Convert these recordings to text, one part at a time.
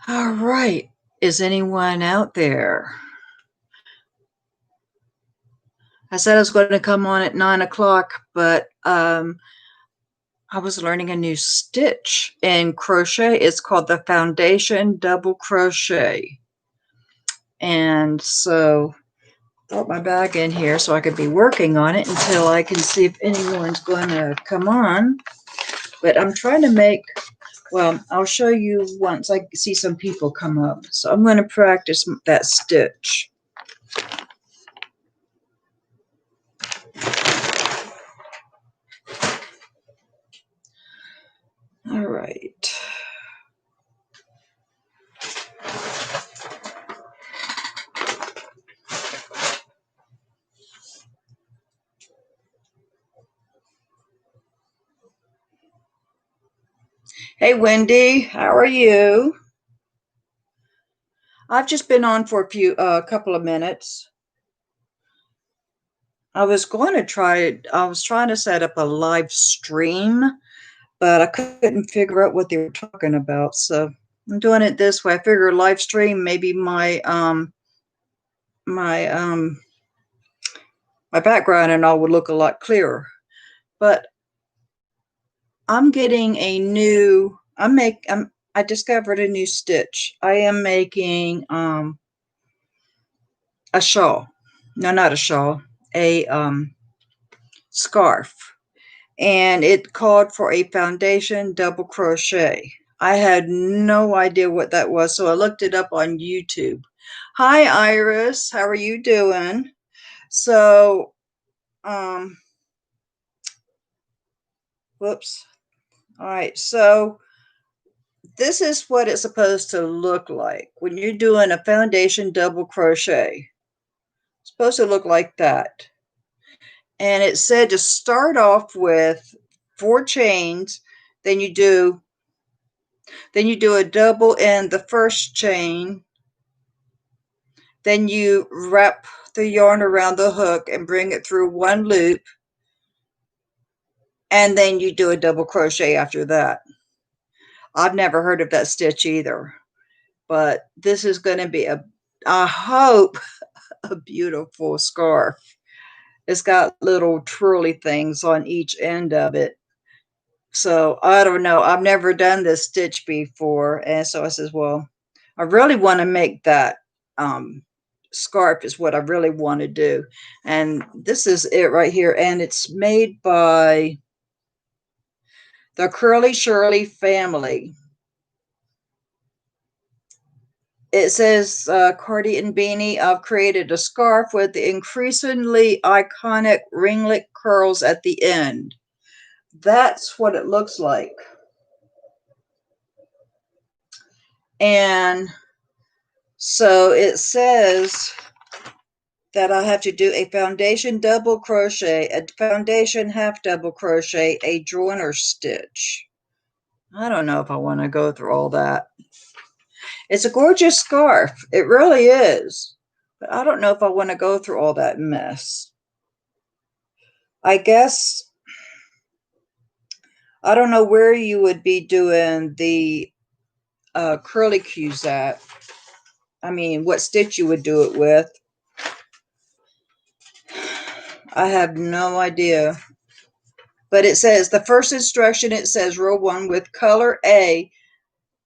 All right. Is anyone out there? I said I was going to come on at 9 o'clock, but I was learning a new stitch in crochet. It's called the foundation double crochet. And so I brought my bag in here so I could be working on it until I can see if anyone's going to come on. But I'm trying to make, well, I'll show you once I see some people come up. So I'm going to practice that stitch. All right. Hey, Wendy, how are you? I've just been on for a couple of minutes. I was trying to set up a live stream, but I couldn't figure out what they were talking about. So I'm doing it this way. I figure live stream, maybe my my background and all would look a lot clearer. But I'm getting a new, I discovered a new stitch. I am making a shawl. No, not a shawl, a scarf. And it called for a foundation double crochet. I had no idea what that was, so I looked it up on YouTube. Hi, Iris. How are you doing? So, um, whoops. All right. So, this is what it's supposed to look like when you're doing a foundation double crochet. It's supposed to look like that. And it said to start off with 4 chains, then you do a double in the first chain, then you wrap the yarn around the hook and bring it through 1 loop, and then you do a double crochet after that. I've never heard of that stitch either, but this is going to be I hope, a beautiful scarf. It's got little twirly things on each end of it. So I don't know. I've never done this stitch before. And so I says, well, I really want to make that scarf is what I really want to do. And this is it right here. And it's made by the Curly Shirley family. It says, Cardi and Beanie, I've created a scarf with the increasingly iconic ringlet curls at the end. That's what it looks like. And so it says that I have to do a foundation double crochet, a foundation half double crochet, a joiner stitch. I don't know if I want to go through all that. It's a gorgeous scarf. It really is. But I don't know if I want to go through all that mess. I guess, I don't know where you would be doing the curly cues at. I mean, what stitch you would do it with. I have no idea. But it says, the first instruction, it says row 1 with color A,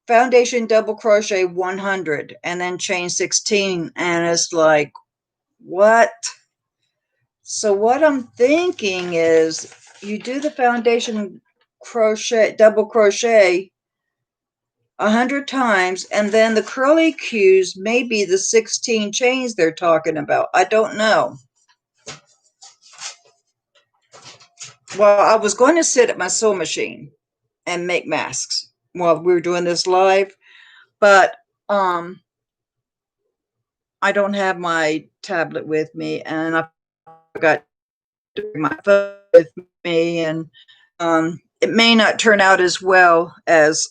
foundation double crochet 100, and then chain 16. And it's like, what? So what I'm thinking is you do the foundation crochet, double crochet 100 times, and then the curly cues may be the 16 chains they're talking about. I don't know. Well, I was going to sit at my sewing machine and make masks while we were doing this live, but I don't have my tablet with me, and I forgot to bring my phone with me, and it may not turn out as well as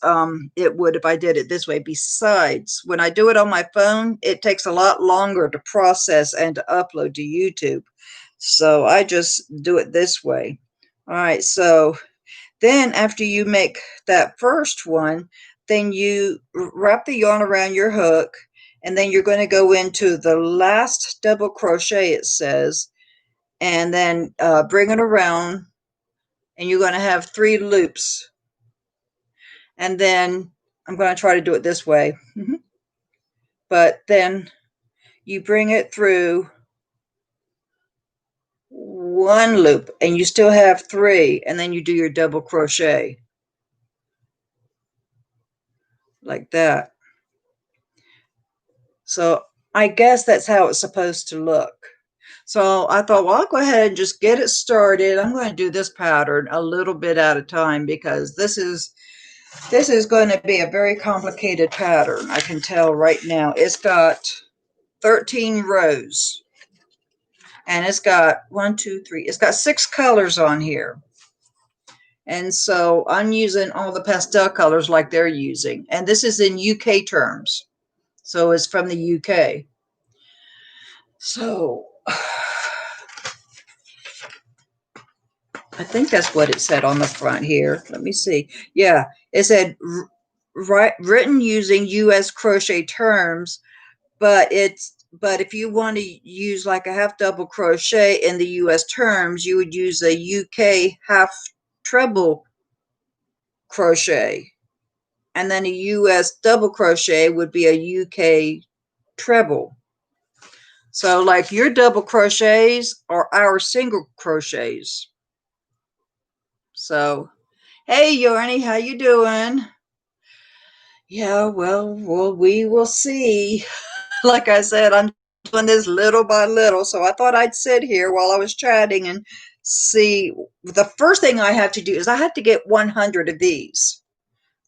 it would if I did it this way. Besides, when I do it on my phone, it takes a lot longer to process and to upload to YouTube. So I just do it this way. All right, so then after you make that first one, then you wrap the yarn around your hook, and then you're going to go into the last double crochet, it says, and then bring it around, and you're going to have 3 loops. And then I'm going to try to do it this way. But then you bring it through 1 loop, and you still have 3, and then you do your double crochet like that. So I guess that's how it's supposed to look. So I thought, well, I'll go ahead and just get it started. I'm going to do this pattern a little bit at a time, because this is going to be a very complicated pattern. I can tell right now. It's got 13 rows, and it's got 1, 2, 3. It's got 6 colors on here. And so I'm using all the pastel colors like they're using. And this is in UK terms. So it's from the UK. So I think that's what it said on the front here. Let me see. Yeah, it said written using US crochet terms, but if you want to use like a half double crochet in the US terms, you would use a UK half treble crochet. And then a US double crochet would be a UK treble. So like your double crochets are our single crochets. So, hey Yornie, how you doing? Yeah, well, we will see. Like I said, I'm doing this little by little, so I thought I'd sit here while I was chatting and see. The first thing I have to do is I have to get 100 of these.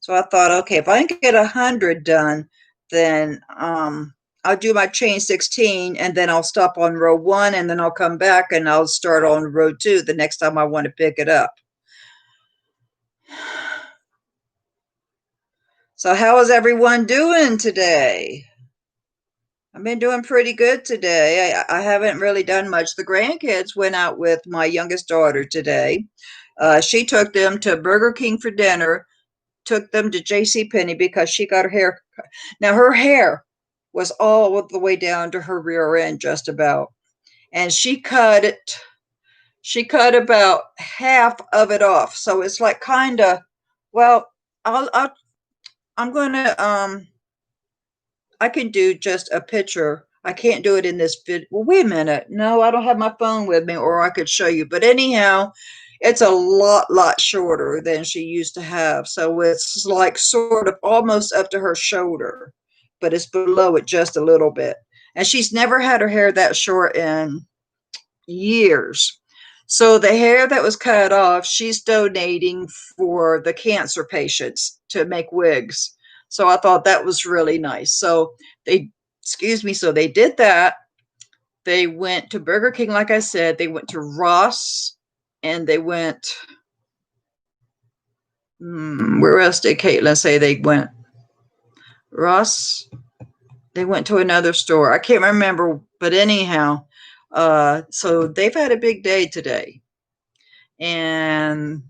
So I thought, okay, if I can get 100 done, then I'll do my chain 16, and then I'll stop on row 1, and then I'll come back and I'll start on row 2 the next time I want to pick it up. So how is everyone doing today? I've been doing pretty good today. I haven't really done much. The grandkids went out with my youngest daughter today. She took them to Burger King for dinner, took them to JCPenney because she got her hair. Now her hair was all the way down to her rear end, just about. And she cut about half of it off. So it's like kind of, well, I'm going to, I can do just a picture. I can't do it in this video. Well, wait a minute. No, I don't have my phone with me, or I could show you. But anyhow, it's a lot shorter than she used to have. So it's like sort of almost up to her shoulder, but it's below it just a little bit. And she's never had her hair that short in years. So the hair that was cut off, she's donating for the cancer patients to make wigs. So I thought that was really nice. So so they did that. They went to Burger King, like I said. They went to Ross, and they went, where else did Caitlin say they went? Ross. They went to another store. I can't remember, but anyhow, so they've had a big day today, and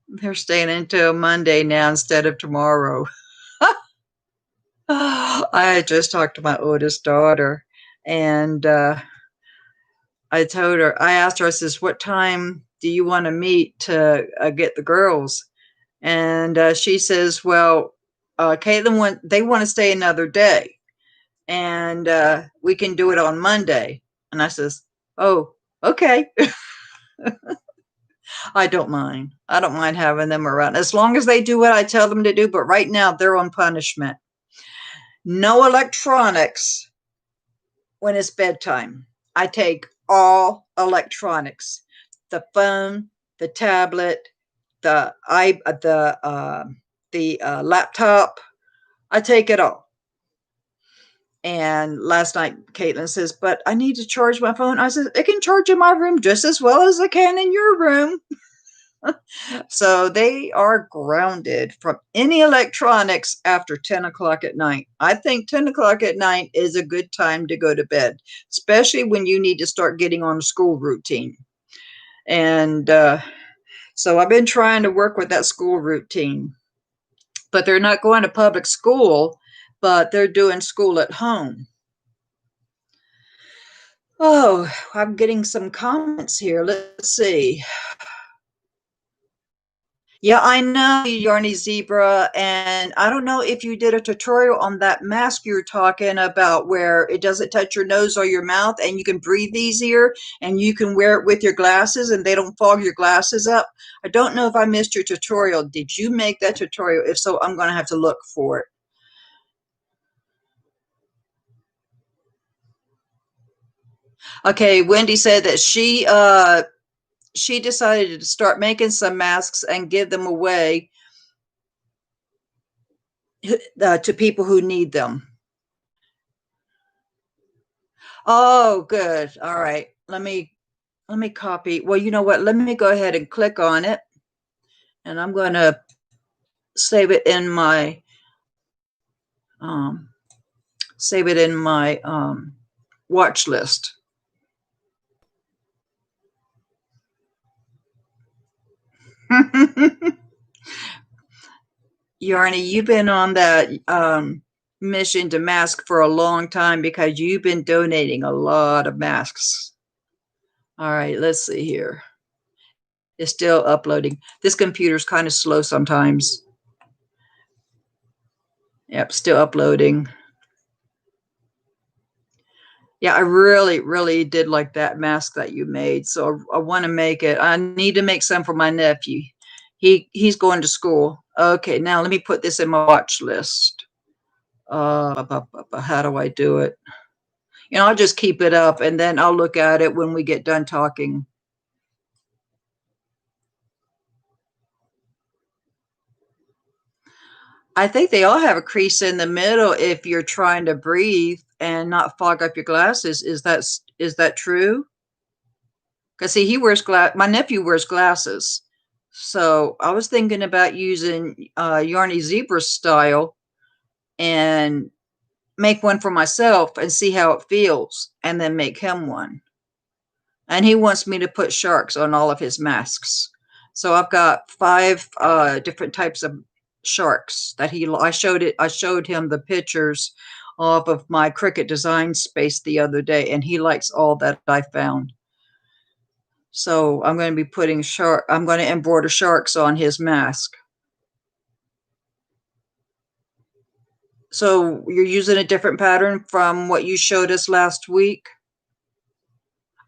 they're staying until Monday now instead of tomorrow. I just talked to my oldest daughter, and I told her, I asked her, I says, what time do you want to meet to get the girls? And she says, well, Caitlin, they want to stay another day, and we can do it on Monday. And I says, oh, okay. I don't mind. I don't mind having them around as long as they do what I tell them to do. But right now they're on punishment. No electronics when it's bedtime. I take all electronics: the phone, the tablet, the laptop. I take it all. And last night, Caitlin says, but I need to charge my phone. I said, it can charge in my room just as well as it can in your room. So they are grounded from any electronics after 10 o'clock at night. I think 10 o'clock at night is a good time to go to bed, especially when you need to start getting on a school routine. And so I've been trying to work with that school routine. but they're not going to public school, but they're doing school at home. Oh, I'm getting some comments here. Let's see. Yeah, I know, Yarny Zebra, and I don't know if you did a tutorial on that mask you're talking about where it doesn't touch your nose or your mouth and you can breathe easier and you can wear it with your glasses and they don't fog your glasses up. I don't know if I missed your tutorial. Did you make that tutorial? If so, I'm going to have to look for it. Okay, Wendy said that she decided to start making some masks and give them away to people who need them. Oh, good. All right. Let me copy. Well, you know what? Let me go ahead and click on it, and I'm going to save it in my um, save it in my watch list. Yarny, you've been on that mission to mask for a long time because you've been donating a lot of masks. All right, let's see here. It's still uploading. This computer's kind of slow sometimes. Yep, still uploading. Yeah, I really, really did like that mask that you made. So I want to make it. I need to make some for my nephew. He's going to school. Okay, now let me put this in my watch list. How do I do it? I'll just keep it up and then I'll look at it when we get done talking. I think they all have a crease in the middle if you're trying to breathe and not fog up your glasses. Is that true? Because see, he wears my nephew wears glasses. So I was thinking about using Yarny Zebra style and make one for myself and see how it feels and then make him one. And he wants me to put sharks on all of his masks. So I've got 5 different types of sharks that I showed him the pictures off of my Cricut design space the other day, and he likes all that I found. So I'm going to be I'm going to embroider sharks on his mask. So you're using a different pattern from what you showed us last week?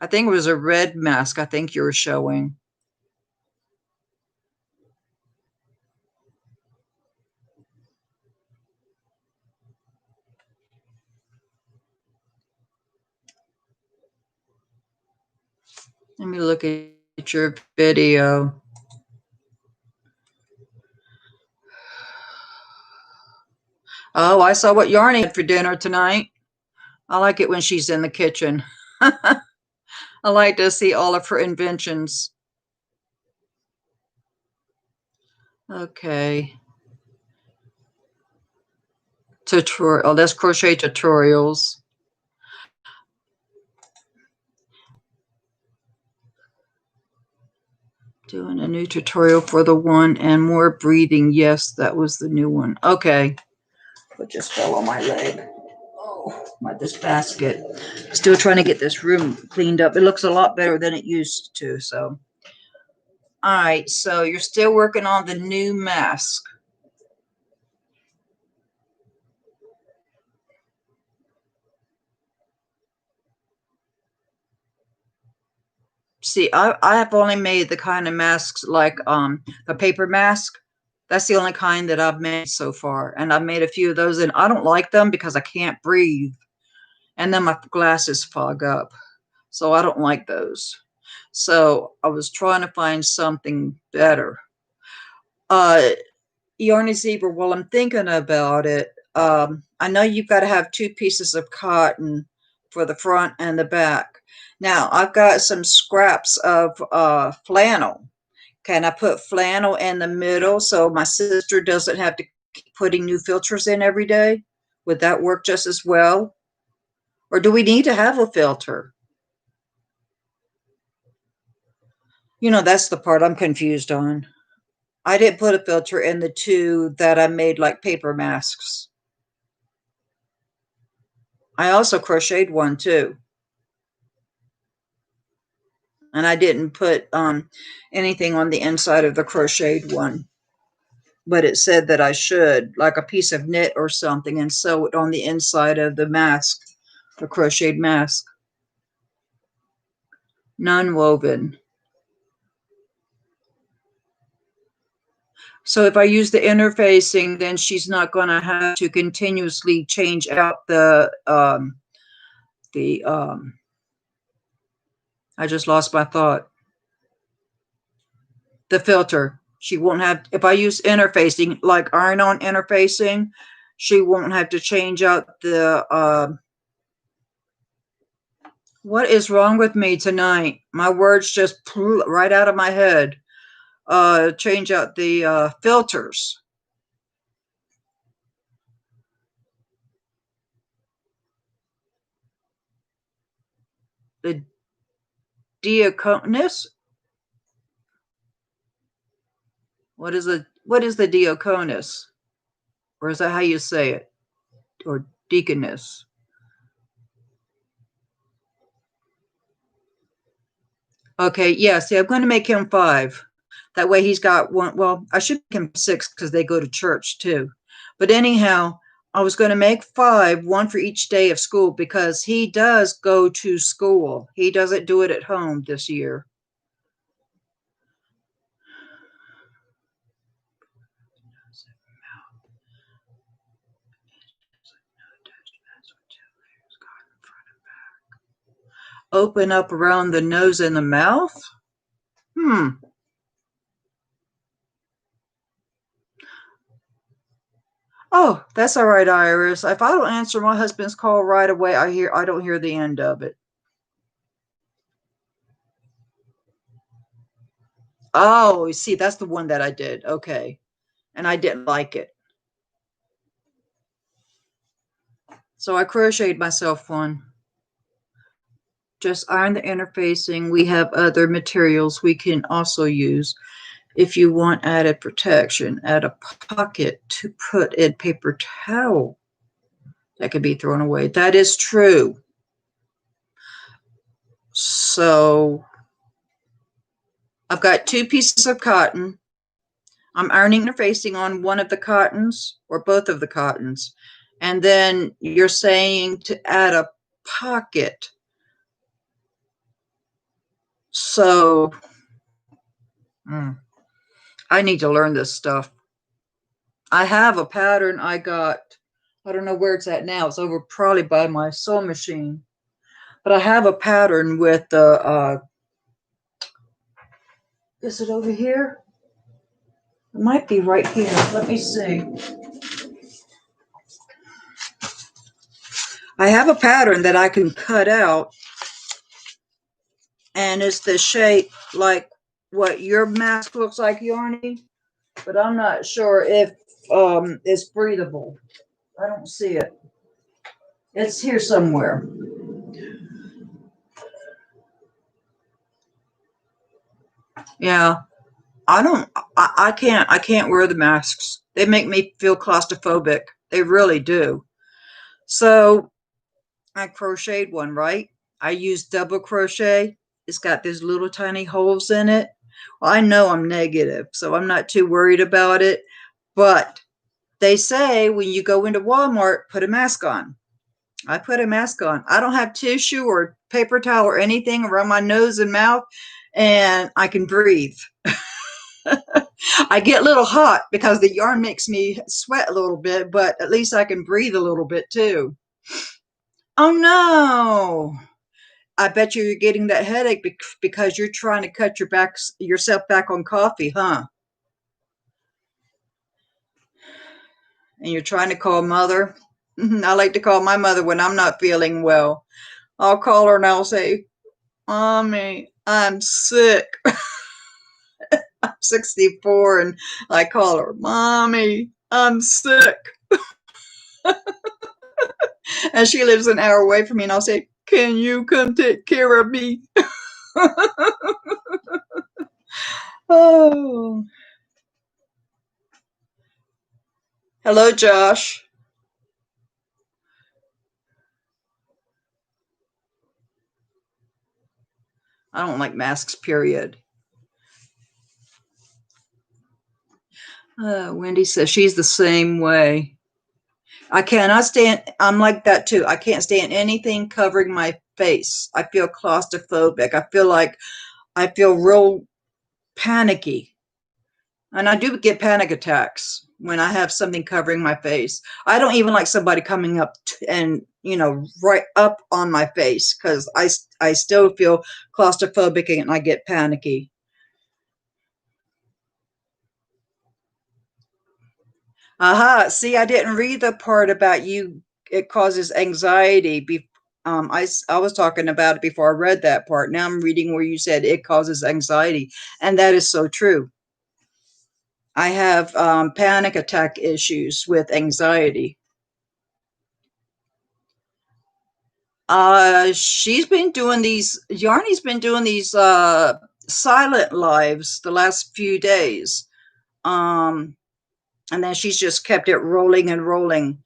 I think it was a red mask I think you were showing. Let me look at your video. Oh, I saw what Yarny had for dinner tonight. I like it when she's in the kitchen. I like to see all of her inventions. Okay. Tutorial. Oh, that's crochet tutorials. Doing a new tutorial for the one and more breathing. Yes, that was the new one. Okay. What just fell on my leg? Oh, this basket. Still trying to get this room cleaned up. It looks a lot better than it used to. So, all right. So you're still working on the new mask. See, I have only made the kind of masks like the paper mask. That's the only kind that I've made so far. And I've made a few of those and I don't like them because I can't breathe. And then my glasses fog up. So I don't like those. So I was trying to find something better. Uh Yarny Zebra, while I'm thinking about it, I know you've got to have 2 pieces of cotton for the front and the back. Now, I've got some scraps of flannel. Can I put flannel in the middle so my sister doesn't have to keep putting new filters in every day? Would that work just as well? Or do we need to have a filter? That's the part I'm confused on. I didn't put a filter in the two that I made like paper masks. I also crocheted one too. And I didn't put anything on the inside of the crocheted one. But it said that I should, like a piece of knit or something, and sew it on the inside of the mask, the crocheted mask. Non-woven. So if I use the interfacing, then she's not going to have to continuously change out the I just lost my thought. The filter. She won't have, if I use interfacing, like iron-on interfacing, she won't have to change out the, what is wrong with me tonight? My words just flew right out of my head. Change out the filters. The diaconus. What is the diaconus? Or is that how you say it? Or deaconess? Okay, yeah, see, I'm going to make him 5. That way he's got one. Well, I should make him 6 because they go to church too. But anyhow, I was going to make 5, one for each day of school, because he does go to school. He doesn't do it at home this year. Open up around the nose and the mouth? Oh, that's all right, Iris. If I don't answer my husband's call right away, I don't hear the end of it. Oh, you see, that's the one that I did. Okay. And I didn't like it. So I crocheted myself one. Just iron the interfacing. We have other materials we can also use if you want added protection. Add a pocket to put in paper towel that could be thrown away. That is true. So I've got 2 pieces of cotton. I'm ironing interfacing on one of the cottons or both of the cottons. And then you're saying to add a pocket. So I need to learn this stuff. I have a pattern I got. I don't know where it's at now. It's over probably by my sewing machine. But I have a pattern with the, is it over here? It might be right here. Let me see. I have a pattern that I can cut out, and it's the shape like what your mask looks like, Yarny, but I'm not sure if it's breathable. I don't see it. It's here somewhere. Yeah, I can't wear the masks. They make me feel claustrophobic. They really do. So I crocheted one, right? I used double crochet. It's got these little tiny holes in it. Well, I know I'm negative, so I'm not too worried about it. But they say when you go into Walmart, put a mask on. I put a mask on. I don't have tissue or paper towel or anything around my nose and mouth, and I can breathe. I get a little hot because the yarn makes me sweat a little bit, but at least I can breathe a little bit too. Oh no. I bet you're getting that headache because you're trying to cut yourself back on coffee, huh? And you're trying to call mother. I like to call my mother when I'm not feeling well. I'll call her and I'll say, Mommy, I'm sick. I'm 64 and I call her, Mommy, I'm sick. And she lives an hour away from me and I'll say, can you come take care of me? Oh. Hello, Josh. I don't like masks, period. Wendy says she's the same way. I cannot stand, I'm like that too. I can't stand anything covering my face. I feel claustrophobic. I feel real panicky. And I do get panic attacks when I have something covering my face. I don't even like somebody coming up and, right up on my face because I still feel claustrophobic and I get panicky. Aha. See, I didn't read the part about you. It causes anxiety. I was talking about it before I read that part. Now I'm reading where you said it causes anxiety. And that is so true. I have panic attack issues with anxiety. Yarny's been doing these silent lives the last few days. Um, and then she's just kept it rolling and rolling.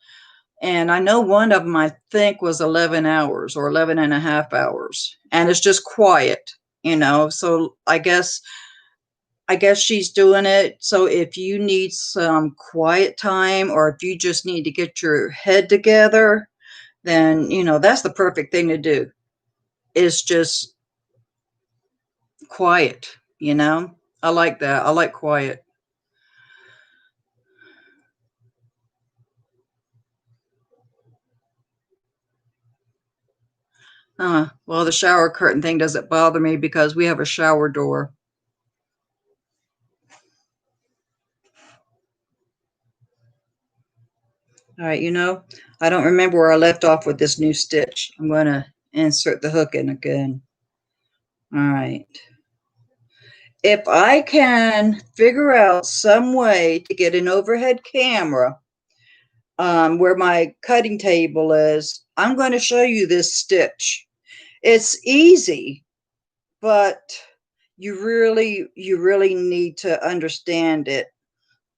And I know one of them, I think, was 11 hours or 11 and a half hours. And it's just quiet, So I guess she's doing it. So if you need some quiet time or if you just need to get your head together, then, that's the perfect thing to do. Is just quiet. I like that. I like quiet. Well, the shower curtain thing doesn't bother me because we have a shower door. All right, I don't remember where I left off with this new stitch. I'm going to insert the hook in again. All right. If I can figure out some way to get an overhead camera where my cutting table is, I'm going to show you this stitch. It's easy, but you really need to understand it.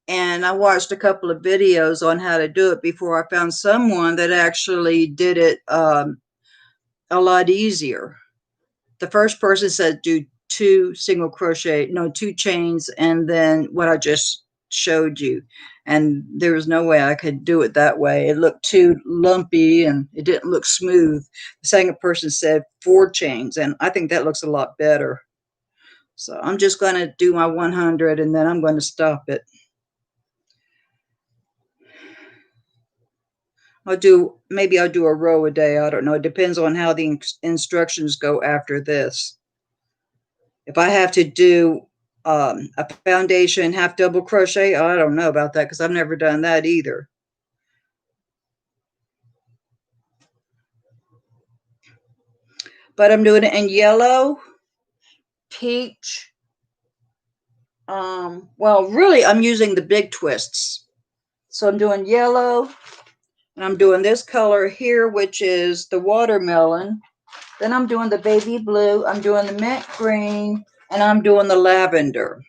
And I watched a couple of videos on how to do it before I found someone that actually did it a lot easier. The first person said do two chains, and then what I just showed you. And there was no way I could do it that way. It looked too lumpy and it didn't look smooth. The second person said 4 chains, and I think that looks a lot better. So I'm just going to do my 100 and then I'm going to stop it. Maybe I'll do a row a day. I don't know. It depends on how the instructions go after this. If I have to do a foundation half double crochet, I don't know about that because I've never done that either. But I'm doing it in yellow, peach. Well, really, I'm using the big twists. So I'm doing yellow, and I'm doing this color here, which is the watermelon. Then I'm doing the baby blue, I'm doing the mint green, and I'm doing the lavender.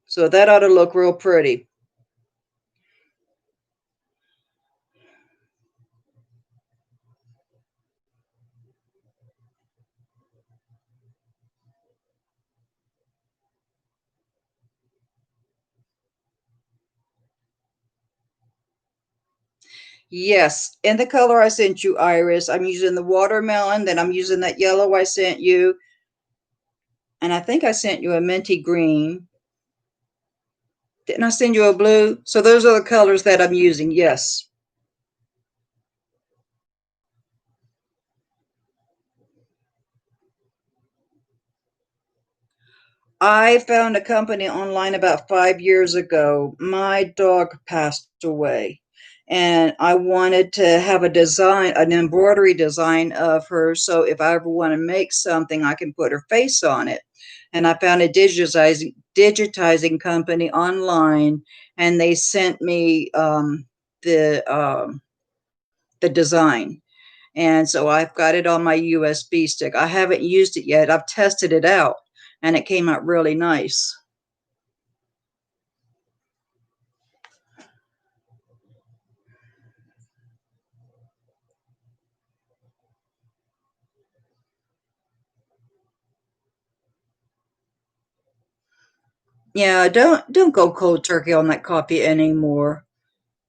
So that ought to look real pretty. Yes, in the color I sent you, Iris, I'm using the watermelon, then I'm using that yellow I sent you, and I think I sent you a minty green. Didn't I send you a blue? So those are the colors that I'm using, yes. I found a company online about 5 years ago. My dog passed away, and I wanted to have an embroidery design of her. So if I ever want to make something, I can put her face on it. And I found a digitizing company online, and they sent me the um, the design. And so I've got it on my USB stick. I haven't used it yet. I've tested it out and it came out really nice. Yeah, don't go cold turkey on that coffee anymore.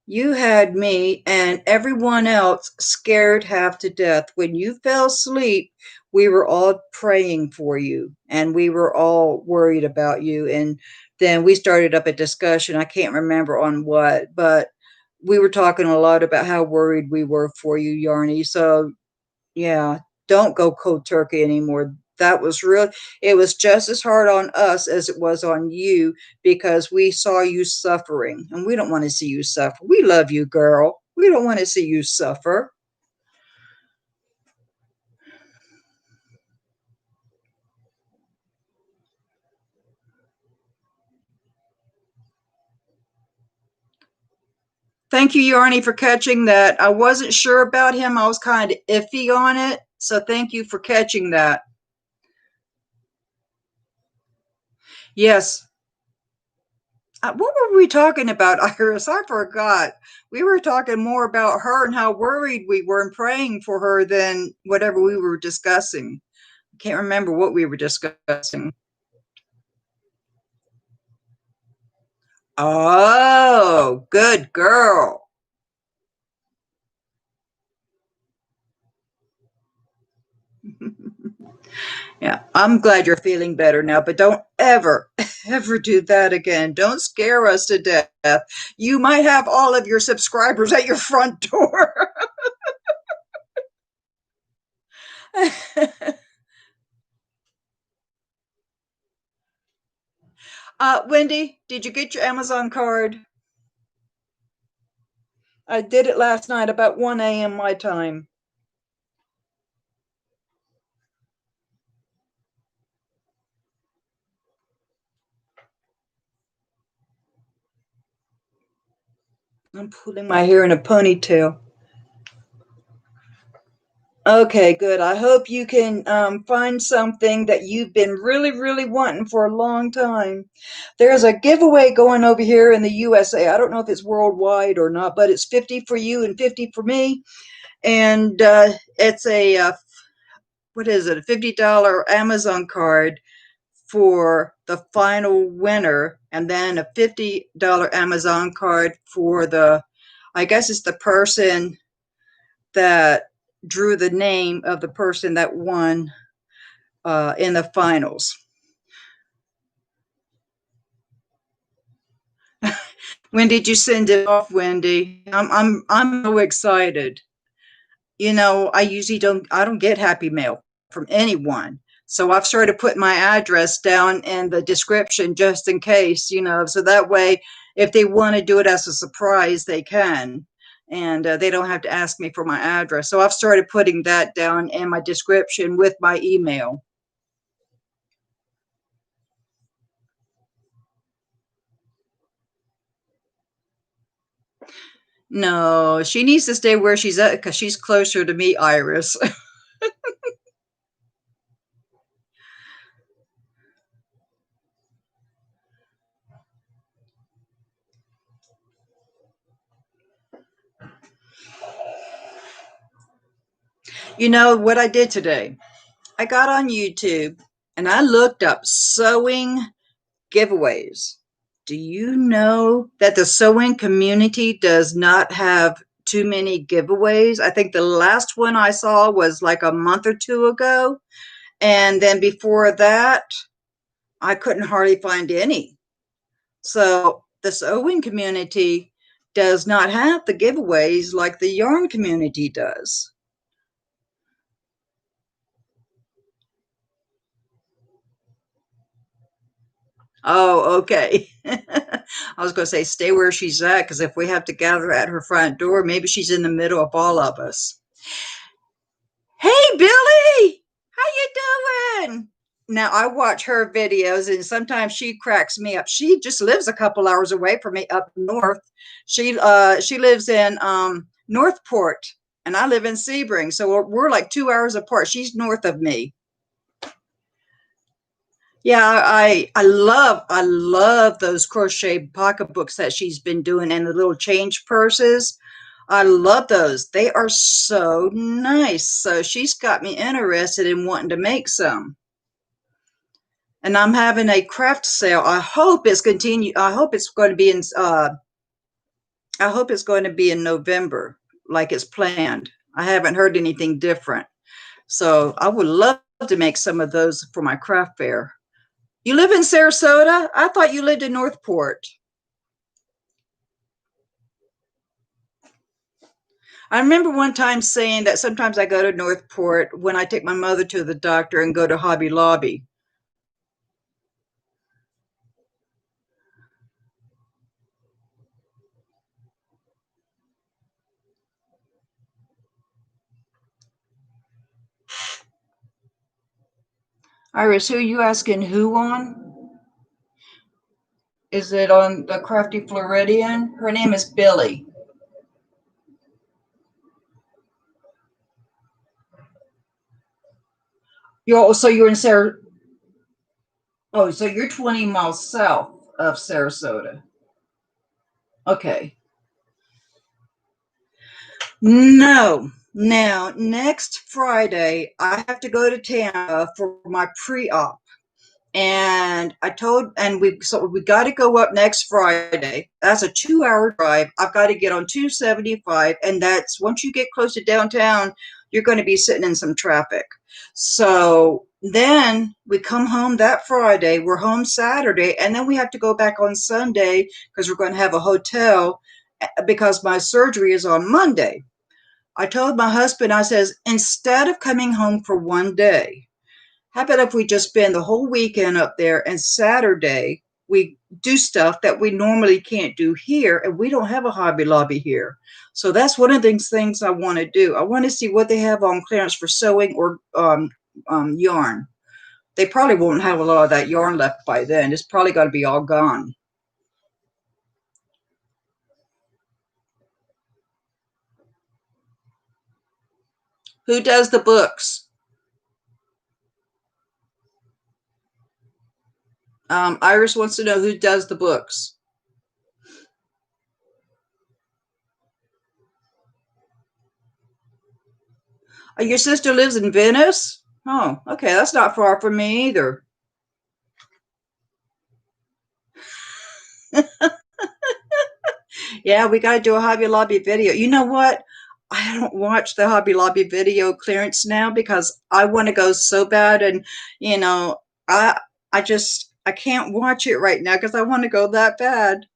You had me and everyone else scared half to death. When you fell asleep, we were all praying for you and we were all worried about you. And then we started up a discussion. I can't remember on what, but we were talking a lot about how worried we were for you, Yarny. So yeah, don't go cold turkey anymore. That was real. It was just as hard on us as it was on you because we saw you suffering and we don't want to see you suffer. We love you, girl. We don't want to see you suffer. Thank you, Yarny, for catching that. I wasn't sure about him. I was kind of iffy on it. So thank you for catching that. Yes. What were we talking about, Iris? I forgot. We were talking more about her and how worried we were and praying for her than whatever we were discussing. I can't remember what we were discussing. Oh, good girl. Yeah, I'm glad you're feeling better now, but don't ever, ever do that again. Don't scare us to death. You might have all of your subscribers at your front door. Wendy, did you get your Amazon card? I did it last night about 1 a.m. my time. I'm pulling my hair in a ponytail. Okay, good. I hope you can find something that you've been really, really wanting for a long time. There's a giveaway going over here in the USA. I don't know if it's worldwide or not, but it's 50 for you and 50 for me. And it's what is it, a $50 Amazon card for the final winner, and then a $50 Amazon card for I guess it's the person that drew the name of the person that won in the finals. When did you send it off, Wendy? I'm so excited. You know, I don't get happy mail from anyone. So I've started putting my address down in the description just in case, so that way if they want to do it as a surprise, they can. And they don't have to ask me for my address. So I've started putting that down in my description with my email. No, she needs to stay where she's at because she's closer to me, Iris. You know what I did today? I got on YouTube and I looked up sewing giveaways. Do you know that the sewing community does not have too many giveaways? I think the last one I saw was like a month or two ago. And then before that, I couldn't hardly find any. So the sewing community does not have the giveaways like the yarn community does. Oh, okay. I was going to say stay where she's at because if we have to gather at her front door, maybe she's in the middle of all of us. Hey, Billy, how you doing? Now I watch her videos and sometimes she cracks me up. She just lives a couple hours away from me up north. She lives in Northport and I live in Sebring. So we're like 2 hours apart. She's north of me. Yeah, I love those crochet pocketbooks that she's been doing and the little change purses. I love those. They are so nice. So she's got me interested in wanting to make some. and I'm having a craft sale. I hope it's continue. I hope it's going to be in November, like it's planned. I haven't heard anything different. So I would love to make some of those for my craft fair. You live in Sarasota? I thought you lived in Northport. I remember one time saying that sometimes I go to Northport when I take my mother to the doctor and go to Hobby Lobby. Iris, who are you asking who on? Is it on the Crafty Floridian? Her name is Billy. You're in Sarah. Oh, so you're 20 miles south of Sarasota. Okay. No. Now, next Friday, I have to go to Tampa for my pre-op. And we got to go up next Friday. That's a 2 hour drive. I've got to get on 275, and that's once you get close to downtown, you're going to be sitting in some traffic. So then we come home that Friday. We're home Saturday, and then we have to go back on Sunday because we're going to have a hotel because my surgery is on Monday. I told my husband, I says, instead of coming home for one day, how about if we just spend the whole weekend up there and Saturday we do stuff that we normally can't do here, and we don't have a Hobby Lobby here. So that's one of the things I want to do. I want to see what they have on clearance for sewing or yarn. They probably won't have a lot of that yarn left by then. It's probably going to be all gone. Who does the books? Iris wants to know who does the books. Your sister lives in Venice? Oh, okay, that's not far from me either. Yeah, we got to do a Hobby Lobby video. You know what? I don't watch the Hobby Lobby video clearance now because I want to go so bad, and you know, I I can't watch it right now because I want to go that bad.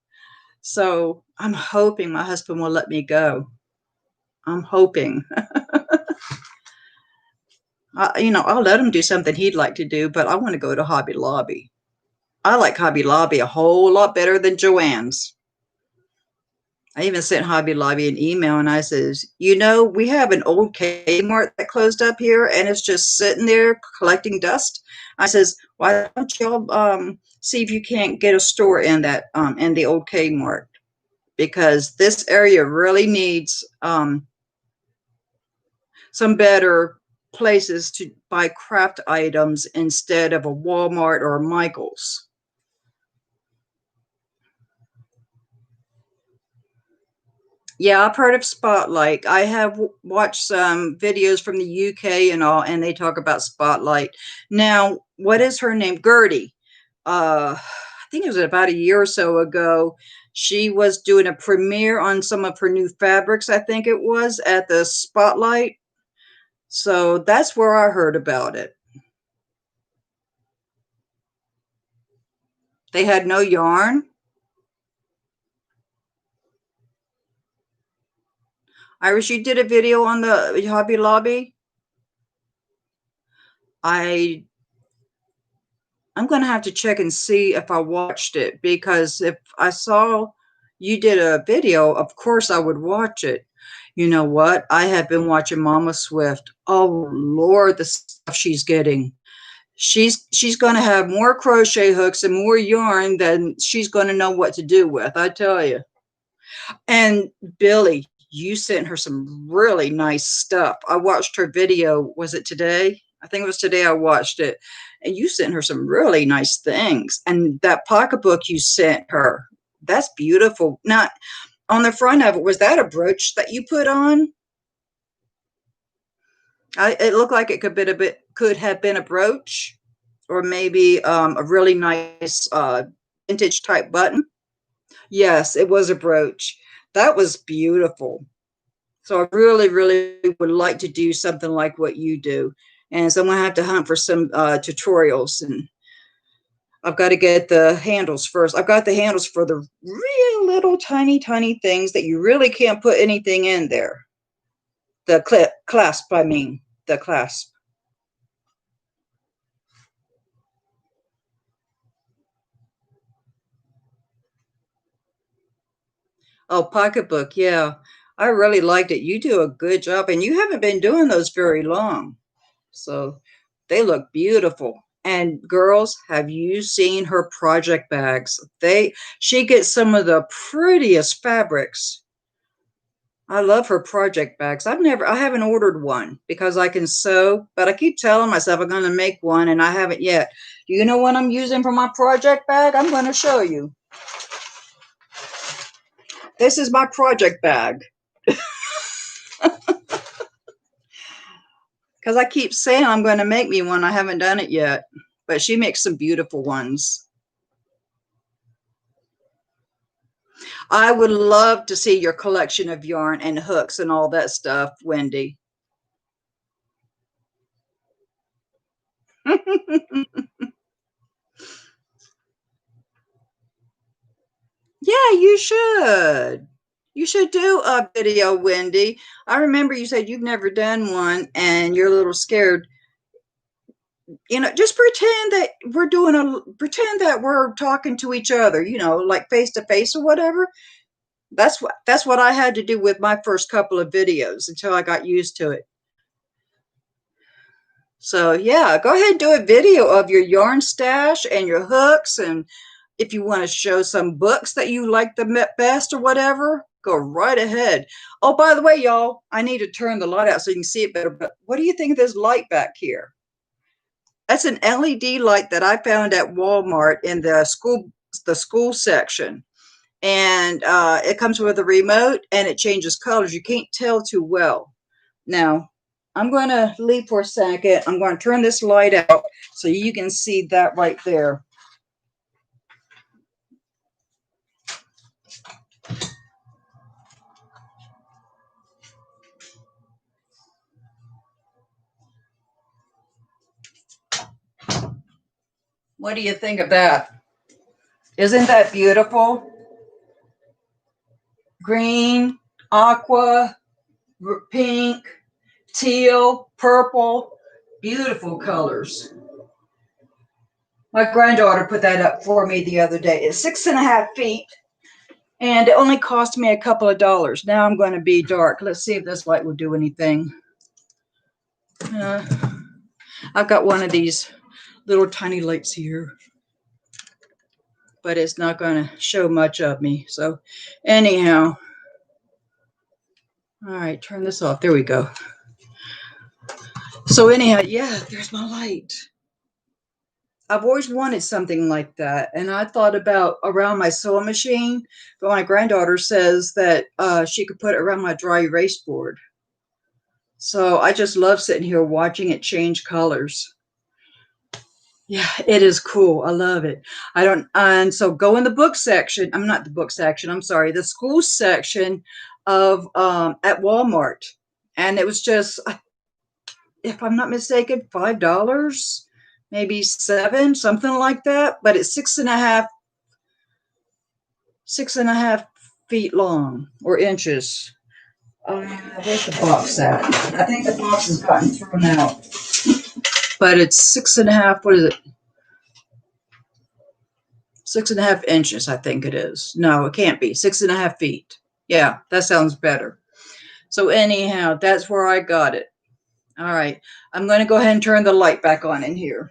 So I'm hoping my husband will let me go. I'm hoping. I'll let him do something he'd like to do, but I want to go to Hobby Lobby. I like Hobby Lobby a whole lot better than Joann's. I even sent Hobby Lobby an email and I says, we have an old Kmart that closed up here and it's just sitting there collecting dust. I says, why don't y'all see if you can't get a store in that in the old Kmart? Because this area really needs some better places to buy craft items instead of a Walmart or a Michael's. Yeah, I've heard of Spotlight. I have watched some videos from the UK and all, and they talk about Spotlight. Now, what is her name? Gertie. I think it was about a year or so ago. She was doing a premiere on some of her new fabrics, I think it was, at the Spotlight. So that's where I heard about it. They had no yarn. Iris, you did a video on the Hobby Lobby. I I'm gonna have to check and see if I watched it because if I saw you did a video, of course I would watch it. You know what? I have been watching Mama Swift. Oh Lord, the stuff she's getting. She's gonna have more crochet hooks and more yarn than she's gonna know what to do with, I tell you. And Billy, you sent her some really nice stuff. I watched her video. Was it today? I think it was today I watched it. And you sent her some really nice things. And that pocketbook you sent her, that's beautiful. Now, on the front of it, was that a brooch that you put on? It looked like it could have been a brooch. or maybe a really nice vintage type button. Yes, it was a brooch. That was beautiful. So I really, really would like to do something like what you do. And so I'm going to have to hunt for some tutorials, and I've got to get the handles first. I've got the handles for the real little tiny, tiny things that you really can't put anything in there. The clasp, I mean, the clasp. Oh, pocketbook. Yeah. I really liked it. You do a good job, and you haven't been doing those very long. So they look beautiful. And girls, have you seen her project bags? She gets some of the prettiest fabrics. I love her project bags. I haven't ordered one because I can sew, but I keep telling myself I'm going to make one and I haven't yet. Do you know what I'm using for my project bag? I'm going to show you. This is my project bag because I keep saying I'm going to make me one. I haven't done it yet, but she makes some beautiful ones. I would love to see your collection of yarn and hooks and all that stuff, Wendy. Yeah, you should. You should do a video, Wendy. I remember you said you've never done one and you're a little scared. Just pretend that we're talking to each other, like face to face or whatever. That's what I had to do with my first couple of videos until I got used to it. So yeah, go ahead and do a video of your yarn stash and your hooks, and if you want to show some books that you like the best or whatever, go right ahead. Oh, by the way, y'all, I need to turn the light out so you can see it better. But what do you think of this light back here? That's an LED light that I found at Walmart in the school section, and it comes with a remote and it changes colors. You can't tell too well. Now, I'm going to leave for a second. I'm going to turn this light out so you can see that right there. What do you think of that? Isn't that beautiful? Green, aqua, pink, teal, purple, beautiful colors. My granddaughter put that up for me the other day. It's 6.5 feet, and it only cost me a couple of dollars. Now I'm going to be dark. Let's see if this light will do anything. I've got one of these little tiny lights here, but it's not going to show much of me. So anyhow, all right, turn this off. There we go. So anyhow, yeah, there's my light. I've always wanted something like that. And I thought about around my sewing machine, but my granddaughter says that she could put it around my dry erase board. So I just love sitting here watching it change colors. Yeah, it is cool. I love it. And so go in the book section. I'm not the book section. I'm sorry, the school section of at Walmart. And it was just, if I'm not mistaken, $5, maybe $7, something like that. But it's 6.5 feet long, or inches. Where's the box at? I think the box has gotten thrown out. But it's 6.5. What is it? 6.5 inches, I think it is. No, it can't be. 6.5 feet. Yeah, that sounds better. So anyhow, that's where I got it. All right, I'm going to go ahead and turn the light back on in here.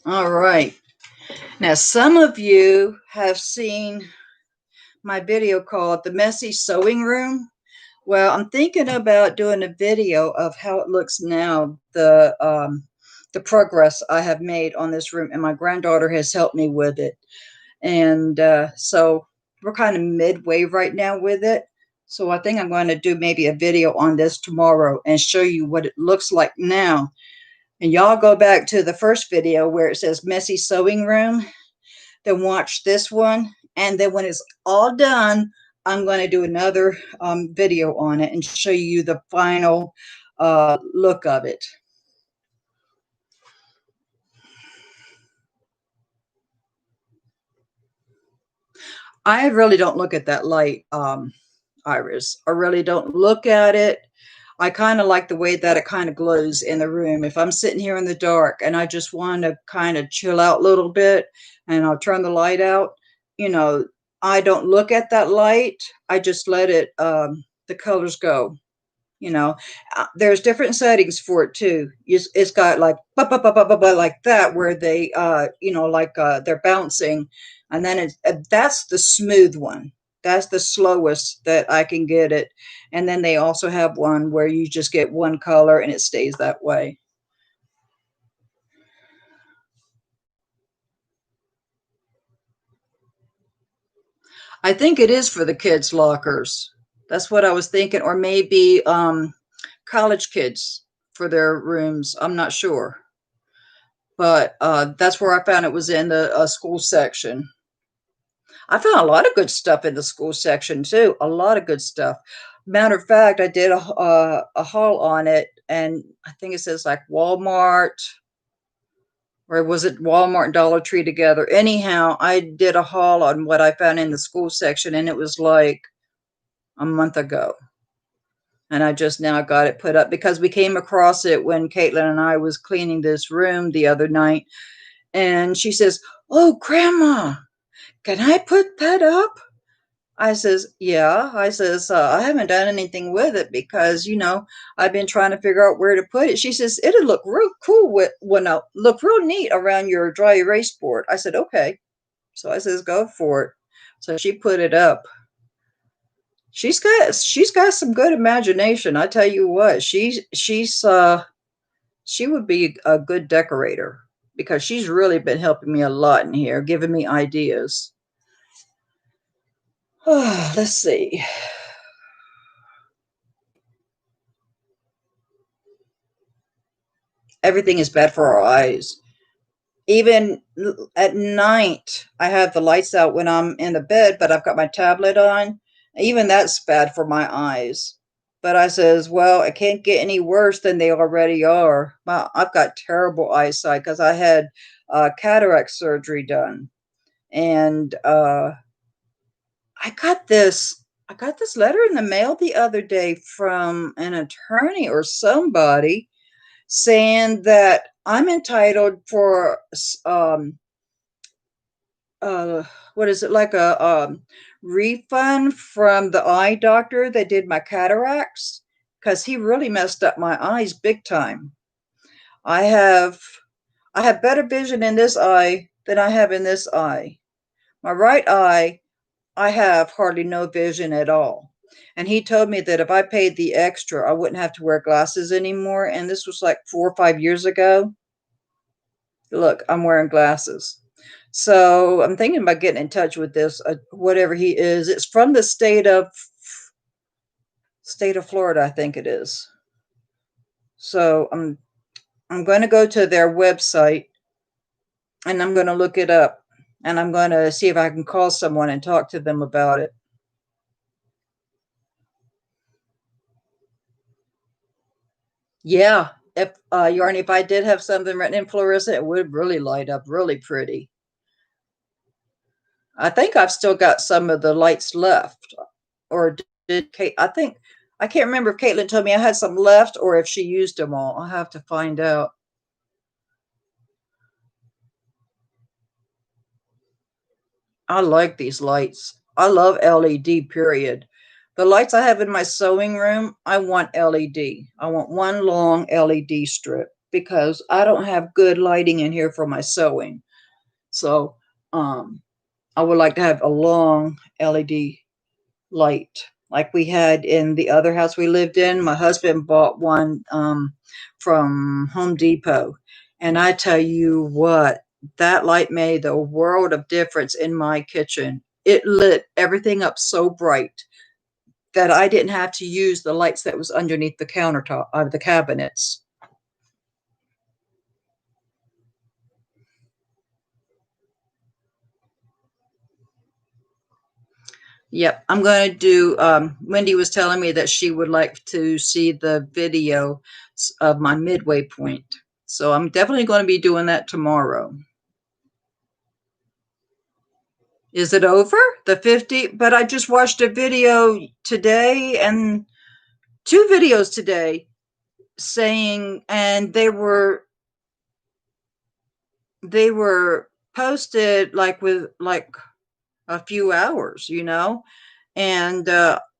All right. Now, some of you have seen my video called The Messy Sewing Room. Well, I'm thinking about doing a video of how it looks now, the progress I have made on this room, and my granddaughter has helped me with it. And so we're kind of midway right now with it. So I think I'm going to do maybe a video on this tomorrow and show you what it looks like now. And y'all go back to the first video where it says messy sewing room, then watch this one. And then when it's all done, I'm going to do another video on it and show you the final look of it. I really don't look at that light, Iris. I really don't look at it. I kind of like the way that it kind of glows in the room. If I'm sitting here in the dark and I just want to kind of chill out a little bit and I'll turn the light out, you know, I don't look at that light. I just let it, the colors go. You know, there's different settings for it too. It's got like like that where they, like they're bouncing, and then that's the smooth one. That's the slowest that I can get it. And then they also have one where you just get one color and it stays that way. I think it is for the kids' lockers. That's what I was thinking, or maybe college kids for their rooms. I'm not sure. But that's where I found it was in the school section. I found a lot of good stuff in the school section too. A lot of good stuff. Matter of fact, I did a haul on it, and I think it says like Walmart, or was it Walmart and Dollar Tree together? Anyhow, I did a haul on what I found in the school section, and it was like a month ago. And I just now got it put up because we came across it when Caitlin and I was cleaning this room the other night, and she says, "Oh, Grandma, can I put that up?" I says, "Yeah." I says, "I haven't done anything with it because, I've been trying to figure out where to put it." She says, "It'll look real cool look real neat around your dry erase board." I said, "Okay." So I says, "Go for it." So she put it up. She's got some good imagination. I tell you what, she would be a good decorator because she's really been helping me a lot in here, giving me ideas. Let's see. Everything is bad for our eyes. Even at night, I have the lights out when I'm in the bed, but I've got my tablet on. Even that's bad for my eyes. But I says, well, it can't get any worse than they already are. I've got terrible eyesight because I had cataract surgery done, and I got this. I got this letter in the mail the other day from an attorney or somebody saying that I'm entitled for uh what is it, like a refund from the eye doctor that did my cataracts, because he really messed up my eyes big time. I have I have better vision in this eye than I have in this eye. My right eye, I have hardly no vision at all. And he told me that if I paid the extra, I wouldn't have to wear glasses anymore. And this was like 4 or 5 years ago. Look, I'm wearing glasses. So I'm thinking about getting in touch with this, whatever he is. It's from the state of Florida, I think it is. So I'm going to go to their website and I'm going to look it up and I'm going to see if I can call someone and talk to them about it. Yeah, if Yarn, if I did have something written in fluorescent, it would really light up really pretty. I think I've still got some of the lights left, or did Kate? I can't remember if Caitlin told me I had some left or if she used them all. I'll have to find out. I like these lights. I love LED, period. The lights I have in my sewing room, I want LED. I want one long LED strip because I don't have good lighting in here for my sewing. So, I would like to have a long LED light. like we had in the other house we lived in. My husband bought one from Home Depot. And I tell you what, that light made a world of difference in my kitchen. It lit everything up so bright that I didn't have to use the lights that was underneath the countertop of the cabinets. Yep, I'm going to do. Wendy was telling me that she would like to see the video of my midway point. So I'm definitely going to be doing that tomorrow. Is it over? The 50? But I just watched a video today and two videos today saying, and they were posted like with like a few hours, and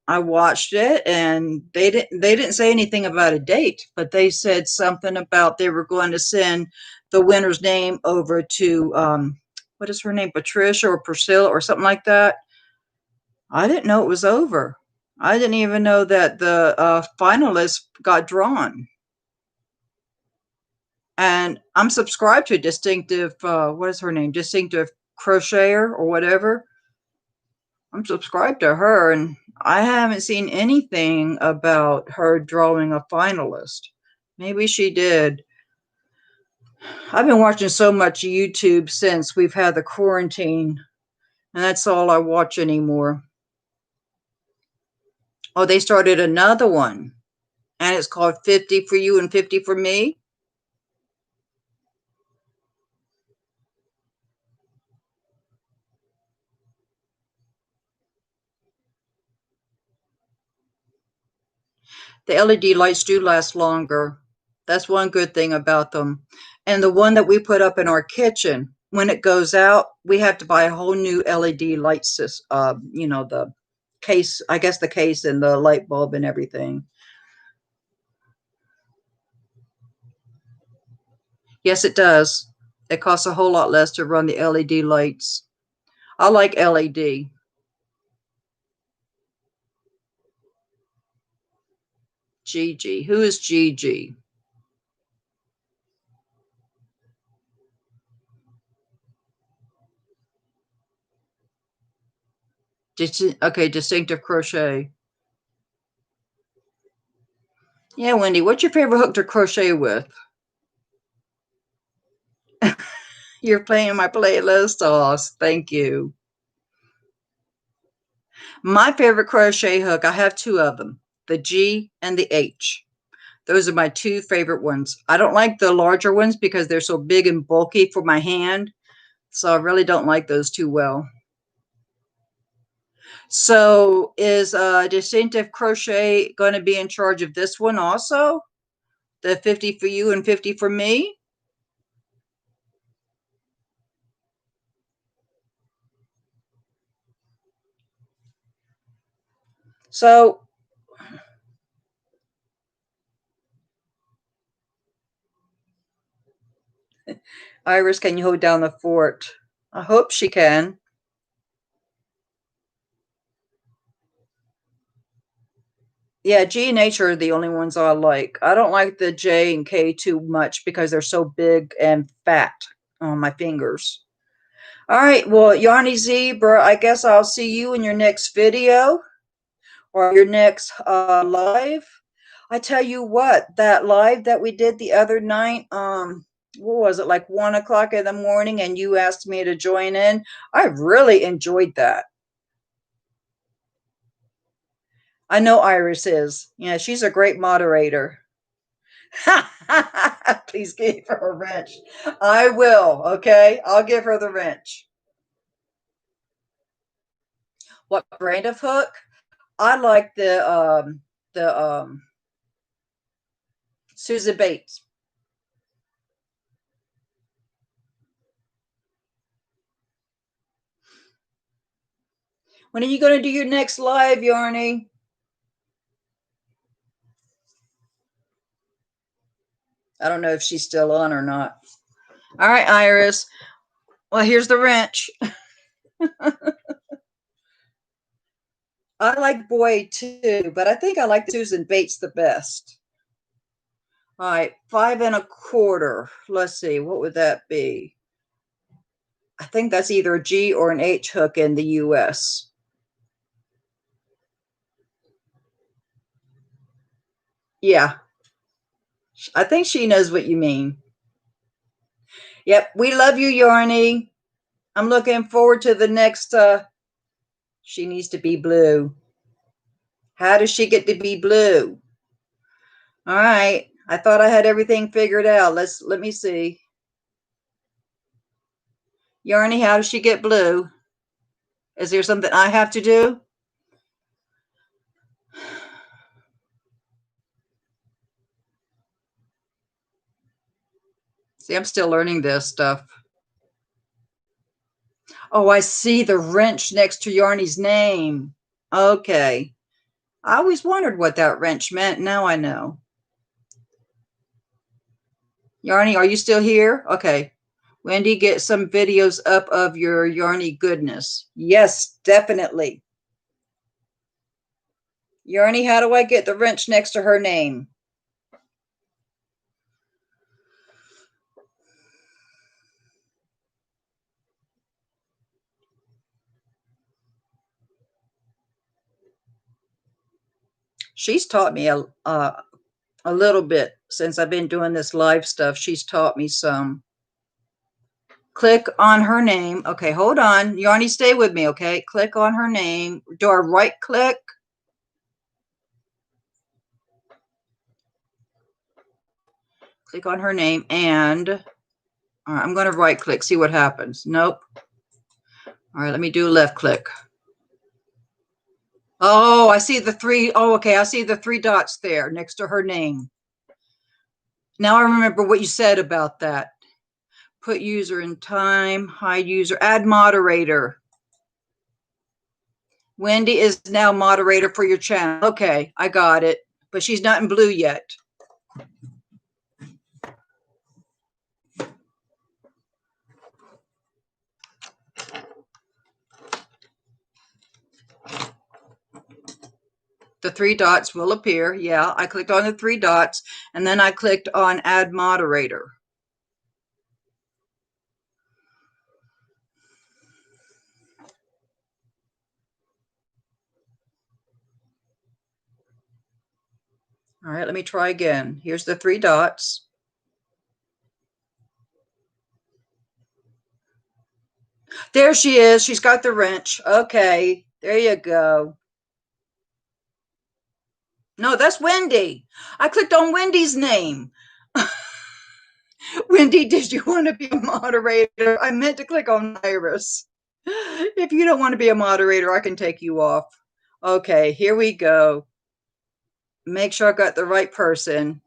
I watched it, and they didn't say anything about a date, but they said something about they were going to send the winner's name over to what is her name, Patricia or Priscilla or something like that. I didn't know it was over. I didn't even know that the finalists got drawn. And I'm subscribed to Distinctive. What is her name? Distinctive Crocheter or whatever. I'm subscribed to her, and I haven't seen anything about her drawing a finalist. Maybe she did. I've been watching so much YouTube since we've had the quarantine, and that's all I watch anymore. Oh, they started another one, and it's called 50 for You and 50 for Me. The LED lights do last longer. That's one good thing about them. And the one that we put up in our kitchen, when it goes out, we have to buy a whole new LED light system. The case, I guess the case and the light bulb and everything. Yes, it does. It costs a whole lot less to run the LED lights. I like LED. Gigi. Who is Gigi? Okay, Distinctive Crochet. Yeah, Wendy, what's your favorite hook to crochet with? You're playing my playlist. Oh, thank you. My favorite crochet hook, I have two of them, the G and the H. Those are my two favorite ones. I don't like the larger ones because they're so big and bulky for my hand. So I really don't like those too well. So is Distinctive Crochet going to be in charge of this one also? The 50 for you and 50 for me? So, Iris, can you hold down the fort? I hope she can. Yeah, G and H are the only ones I like. I don't like the J and K too much because they're so big and fat on my fingers. All right, well, Yarny Zebra, I guess I'll see you in your next video or your next live. I tell you what, that live that we did the other night, what was it, like 1 o'clock in the morning, and you asked me to join in. I really enjoyed that. I know Iris is. Yeah, she's a great moderator. Please give her a wrench. I will. Okay, I'll give her the wrench. What brand of hook? I like the Susan Bates. When are you going to do your next live, Yarny? I don't know if she's still on or not. All right, Iris. Well, here's the wrench. I like Boyd too, but I think I like Susan Bates the best. All right, 5 1/4. Let's see, what would that be? I think that's either a G or an H hook in the US. Yeah, I think she knows what you mean. Yep, we love you, Yarny. I'm looking forward to the next. She needs to be blue. How does she get to be blue? All right, I thought I had everything figured out. Let me see. Yarny, how does she get blue? Is there something I have to do? See, I'm still learning this stuff. Oh, I see the wrench next to Yarny's name. Okay. I always wondered what that wrench meant. Now I know. Yarny, are you still here? Okay. Wendy, get some videos up of your Yarny goodness. Yes, definitely. Yarny, how do I get the wrench next to her name? She's taught me a little bit since I've been doing this live stuff. She's taught me some. Click on her name. Okay, hold on. Yarny, stay with me, okay? Click on her name. Do I right click? Click on her name and all right, I'm going to right click, see what happens. Nope. All right, let me do left click. Oh, I see the three. Oh, okay. I see the 3 dots there next to her name. Now I remember what you said about that. Put user in time, hide user, add moderator. Wendy is now moderator for your channel. Okay, I got it. But she's not in blue yet. The 3 dots will appear. Yeah, I clicked on the 3 dots and then I clicked on add moderator. All right, let me try again. Here's the 3 dots. There she is. She's got the wrench. Okay, there you go. No, that's Wendy. I clicked on Wendy's name. Wendy, did you want to be a moderator? I meant to click on Iris. If you don't want to be a moderator, I can take you off. Okay, here we go. Make sure I got the right person.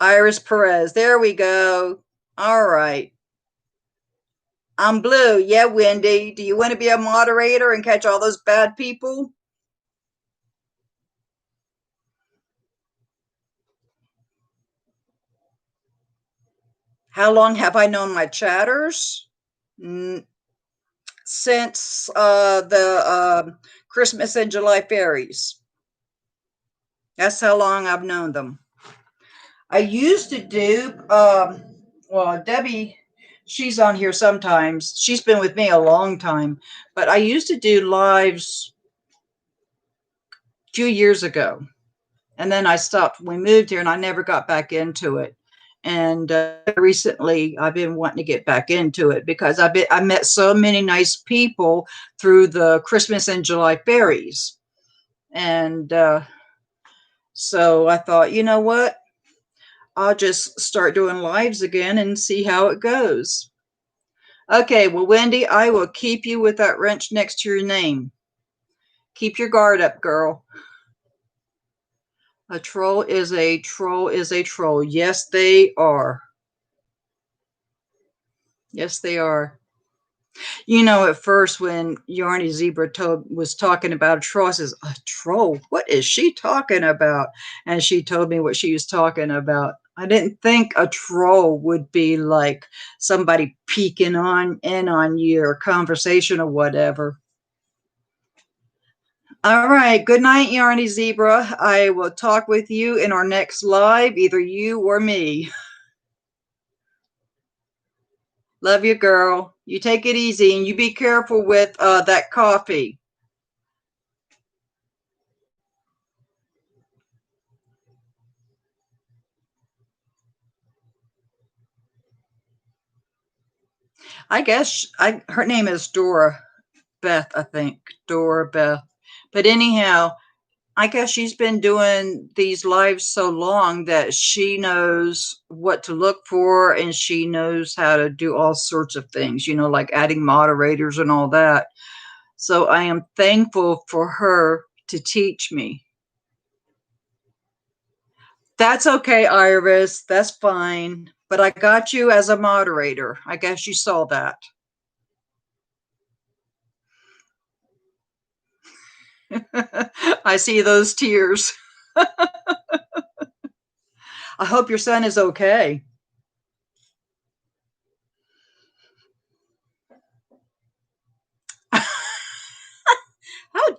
Iris Perez. There we go. All right. I'm blue. Yeah, Wendy. Do you want to be a moderator and catch all those bad people? How long have I known my chatters? Since the Christmas and July fairies. That's how long I've known them. I used to do, well, Debbie, she's on here sometimes. She's been with me a long time, but I used to do lives a few years ago. And then I stopped. We moved here and I never got back into it. And recently I've been wanting to get back into it because I met so many nice people through the Christmas and July fairies. And so I thought, you know what? I'll just start doing lives again and see how it goes. Okay, well, Wendy, I will keep you with that wrench next to your name. Keep your guard up, girl. A troll is a troll is a troll. Yes, they are. Yes, they are. You know, at first when Yarny Zebra was talking about a troll, I says, a troll? What is she talking about? And she told me what she was talking about. I didn't think a troll would be like somebody peeking in on your conversation or whatever. All right. Good night, Yarny Zebra. I will talk with you in our next live, either you or me. Love you, girl. You take it easy and you be careful with that coffee. I guess her name is Dora Beth, I think. Dora Beth. But anyhow, I guess she's been doing these lives so long that she knows what to look for and she knows how to do all sorts of things, like adding moderators and all that. So I am thankful for her to teach me. That's okay, Iris. That's fine. But I got you as a moderator. I guess you saw that. I see those tears. I hope your son is okay. How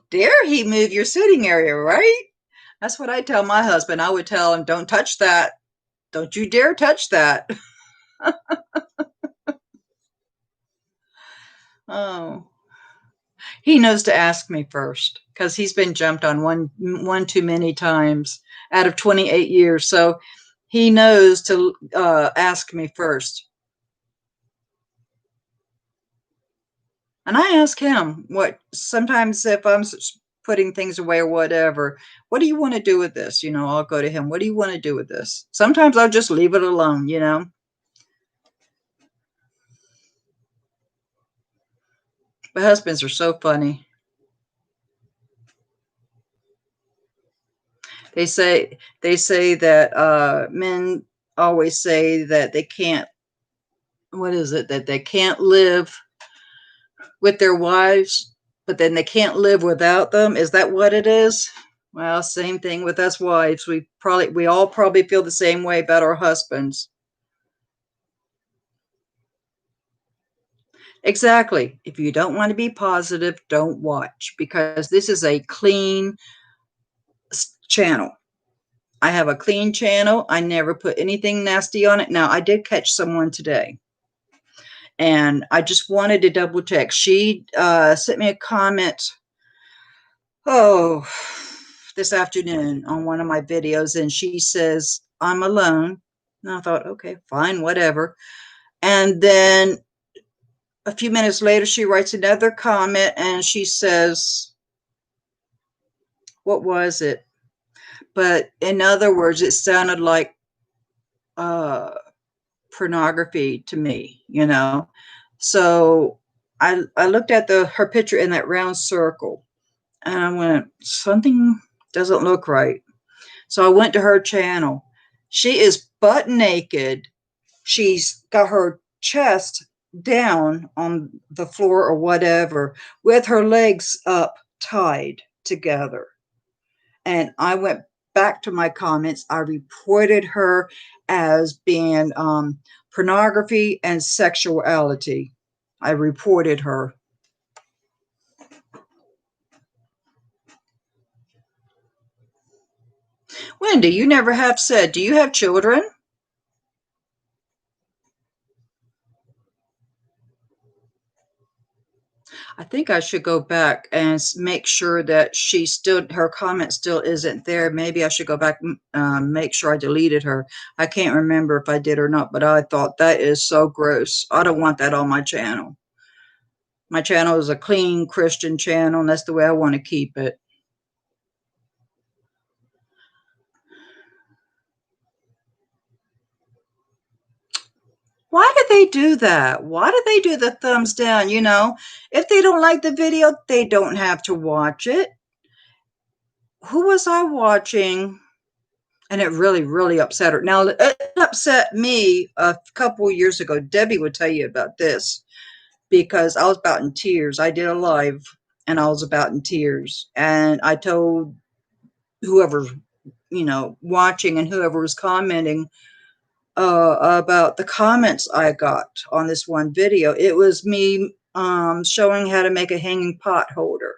dare he move your sitting area, right? That's what I tell my husband. I would tell him, don't touch that. Don't you dare touch that. Oh, he knows to ask me first because he's been jumped on one too many times out of 28 years. So he knows to ask me first. And I ask him what sometimes if I'm putting things away or whatever, what do you want to do with this? I'll go to him. What do you want to do with this? Sometimes I'll just leave it alone. But husbands are so funny. They say that men always say that they can't, what is it, that they can't live with their wives, but then they can't live without them. Is that what it is? Well, same thing with us wives. We all probably feel the same way about our husbands. Exactly. If you don't want to be positive, don't watch because this is a clean channel. I have a clean channel. I never put anything nasty on it. Now, I did catch someone today and I just wanted to double check. She sent me a comment, oh, this afternoon on one of my videos, and she says, I'm alone. And I thought, okay, fine, whatever. And then a few minutes later, she writes another comment and she says, what was it? But in other words, it sounded like uh, pornography to me. So I looked at her picture in that round circle and I went, something doesn't look right. So I went to her channel. She is butt naked. She's got her chest down on the floor or whatever with her legs up tied together. And I went back to my comments. I reported her as being pornography and sexuality. I reported her. Wendy, you never have said, do you have children? I think I should go back and make sure that her comment still isn't there. Maybe I should go back and make sure I deleted her. I can't remember if I did or not, but I thought that is so gross. I don't want that on my channel. My channel is a clean Christian channel, and that's the way I want to keep it. Why do they do that? Why do they do the thumbs down? If they don't like the video, they don't have to watch it. Who was I watching? And it really, really upset her. Now, it upset me a couple years ago. Debbie would tell you about this because I was about in tears. I did a live and I was about in tears. And I told whoever, watching and whoever was commenting about the comments I got on this one video. It was me showing how to make a hanging pot holder.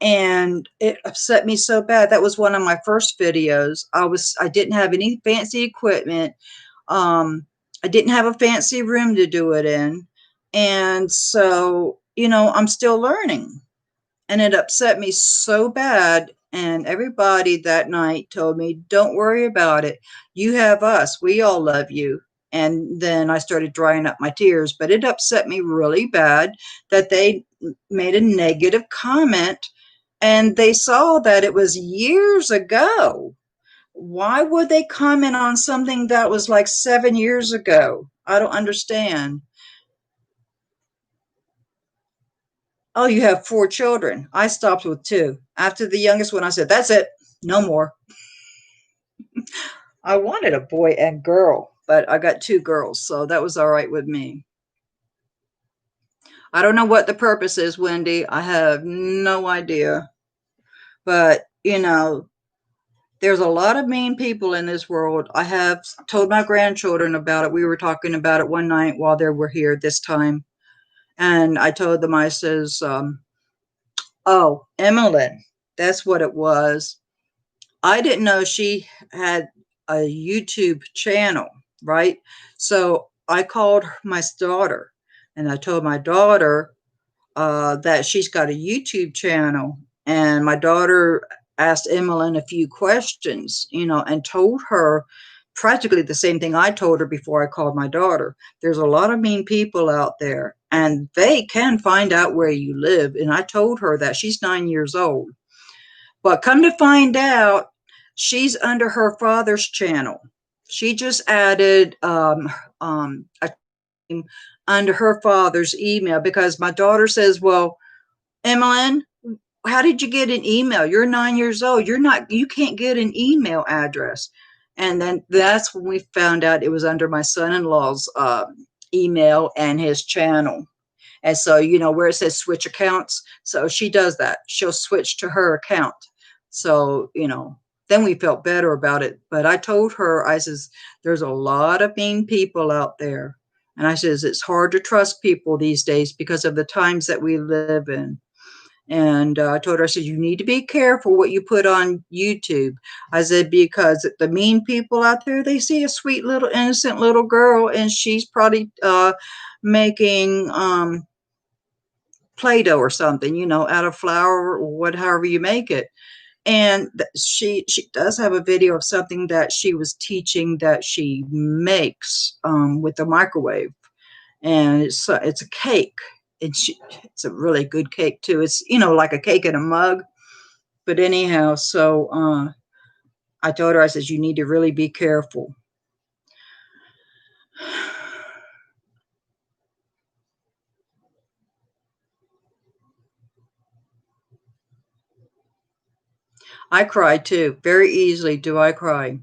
and it upset me so bad. That was one of my first videos. I didn't have any fancy equipment. Um, I didn't have a fancy room to do it in. And so, I'm still learning. And it upset me so bad. And everybody that night told me, don't worry about it. You have us. We all love you. And then I started drying up my tears, but it upset me really bad that they made a negative comment and they saw that it was years ago. Why would they comment on something that was like 7 years ago? I don't understand. Oh, you have 4 children. I stopped with 2. After the youngest one, I said, that's it. No more. I wanted a boy and girl, but I got 2 girls, so that was all right with me. I don't know what the purpose is, Wendy. I have no idea. But, there's a lot of mean people in this world. I have told my grandchildren about it. We were talking about it one night while they were here this time. And I told them, I says, oh, Emmeline, that's what it was. I didn't know she had a YouTube channel, right? So I called my daughter and I told my daughter that she's got a YouTube channel. And my daughter asked Emmeline a few questions, and told her practically the same thing I told her before I called my daughter. There's a lot of mean people out there and they can find out where you live. And I told her that she's 9 years old. But come to find out, she's under her father's channel. She just added a name under her father's email because my daughter says, well, Emmeline, how did you get an email? You're 9 years old. You can't get an email address. And then that's when we found out it was under my son-in-law's email and his channel. And so, where it says switch accounts, so she does that. She'll switch to her account. So, then we felt better about it. But I told her, I says, there's a lot of mean people out there. And I says, it's hard to trust people these days because of the times that we live in. And I told her, I said, you need to be careful what you put on YouTube. I said, because the mean people out there, they see a sweet little innocent little girl and she's probably making Play-Doh or something, out of flour or however you make it. And she does have a video of something that she was teaching that she makes with the microwave, and it's a cake, and it's a really good cake too. It's like a cake in a mug, but anyhow, so I told her, I said, you need to really be careful. I cry too, very easily do I cry,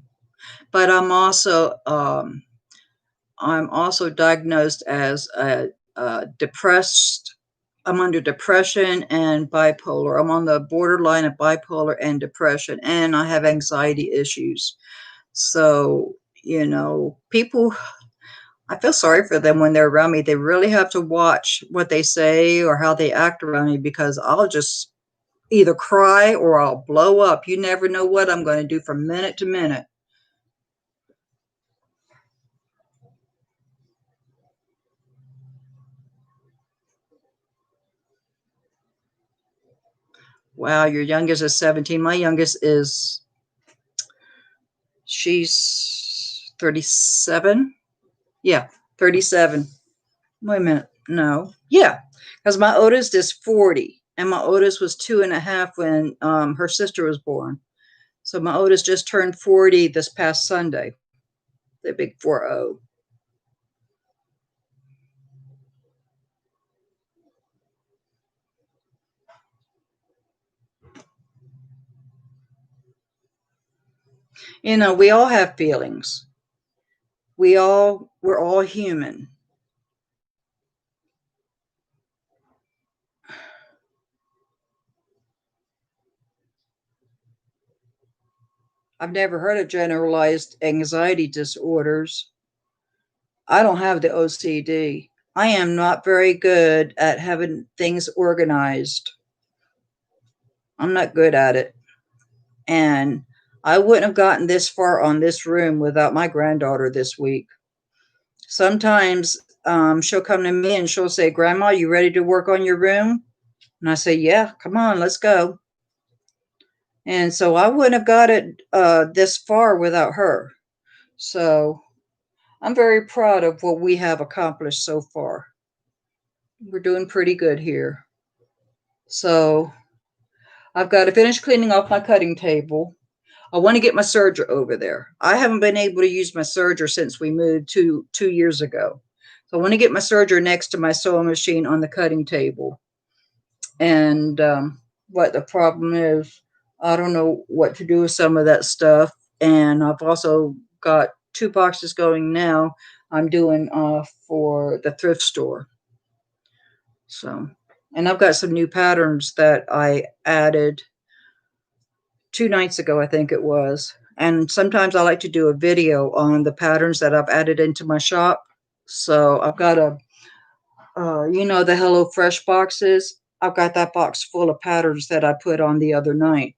but I'm also diagnosed as a depressed. I'm under depression and bipolar. I'm on the borderline of bipolar and depression, and I have anxiety issues. So, people, I feel sorry for them when they're around me. They really have to watch what they say or how they act around me because I'll just either cry or I'll blow up. You never know what I'm going to do from minute to minute. Wow, your youngest is 17. My youngest she's 37. Yeah, 37. Wait a minute. No. Yeah, because my oldest is 40, and my oldest was 2.5 when her sister was born. So my oldest just turned 40 this past Sunday, the big 40. We all have feelings. We're all human. I've never heard of generalized anxiety disorders. I don't have the OCD. I am not very good at having things organized. I'm not good at it. And I wouldn't have gotten this far on this room without my granddaughter this week. Sometimes she'll come to me and she'll say, Grandma, you ready to work on your room? And I say, yeah, come on, let's go. And so I wouldn't have got it this far without her. So I'm very proud of what we have accomplished so far. We're doing pretty good here. So I've got to finish cleaning off my cutting table. I want to get my serger over there. I haven't been able to use my serger since we moved 2 years ago. So I want to get my serger next to my sewing machine on the cutting table. And what the problem is, I don't know what to do with some of that stuff. And I've also got 2 boxes going now. I'm doing for the thrift store. So, and I've got some new patterns that I added 2 nights ago, I think it was. And sometimes I like to do a video on the patterns that I've added into my shop. So I've got the Hello Fresh boxes. I've got that box full of patterns that I put on the other night.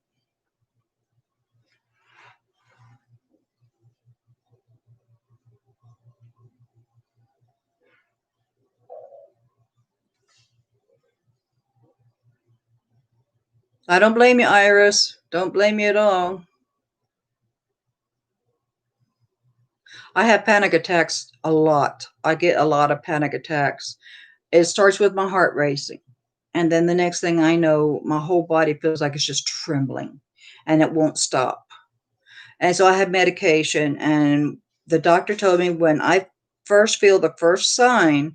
I don't blame you, Iris. Don't blame you at all. I have panic attacks a lot. I get a lot of panic attacks. It starts with my heart racing. And then the next thing I know, my whole body feels like it's just trembling and it won't stop. And so I have medication. And the doctor told me when I first feel the first sign,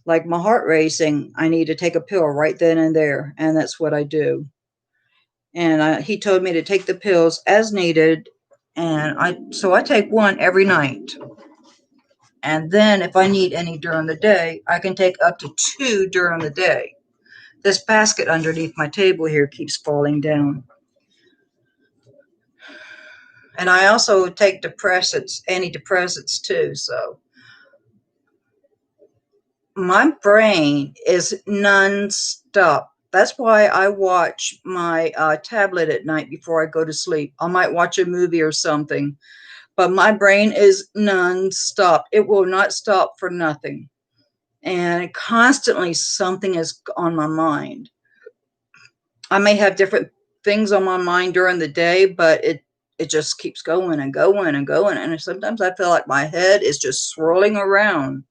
like my heart racing, I need to take a pill right then and there. And that's what I do. And he told me to take the pills as needed. And I take one every night. And then if I need any during the day, I can take up to two during the day. This basket underneath my table here keeps falling down. And I also take antidepressants too. So my brain is non-stop. That's why I watch my tablet at night before I go to sleep. I might watch a movie or something, but my brain is non-stop. It will not stop for nothing. And constantly something is on my mind. I may have different things on my mind during the day, but it just keeps going and going and going. And sometimes I feel like my head is just swirling around.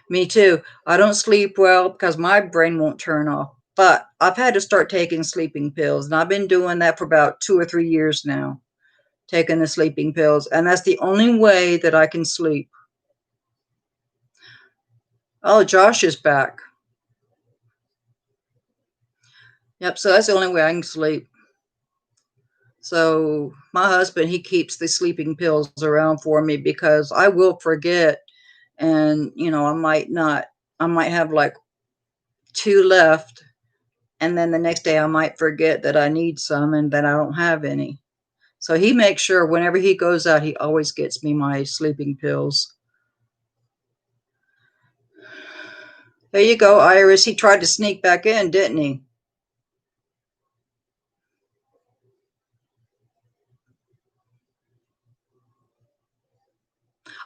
Me too. I don't sleep well because my brain won't turn off. But I've had to start taking sleeping pills, and I've been doing that for about 2 or 3 years now, taking the sleeping pills. And that's the only way that I can sleep. Oh, Josh is back. Yep, so that's the only way I can sleep. So my husband, he keeps the sleeping pills around for me because I will forget. And, I might have like two left. And then the next day I might forget that I need some and that I don't have any. So he makes sure whenever he goes out, he always gets me my sleeping pills. There you go, Iris. He tried to sneak back in, didn't he?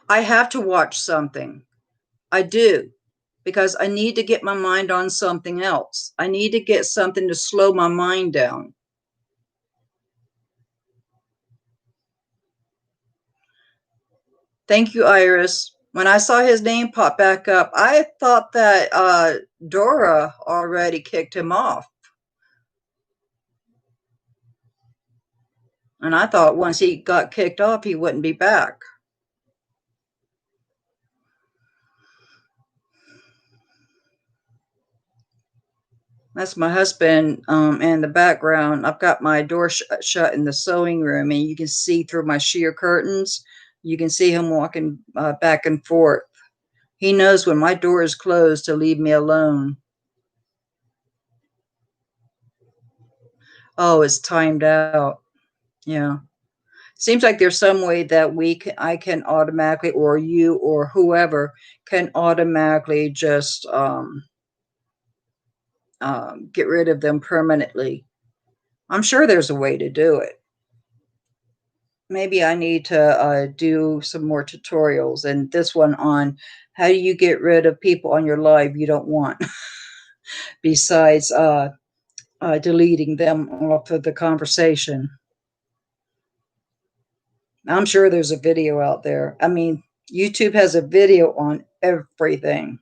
I have to watch something. I do. Because I need to get my mind on something else. I need to get something to slow my mind down. Thank you, Iris. When I saw his name pop back up, I thought that Dora already kicked him off. And I thought once he got kicked off, he wouldn't be back. That's my husband in the background. I've got my door shut in the sewing room, and you can see through my sheer curtains. You can see him walking back and forth. He knows when my door is closed to leave me alone. Oh, it's timed out. Yeah. Seems like there's some way that I can automatically, or you or whoever can automatically just get rid of them permanently. I'm sure there's a way to do it. Maybe I need to do some more tutorials, and this one on how do you get rid of people on your live you don't want, besides deleting them off of the conversation. I'm sure there's a video out there. I mean, YouTube has a video on everything.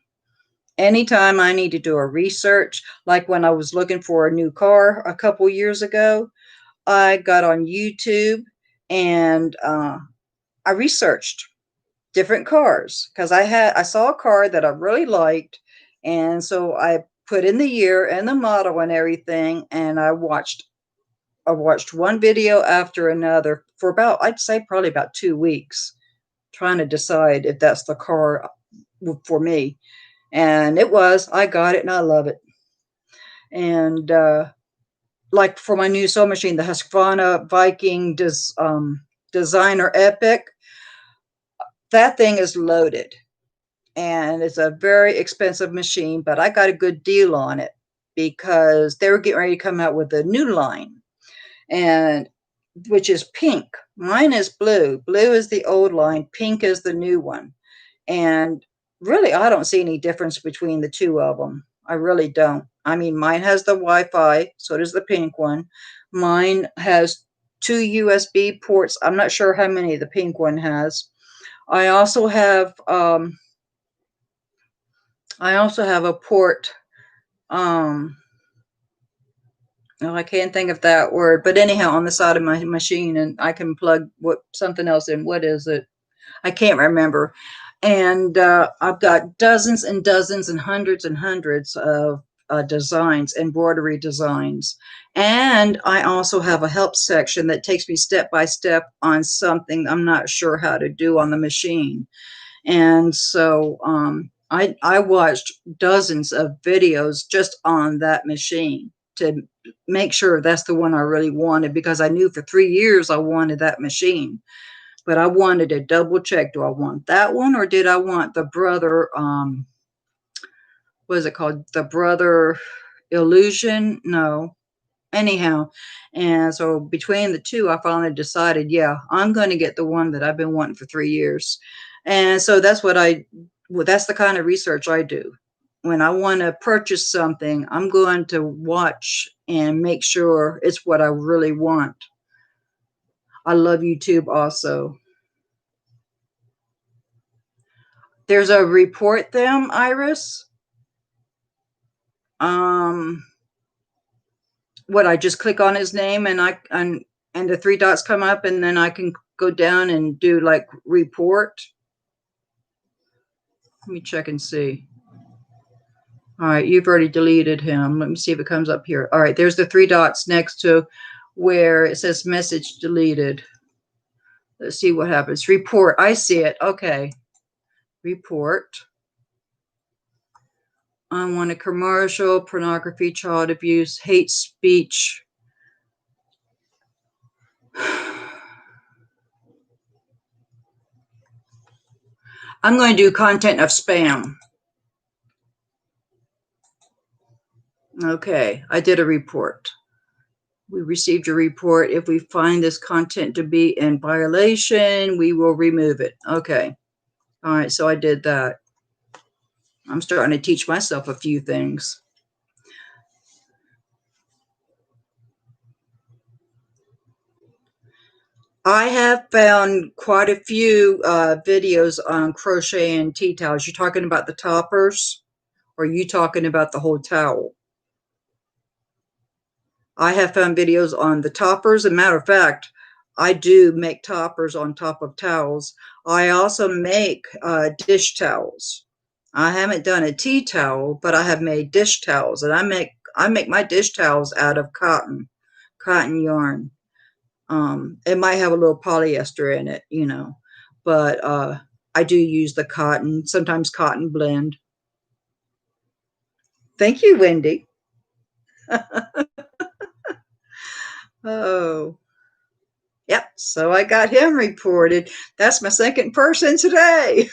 Anytime I need to do a research, like when I was looking for a new car a couple years ago, I got on YouTube and I researched different cars because I saw a car that I really liked, and so I put in the year and the model and everything, and I watched one video after another for about, I'd say probably about 2 weeks, trying to decide if that's the car for me. And it was. I got it and I love it. And like for my new sewing machine, the Husqvarna Viking Designer Epic, that thing is loaded. And it's a very expensive machine, but I got a good deal on it because they were getting ready to come out with a new line, and which is pink. Mine is blue. Blue is the old line, pink is the new one. And really, I don't see any difference between the two of them. I really don't. I mean, mine has the Wi-Fi, so does the pink one. Mine has two USB ports. I'm not sure how many the pink one has. I also have a port. Oh, I can't think of that word, but anyhow, on the side of my machine, and I can plug something else in. What is it? I can't remember. And I've got dozens and dozens and hundreds of designs, embroidery designs. And I also have a help section that takes me step by step on something I'm not sure how to do on the machine. And so I watched dozens of videos just on that machine to make sure that's the one I really wanted, because I knew for 3 years I wanted that machine. But I wanted to double check. Do I want that one, or did I want the brother, what is it called? The brother illusion? No. Anyhow, and so between the two, I finally decided, yeah, I'm going to get the one that I've been wanting for 3 years. And so that's the kind of research I do. When I want to purchase something, I'm going to watch and make sure it's what I really want. I love YouTube also. There's a report them, Iris. What, I just click on his name and and the three dots come up, and then I can go down and do like report. Let me check and see. All right, you've already deleted him. Let me see if it comes up here. All right, there's the three dots next to where it says message deleted. Let's see what happens. Report. I see it. Okay. Report. Unwanted commercial, pornography, child abuse, hate speech. I'm going to do content of spam. Okay, I did a report. We received a report. If we find this content to be in violation, we will remove it. Okay. All right, so I did that. I'm starting to teach myself a few things. I have found quite a few videos on crochet and tea towels. You're talking about the toppers, or are you talking about the whole towel? I have found videos on the toppers. As a matter of fact, I do make toppers on top of towels. I also make dish towels. I haven't done a tea towel, but I have made dish towels, and I make my dish towels out of cotton yarn. It might have a little polyester in it, but I do use the cotton, sometimes cotton blend. Thank you, Wendy. Oh, yep. So I got him reported. That's my second person today.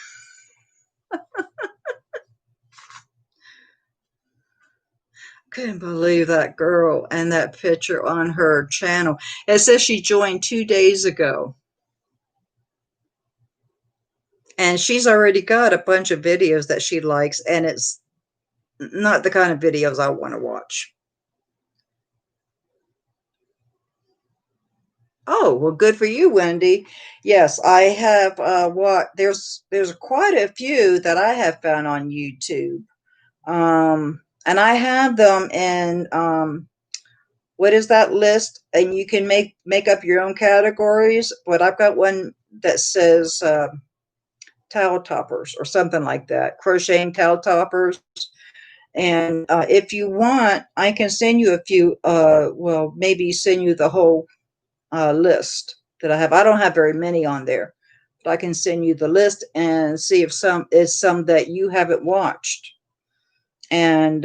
Couldn't believe that girl and that picture on her channel. It says she joined 2 days ago. And she's already got a bunch of videos that she likes, and it's not the kind of videos I want to watch. Oh, well, good for you, Wendy. Yes, I have what there's quite a few that I have found on YouTube. And I have them in what is that list? And you can make up your own categories, but I've got one that says towel toppers or something like that, crocheting towel toppers. And if you want, I can send you a few, well, maybe send you the whole list that I have. I don't have very many on there, but I can send you the list and see if some is some that you haven't watched. And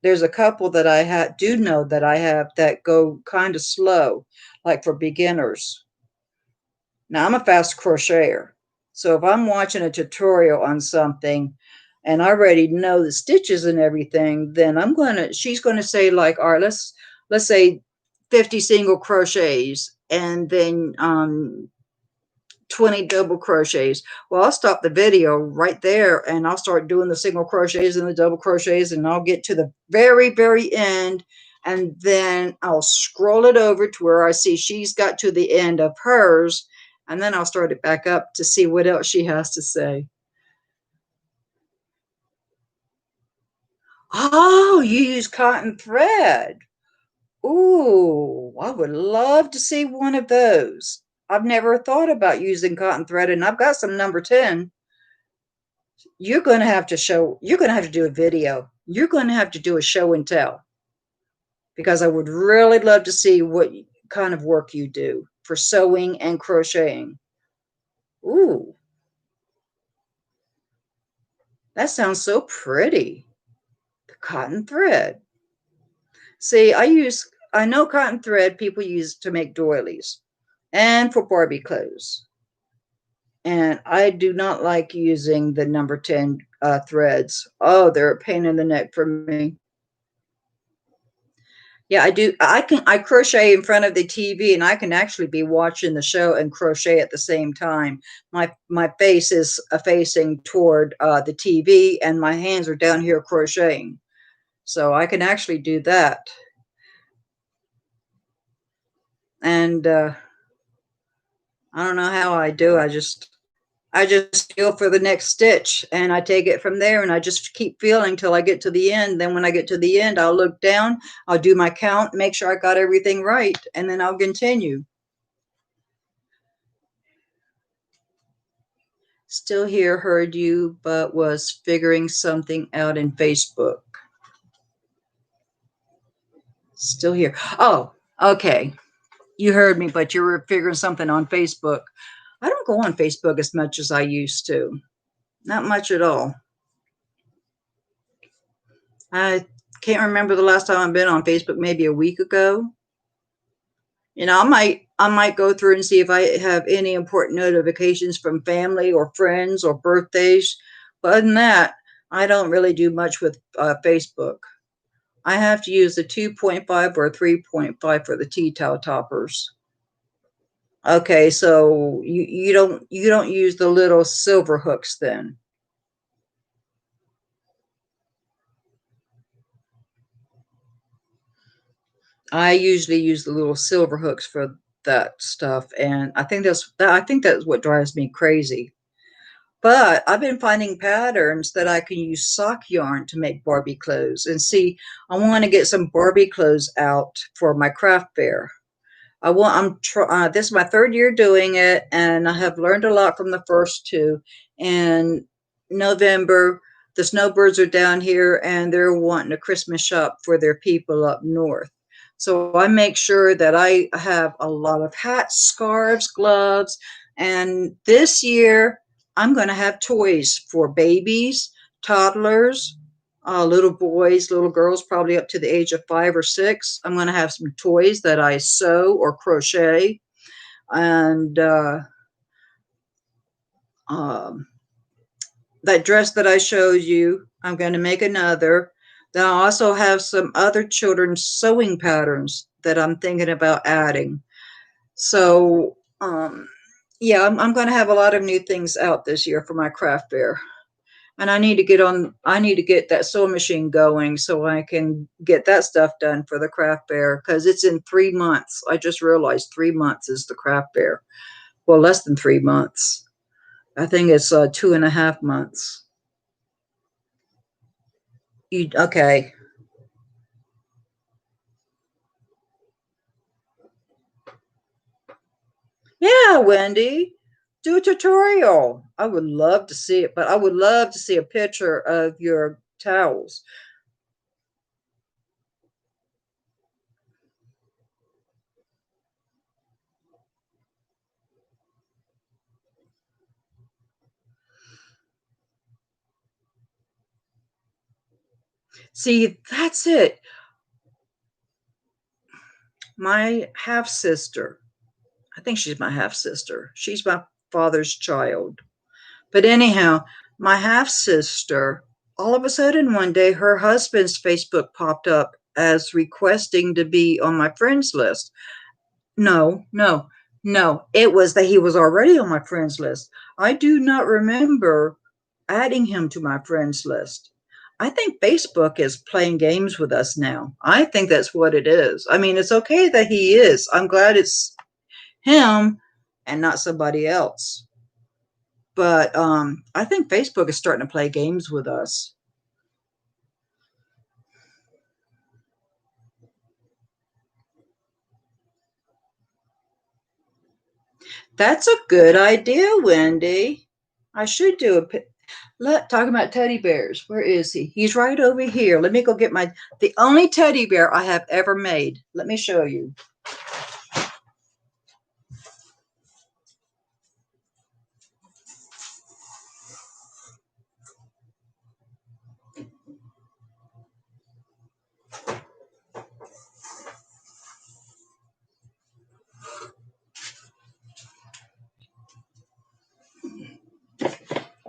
there's a couple that do know that I have that go kind of slow, like for beginners. Now I'm a fast crocheter, so if I'm watching a tutorial on something and I already know the stitches and everything, then she's gonna say like, all right, let's say 50 single crochets and then 20 double crochets. Well, I'll stop the video right there and I'll start doing the single crochets and the double crochets, and I'll get to the very, very end. And then I'll scroll it over to where I see she's got to the end of hers. And then I'll start it back up to see what else she has to say. Oh, you use cotton thread. Ooh, I would love to see one of those. I've never thought about using cotton thread, and I've got some number 10. You're going to have to do a video. You're going to have to do a show and tell, because I would really love to see what kind of work you do for sewing and crocheting. Ooh, that sounds so pretty. The cotton thread. See, I know cotton thread people use to make doilies and for Barbie clothes. And I do not like using the number 10 threads. Oh, they're a pain in the neck for me. Yeah, I do. I crochet in front of the TV, and I can actually be watching the show and crochet at the same time. My face is facing toward the TV, and my hands are down here crocheting. So I can actually do that. And I don't know how I do. I just feel for the next stitch and I take it from there, and I just keep feeling till I get to the end. Then when I get to the end, I'll look down, I'll do my count, make sure I got everything right, and then I'll continue. Still here, heard you, but was figuring something out in Facebook. Still here. Oh, okay. You heard me, but you were figuring something on Facebook. I don't go on Facebook as much as I used to. Not much at all. I can't remember the last time I've been on Facebook, maybe a week ago. I might go through and see if I have any important notifications from family or friends or birthdays. But other than that, I don't really do much with Facebook. I have to use the 2.5 or 3.5 for the tea towel toppers. Okay, so you don't use the little silver hooks then. I usually use the little silver hooks for that stuff, and I think that's what drives me crazy. But I've been finding patterns that I can use sock yarn to make Barbie clothes. And see, I want to get some Barbie clothes out for my craft fair. This is my third year doing it, and I have learned a lot from the first two. And November, the snowbirds are down here, and they're wanting a Christmas shop for their people up north. So I make sure that I have a lot of hats, scarves, gloves, and this year I'm going to have toys for babies, toddlers, little boys, little girls, probably up to the age of 5 or 6. I'm going to have some toys that I sew or crochet. And um, that dress that I showed you, I'm going to make another. Then I also have some other children's sewing patterns that I'm thinking about adding. So, yeah, I'm going to have a lot of new things out this year for my craft fair. And I need to get that sewing machine going so I can get that stuff done for the craft fair because it's in 3 months. I just realized 3 months is the craft fair. Well, less than 3 months. I think it's 2.5 months. Okay. Yeah, Wendy, do a tutorial. I would love to see it, but I would love to see a picture of your towels. See, that's it. My half sister, I think she's my half sister. She's my father's child. But anyhow, my half sister, all of a sudden one day, her husband's Facebook popped up as requesting to be on my friends list. No, no, no. It was that he was already on my friends list. I do not remember adding him to my friends list. I think Facebook is playing games with us now. I think that's what it is. I mean, it's okay that he is. I'm glad it's him and not somebody else. But I think Facebook is starting to play games with us. That's a good idea, Wendy. I should do a talking about teddy bears. Where is he? He's right over here. Let me go get the only teddy bear I have ever made. Let me show you.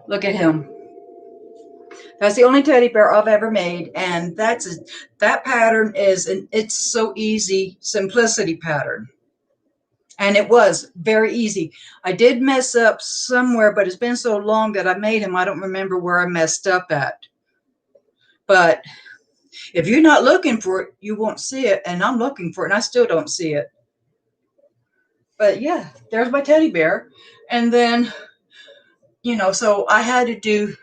Look at him. That's the only teddy bear I've ever made, and that pattern it's so easy, simplicity pattern. And it was very easy. I did mess up somewhere, but it's been so long that I made him, I don't remember where I messed up at. But if you're not looking for it, you won't see it. And I'm looking for it, and I still don't see it. But yeah, there's my teddy bear. And then, so I had to do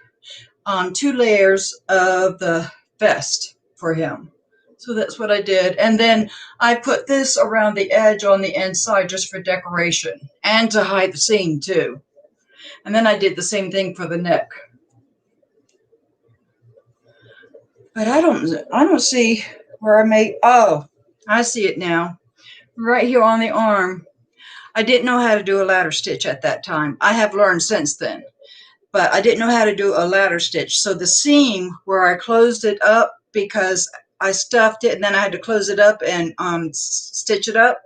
2 layers of the vest for him. So that's what I did. And then I put this around the edge on the inside just for decoration and to hide the seam too. And then I did the same thing for the neck. But I don't see where I made, oh, I see it now. Right here on the arm. I didn't know how to do a ladder stitch at that time. I have learned since then, but I didn't know how to do a ladder stitch. So the seam where I closed it up because I stuffed it and then I had to close it up and stitch it up,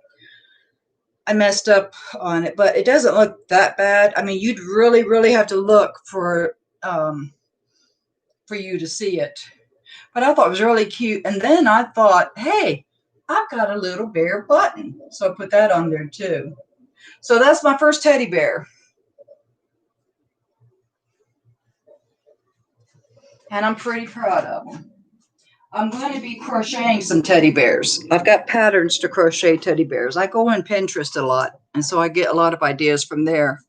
I messed up on it, but it doesn't look that bad. I mean, you'd really, really have to look for you to see it. But I thought it was really cute. And then I thought, hey, I've got a little bear button. So I put that on there too. So that's my first teddy bear. And I'm pretty proud of them. I'm going to be crocheting some teddy bears. I've got patterns to crochet teddy bears. I go on Pinterest a lot, and so I get a lot of ideas from there.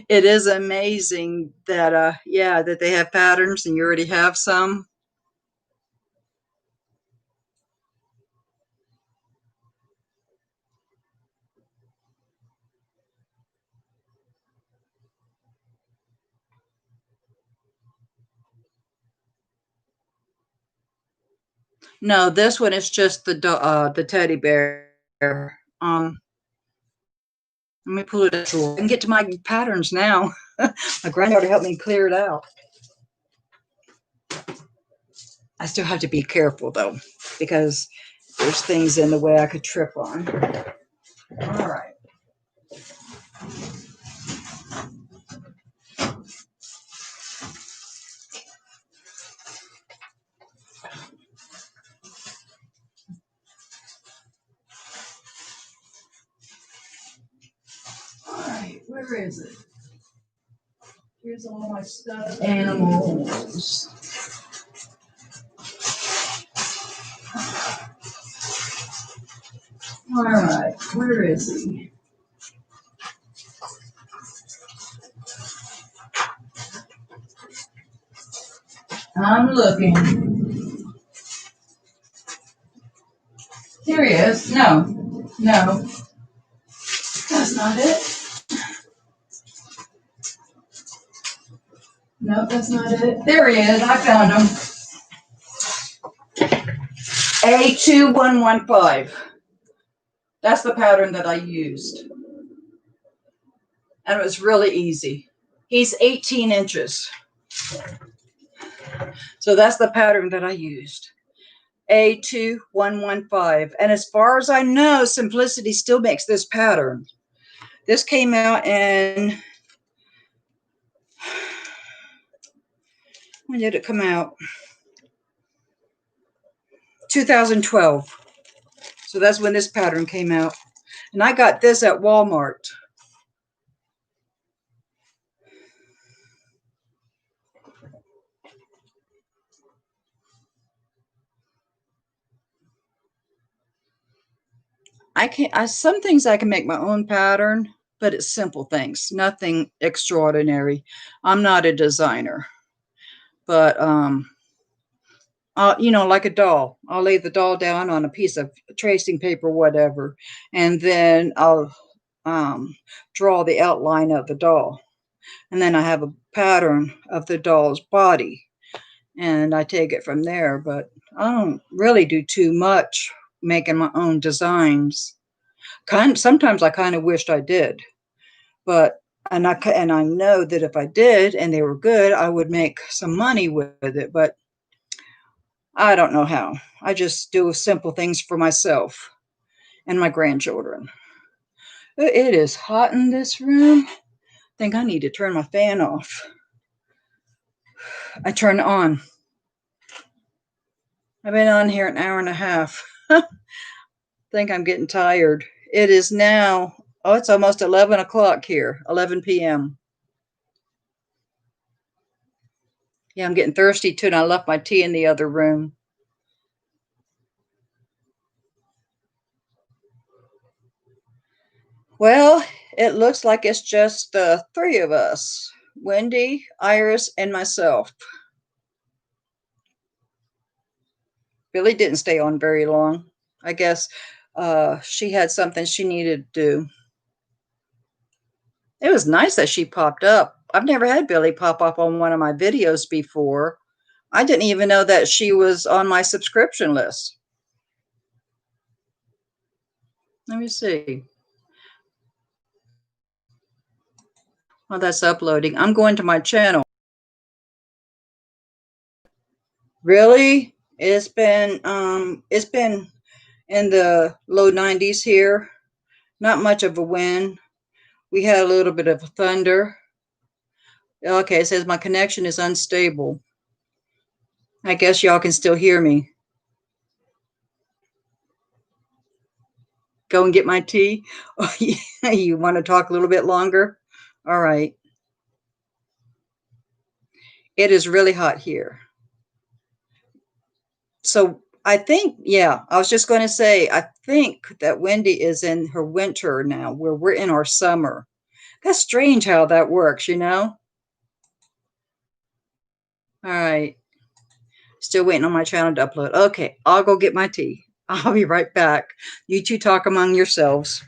It is amazing that yeah, that they have patterns and you already have some. No, this one is just the teddy bear. Um, Let me pull it up. I can get to my patterns now. My granddaughter helped me clear it out. I still have to be careful though, because there's things in the way I could trip on. All right. Where is it? Here's all my stuffed animals. All right, where is he? I'm looking. Here he is. No, no, that's not it. No, that's not it. There he is. I found him. A2115. That's the pattern that I used. And it was really easy. He's 18 inches. So that's the pattern that I used. A2115. And as far as I know, Simplicity still makes this pattern. This came out in, when did it come out? 2012. So that's when this pattern came out. And I got this at Walmart. Some things I can make my own pattern, but it's simple things, nothing extraordinary. I'm not a designer, but like a doll, I'll lay the doll down on a piece of tracing paper, whatever, and then I'll draw the outline of the doll, and then I have a pattern of the doll's body, and I take it from there. But I don't really do too much making my own designs. Sometimes I kind of wished I did, but and I know that if I did and they were good, I would make some money with it. But I don't know how. I just do simple things for myself and my grandchildren. It is hot in this room. I think I need to turn my fan off. I turn it on. I've been on here an hour and a half. I think I'm getting tired. It is now, it's almost 11 o'clock here, 11 p.m. Yeah, I'm getting thirsty too, and I left my tea in the other room. Well, it looks like it's just the three of us, Wendy, Iris, and myself. Billy didn't stay on very long. I guess she had something she needed to do. It was nice that she popped up. I've never had Billy pop up on one of my videos before. I didn't even know that she was on my subscription list. Let me see. While that's uploading, I'm going to my channel. Really? It's been in the low 90s here. Not much of a wind. We had a little bit of thunder. Okay, it says my connection is unstable. I guess y'all can still hear me. Go and get my tea. Oh, yeah. You want to talk a little bit longer? All right. It is really hot here. So I think, yeah, I was just going to say, I think that Wendy is in her winter now, where we're in our summer. That's strange how that works, you know? All right. Still waiting on my channel to upload. Okay, I'll go get my tea. I'll be right back. You two talk among yourselves.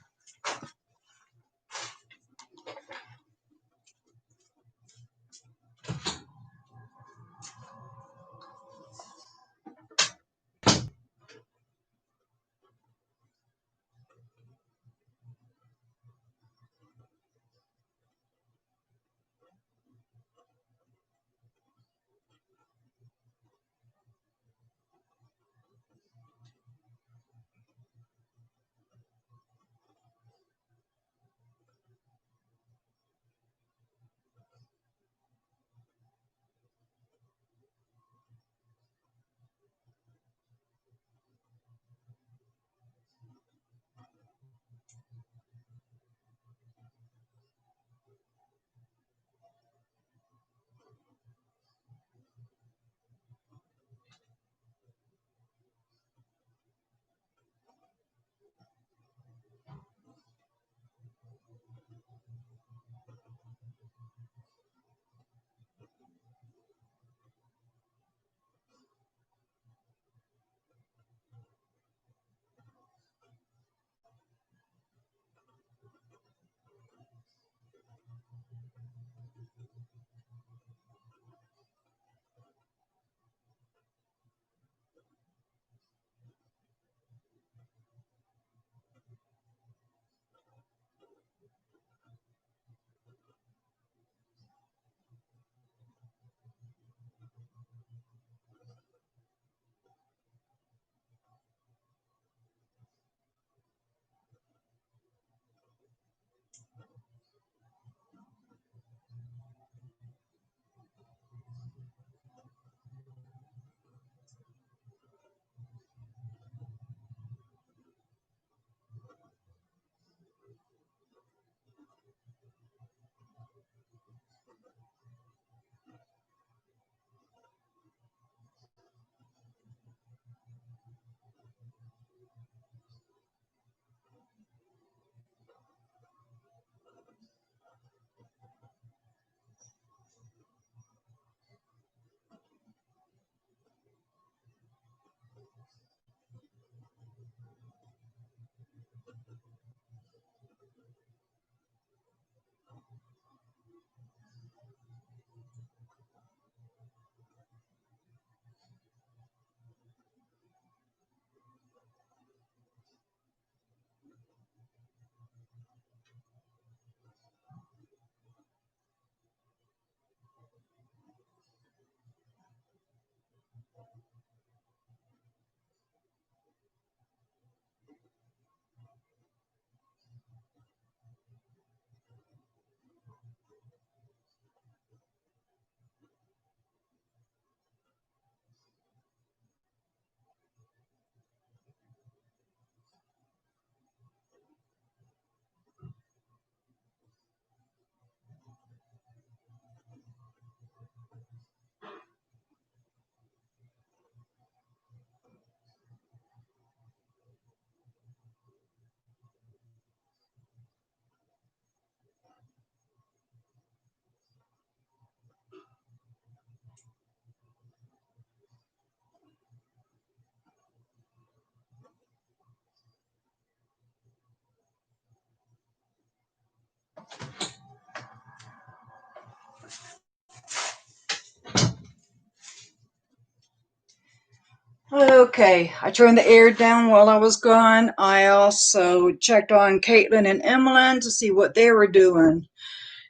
Okay, I turned the air down while I was gone. I also checked on Caitlin and Emmeline to see what they were doing.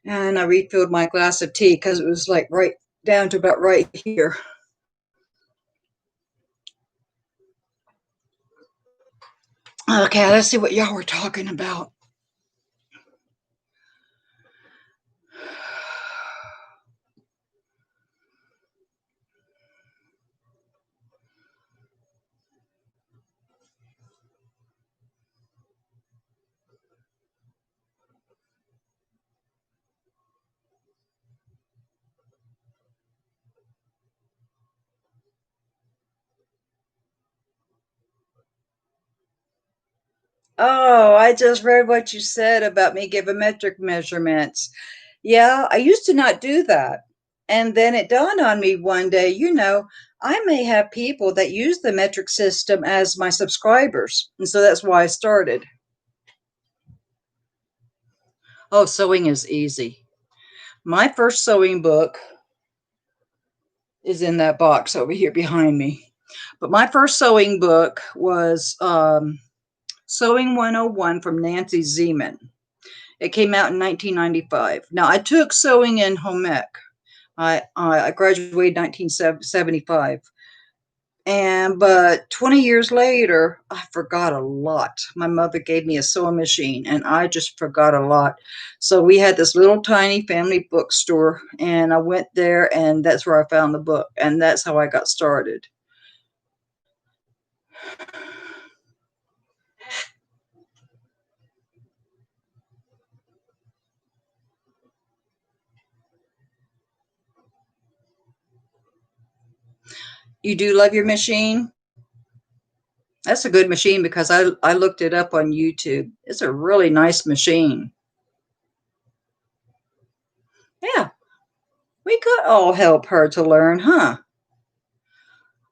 And I refilled my glass of tea because it was like right down to about right here. Okay, let's see what y'all were talking about. Oh, I just read what you said about me giving metric measurements. Yeah, I used to not do that. And then it dawned on me one day, I may have people that use the metric system as my subscribers. And so that's why I started. Oh, sewing is easy. My first sewing book is in that box over here behind me. But my first sewing book was Sewing 101 from Nancy Zeman. It came out in 1995. Now, I took sewing in home ec. I graduated 1975. But 20 years later, I forgot a lot. My mother gave me a sewing machine and I just forgot a lot. So we had this little tiny family bookstore and I went there and that's where I found the book and that's how I got started. You do love your machine? That's a good machine because I looked it up on YouTube. It's a really nice machine. Yeah, we could all help her to learn, huh?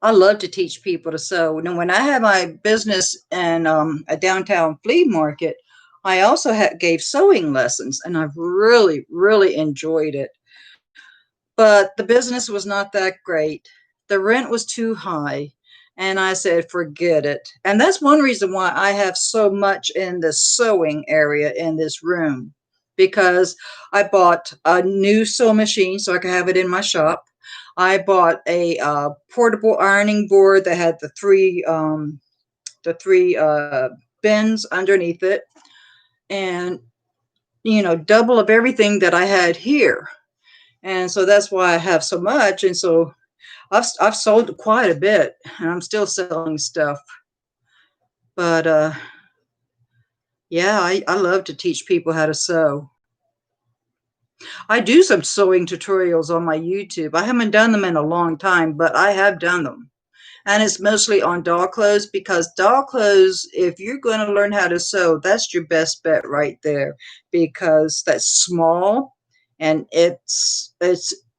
I love to teach people to sew. And when I had my business in a downtown flea market, I also gave sewing lessons, and I really, really enjoyed it. But the business was not that great. The rent was too high. And I said, forget it. And that's one reason why I have so much in the sewing area in this room, because I bought a new sewing machine so I could have it in my shop. I bought a portable ironing board that had the three bins underneath it, and double of everything that I had here. And so that's why I have so much. And so I've sold quite a bit, and I'm still selling stuff. But yeah, I love to teach people how to sew. I do some sewing tutorials on my YouTube. I haven't done them in a long time, but I have done them. And it's mostly on doll clothes because doll clothes, if you're going to learn how to sew, that's your best bet right there because that's small and it's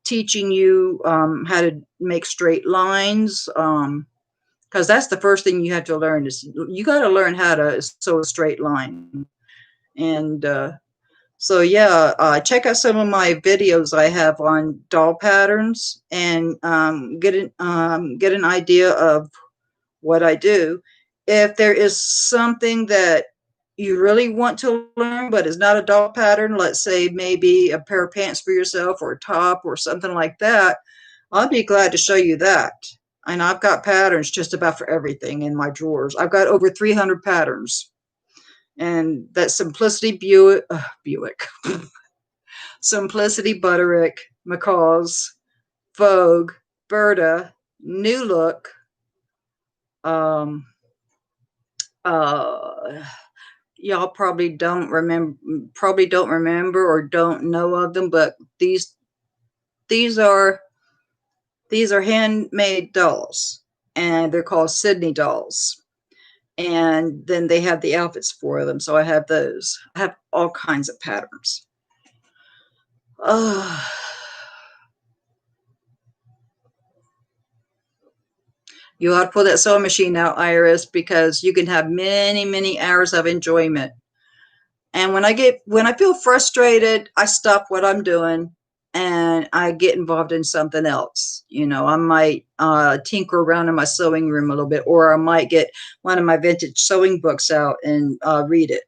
teaching you how to make straight lines. Because that's the first thing you have to learn is you got to learn how to sew a straight line. And so yeah, check out some of my videos I have on doll patterns and get an idea of what I do. If there is something that you really want to learn, but it's not a doll pattern, let's say maybe a pair of pants for yourself or a top or something like that, I'll be glad to show you that. And I've got patterns just about for everything in my drawers. I've got over 300 patterns. And that Simplicity Buick, Simplicity Butterick, McCall's, Vogue, Berta, New Look, um, uh, y'all probably don't remember or don't know of them, but these are these are handmade dolls, and they're called Sydney dolls. And then they have the outfits for them, so I have those. I have all kinds of patterns. Oh, you ought to pull that sewing machine out, Iris, because you can have many, many hours of enjoyment. And when I feel frustrated, I stop what I'm doing and I get involved in something else. You know, I might tinker around in my sewing room a little bit, or I might get one of my vintage sewing books out and read it,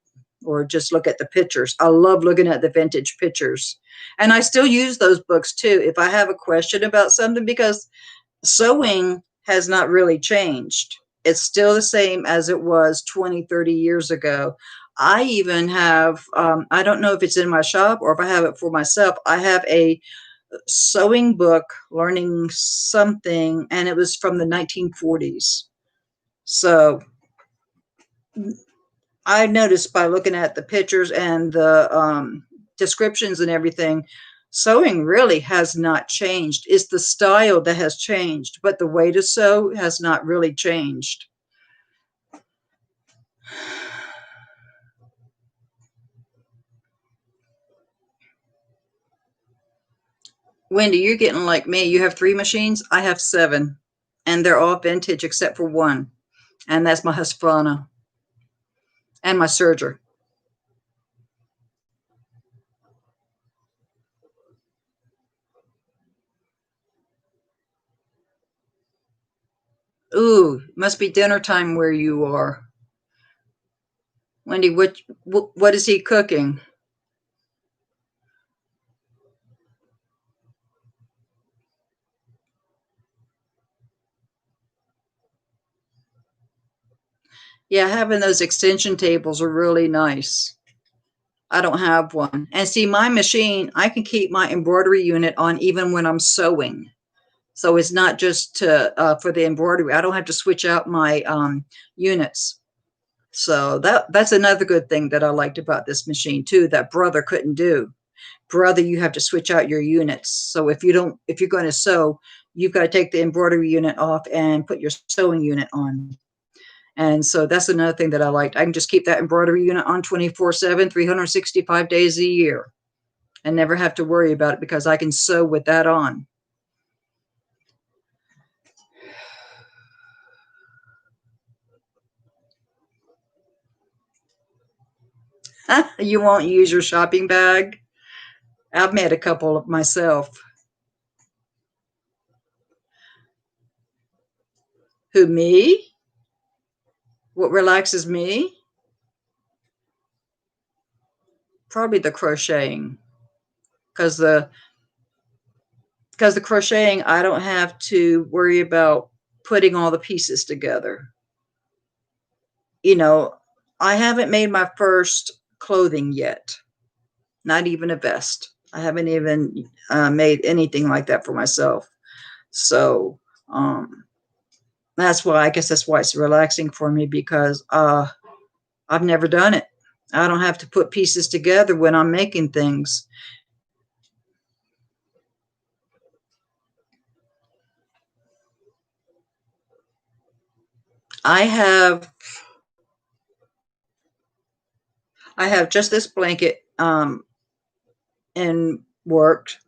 or just look at the pictures. I love looking at the vintage pictures. And I still use those books too if I have a question about something, because sewing has not really changed. It's still the same as it was 20, 30 years ago. I even have, I don't know if it's in my shop or if I have it for myself. I have a sewing book learning something, and it was from the 1940s. So I noticed by looking at the pictures and the descriptions and everything, sewing really has not changed. It's the style that has changed, but the way to sew has not really changed. Wendy, you're getting like me. You have 3 machines. I have 7, and they're all vintage except for one, and that's my Husqvarna and my serger. Ooh, must be dinner time where you are. Wendy, what is he cooking? Yeah, having those extension tables are really nice. I don't have one. And see, my machine, I can keep my embroidery unit on even when I'm sewing. So it's not just for the embroidery. I don't have to switch out my units. So that's another good thing that I liked about this machine too, that Brother couldn't do. Brother, you have to switch out your units. So if you're going to sew, you've got to take the embroidery unit off and put your sewing unit on. And so that's another thing that I liked. I can just keep that embroidery unit on 24/7, 365 days a year, and never have to worry about it because I can sew with that on. You won't use your shopping bag? I've made a couple of myself. Who, me? What relaxes me? Probably the crocheting. Because the crocheting, I don't have to worry about putting all the pieces together. You know, I haven't made my first clothing yet, not even a vest. I haven't even made anything like that for myself. So um, that's why, I guess that's why it's relaxing for me, because I've never done it. I don't have to put pieces together when I'm making things. I have I have just this blanket and worked.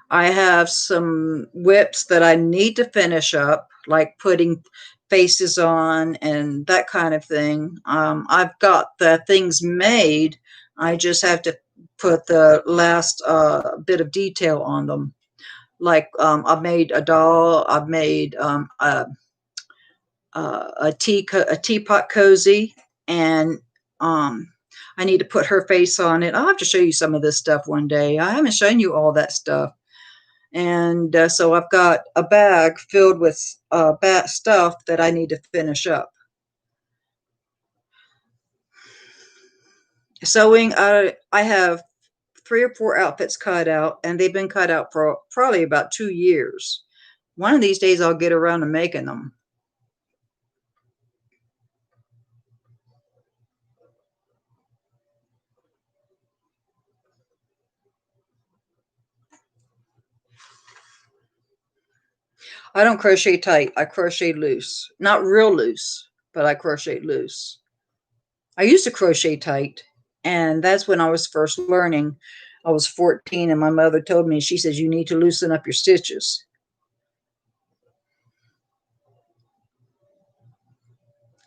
I have some whips that I need to finish up, like putting faces on and that kind of thing. I've got the things made. I just have to put the last bit of detail on them. Like I've made a doll. I've made a teapot cozy, and um, I need to put her face on it. I'll have to show you some of this stuff one day. I haven't shown you all that stuff. And so I've got a bag filled with stuff that I need to finish up. Sewing, I have 3 or 4 outfits cut out, and they've been cut out for probably about 2 years. One of these days I'll get around to making them. I don't crochet tight. I crochet loose. Not real loose, but I crochet loose. I used to crochet tight, and that's when I was first learning. I was 14, and my mother told me, she says, you need to loosen up your stitches.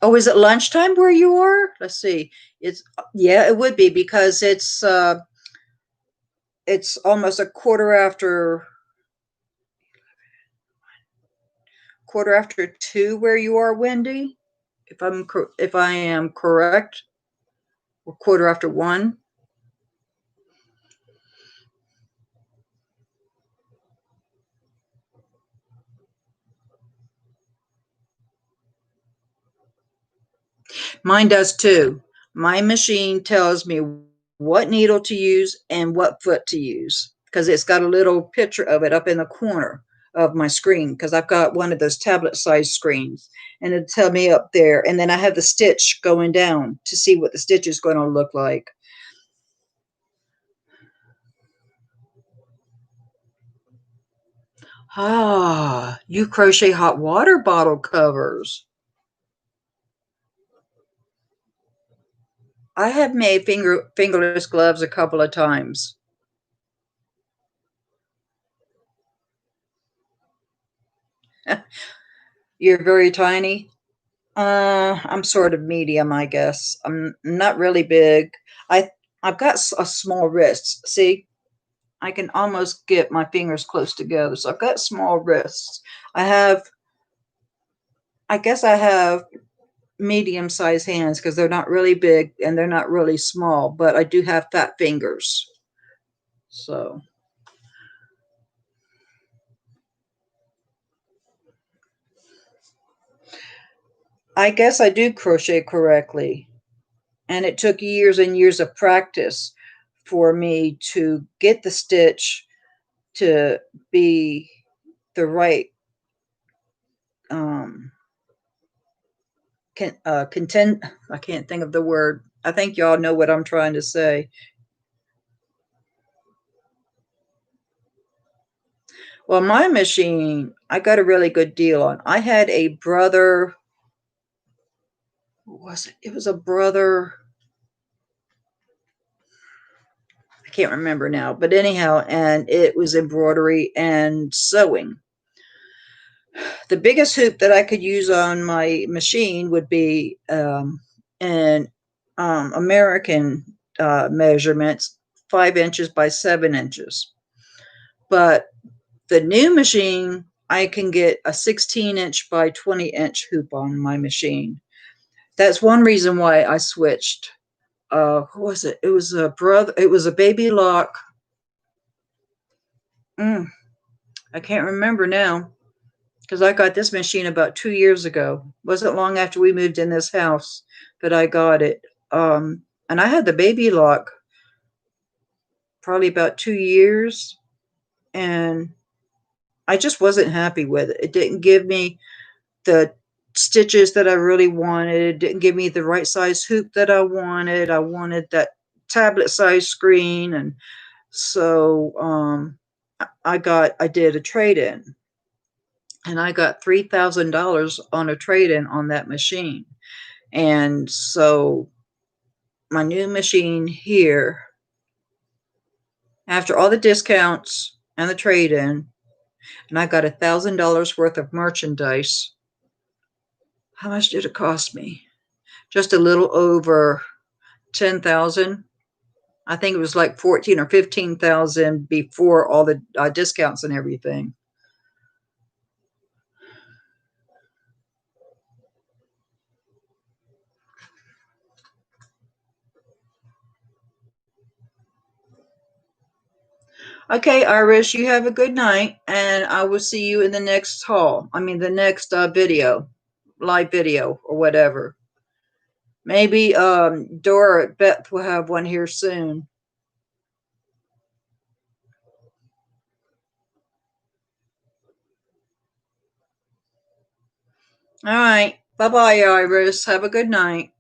Oh, is it lunchtime where you are? Let's see. It's, yeah, it would be, because it's It's almost a quarter after 2 where you are, Wendy, if I am correct, or quarter after 1. Mine does too. My machine tells me what needle to use and what foot to use because it's got a little picture of it up in the corner of my screen because I've got one of those tablet size screens and it'll tell me up there. And then I have the stitch going down to see what the stitch is going to look like. Ah, you crochet hot water bottle covers. I have made fingerless gloves a couple of times. You're very tiny. I'm sort of medium, I guess. I'm not really big. I I've got a small wrist. See, I can almost get my fingers close together. So I've got small wrists. I have, I guess I have medium-sized hands because they're not really big and they're not really small, but I do have fat fingers. So I guess I do crochet correctly. And it took years and years of practice for me to get the stitch to be the right um content. I can't think of the word. I think y'all know what I'm trying to say. Well, my machine I got a really good deal on. I had a brother, what was it? It was a brother, I can't remember now, but anyhow, and it was embroidery and sewing. The biggest hoop that I could use on my machine would be an American measurements, 5 inches by 7 inches. But the new machine, I can get a 16-inch by 20-inch hoop on my machine. That's one reason why I switched. What was it? It was a brother. It was a baby lock. Mm, I can't remember now because I got this machine about 2 years ago. Wasn't long after we moved in this house that I got it. And I had the baby lock probably about 2 years, and I just wasn't happy with it. It didn't give me the stitches that I really wanted. It didn't give me the right size hoop that I wanted. I wanted that tablet size screen, and so I did a trade in, and I got $3,000 on a trade in on that machine. And so my new machine here, after all the discounts and the trade in, and I got $1,000 worth of merchandise. How much did it cost me? Just a little over 10,000. I think it was like 14 or 15,000 before all the discounts and everything. Okay, Iris, you have a good night, and I will see you in the next haul. I mean, the next video, live video, or whatever. Maybe Dora Beth will have one here soon. All right. Bye-bye, Iris. Have a good night.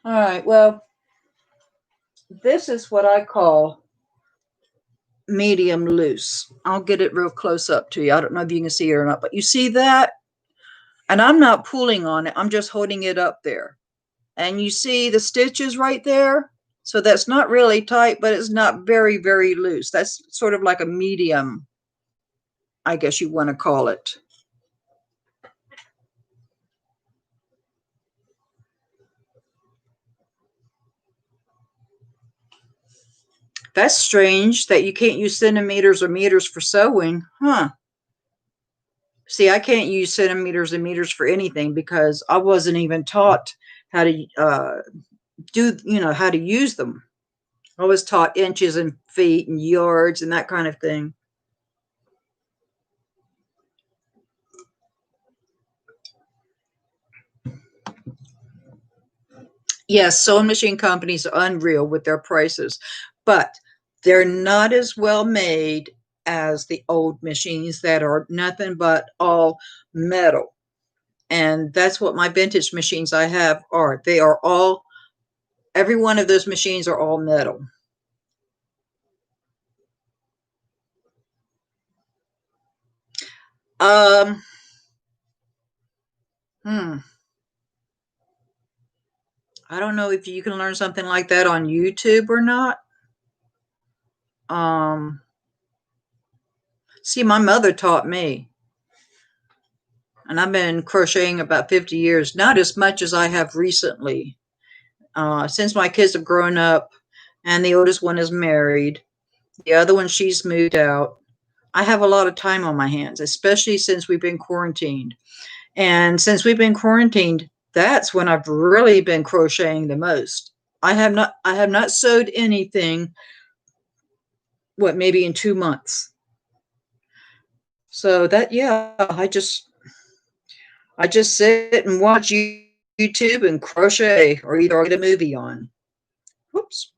All right. Well, this is what I call medium loose. I'll get it real close up to you. I don't know if you can see it or not, but you see that? And I'm not pulling on it. I'm just holding it up there. And you see the stitches right there? So that's not really tight, but it's not very, very loose. That's sort of like a medium, I guess you want to call it. That's strange that you can't use centimeters or meters for sewing, huh? See, I can't use centimeters and meters for anything because I wasn't even taught how to how to use them. I was taught inches and feet and yards and that kind of thing. Yes, sewing machine companies are unreal with their prices, but they're not as well made as the old machines that are nothing but all metal. And that's what my vintage machines I have are. They are all, every one of those machines are all metal. Um, hmm, I don't know if you can learn something like that on YouTube or not. Um, See, my mother taught me, and I've been crocheting about 50 years, not as much as I have recently. Since my kids have grown up and the oldest one is married, the other one, she's moved out. I have a lot of time on my hands, especially since we've been quarantined. And since we've been quarantined, that's when I've really been crocheting the most. I have not sewed anything, what, maybe in 2 months. So that, yeah, I just sit and watch YouTube and crochet, or either I'll get a movie on. Whoops.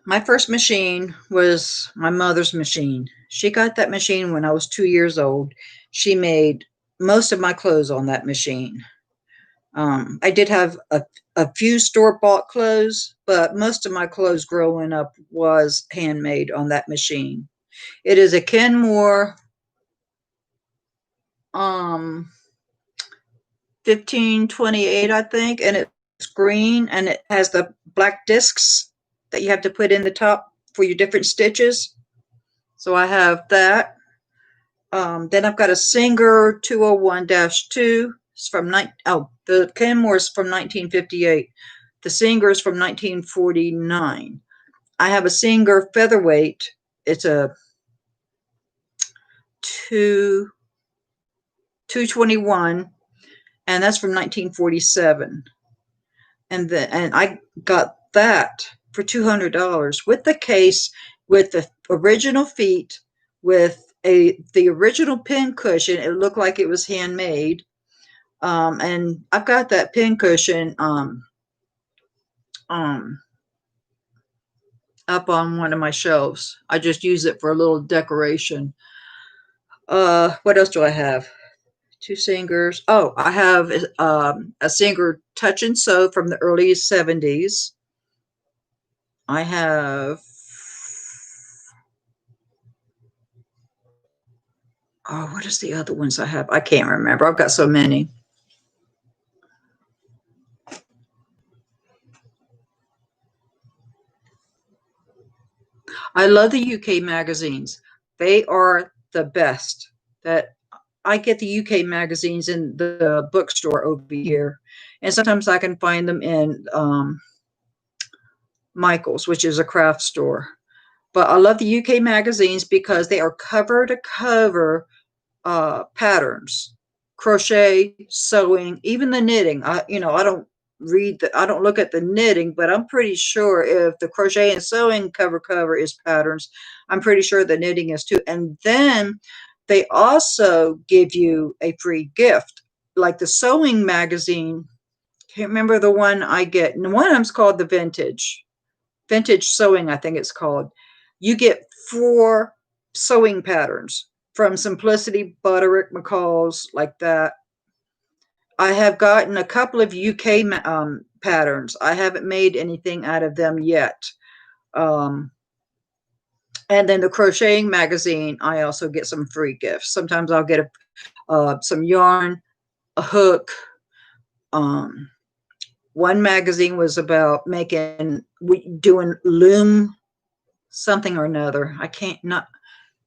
My first machine was my mother's machine. She got that machine when I was 2 years old. She made most of my clothes on that machine. I did have a few store bought clothes, but most of my clothes growing up was handmade on that machine. It is a Kenmore um, 1528, I think, and it's green and it has the black discs that you have to put in the top for your different stitches. So I have that. Then I've got a Singer 201-2. It's from the Kenmore is from 1958. The Singer is from 1949. I have a Singer featherweight. It's a two 221, and that's from 1947. And I got that for $200 with the case, with the original feet, with the original pin cushion. It looked like it was handmade. And I've got that pin cushion um, up on one of my shelves. I just use it for a little decoration. What else do I have? Two Singers. Oh, I have a Singer Touch and Sew from the early 70s. I have, oh, what is the other ones I have? I can't remember. I've got so many. I love the UK magazines. They are the best. That I get the UK magazines in the bookstore over here, and sometimes I can find them in Michael's, which is a craft store. But I love the UK magazines because they are cover to cover patterns, crochet, sewing, even the knitting. I don't I don't look at the knitting, but I'm pretty sure if the crochet and sewing cover is patterns, I'm pretty sure the knitting is too. And then they also give you a free gift, like the sewing magazine. Can't remember the one I get. And one of them's called the Vintage Sewing, I think it's called. You get 4 sewing patterns from Simplicity, Butterick, McCall's, like that. I have gotten a couple of UK patterns. I haven't made anything out of them yet. Um, and then the crocheting magazine, I also get some free gifts. Sometimes I'll get some yarn, a hook. Um, One magazine was about doing loom something or another. I can't not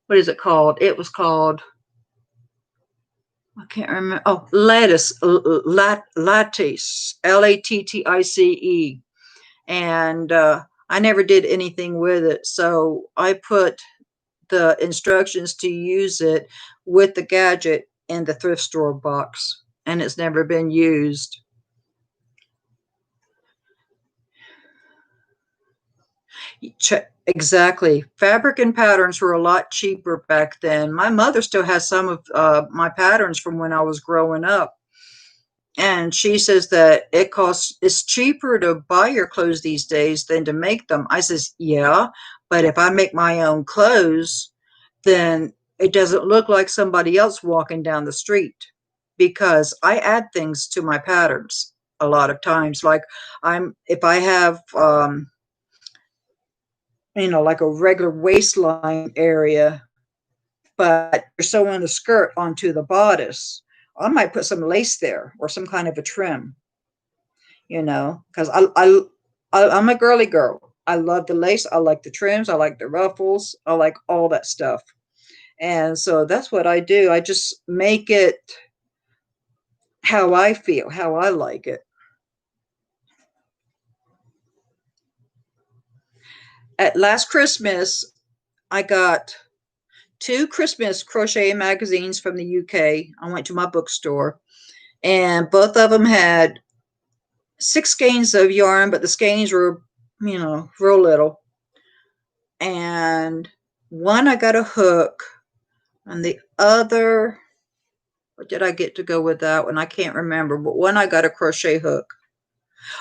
what is it called? It was called, I can't remember. Oh, lattice, lattice, Lattice, and I never did anything with it. So I put the instructions to use it with the gadget in the thrift store box, and it's never been used. Exactly. Fabric and patterns were a lot cheaper back then. My mother still has some of my patterns from when I was growing up. And she says that it's cheaper to buy your clothes these days than to make them. I says, yeah, but if I make my own clothes, then it doesn't look like somebody else walking down the street because I add things to my patterns a lot of times. Like if I have, like a regular waistline area, but you're sewing the skirt onto the bodice, I might put some lace there or some kind of a trim, because I'm a girly girl. I love the lace. I like the trims. I like the ruffles. I like all that stuff. And so that's what I do. I just make it how I feel, how I like it. At last Christmas, I got two Christmas crochet magazines from the UK. I went to my bookstore, and both of them had six skeins of yarn, but the skeins were, real little. And one I got a hook, and the other, what did I get to go with that one? I can't remember, but one I got a crochet hook.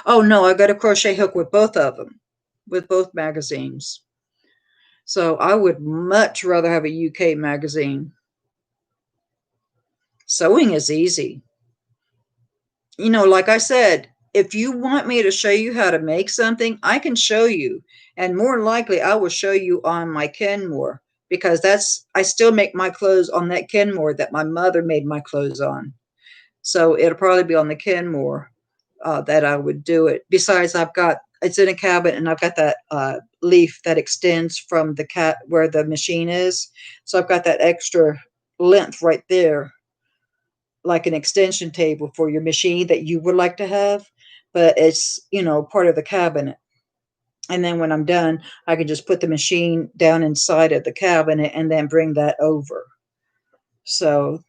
Oh no, I got a crochet hook with both of them, with both magazines. So I would much rather have a UK magazine. Sewing is easy. Like I said, if you want me to show you how to make something, I can show you. And more than likely, I will show you on my Kenmore because I still make my clothes on that Kenmore that my mother made my clothes on. So it'll probably be on the Kenmore that I would do it. Besides, it's in a cabinet and I've got that leaf that extends from the cat where the machine is. So I've got that extra length right there, like an extension table for your machine that you would like to have, but it's, part of the cabinet. And then when I'm done, I can just put the machine down inside of the cabinet and then bring that over. So,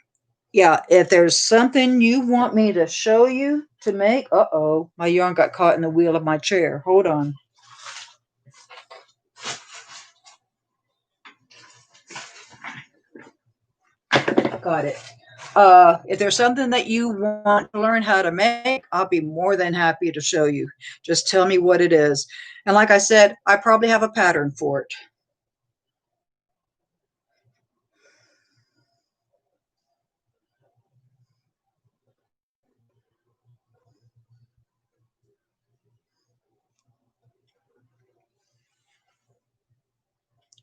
yeah, if there's something you want me to show you to make, uh-oh, my yarn got caught in the wheel of my chair. Hold on. Got it. If there's something that you want to learn how to make, I'll be more than happy to show you. Just tell me what it is. And like I said, I probably have a pattern for it.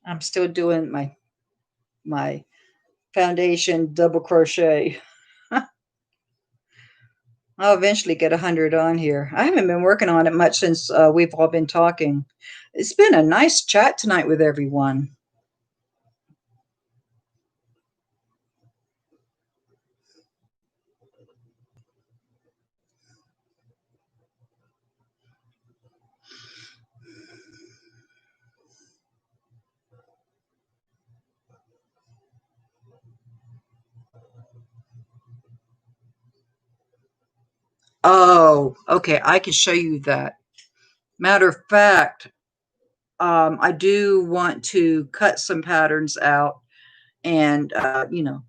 I'm still doing my foundation double crochet. I'll eventually get 100 on here. I haven't been working on it much since we've all been talking. It's been a nice chat tonight with everyone. Oh, okay. I can show you that. Matter of fact, I do want to cut some patterns out and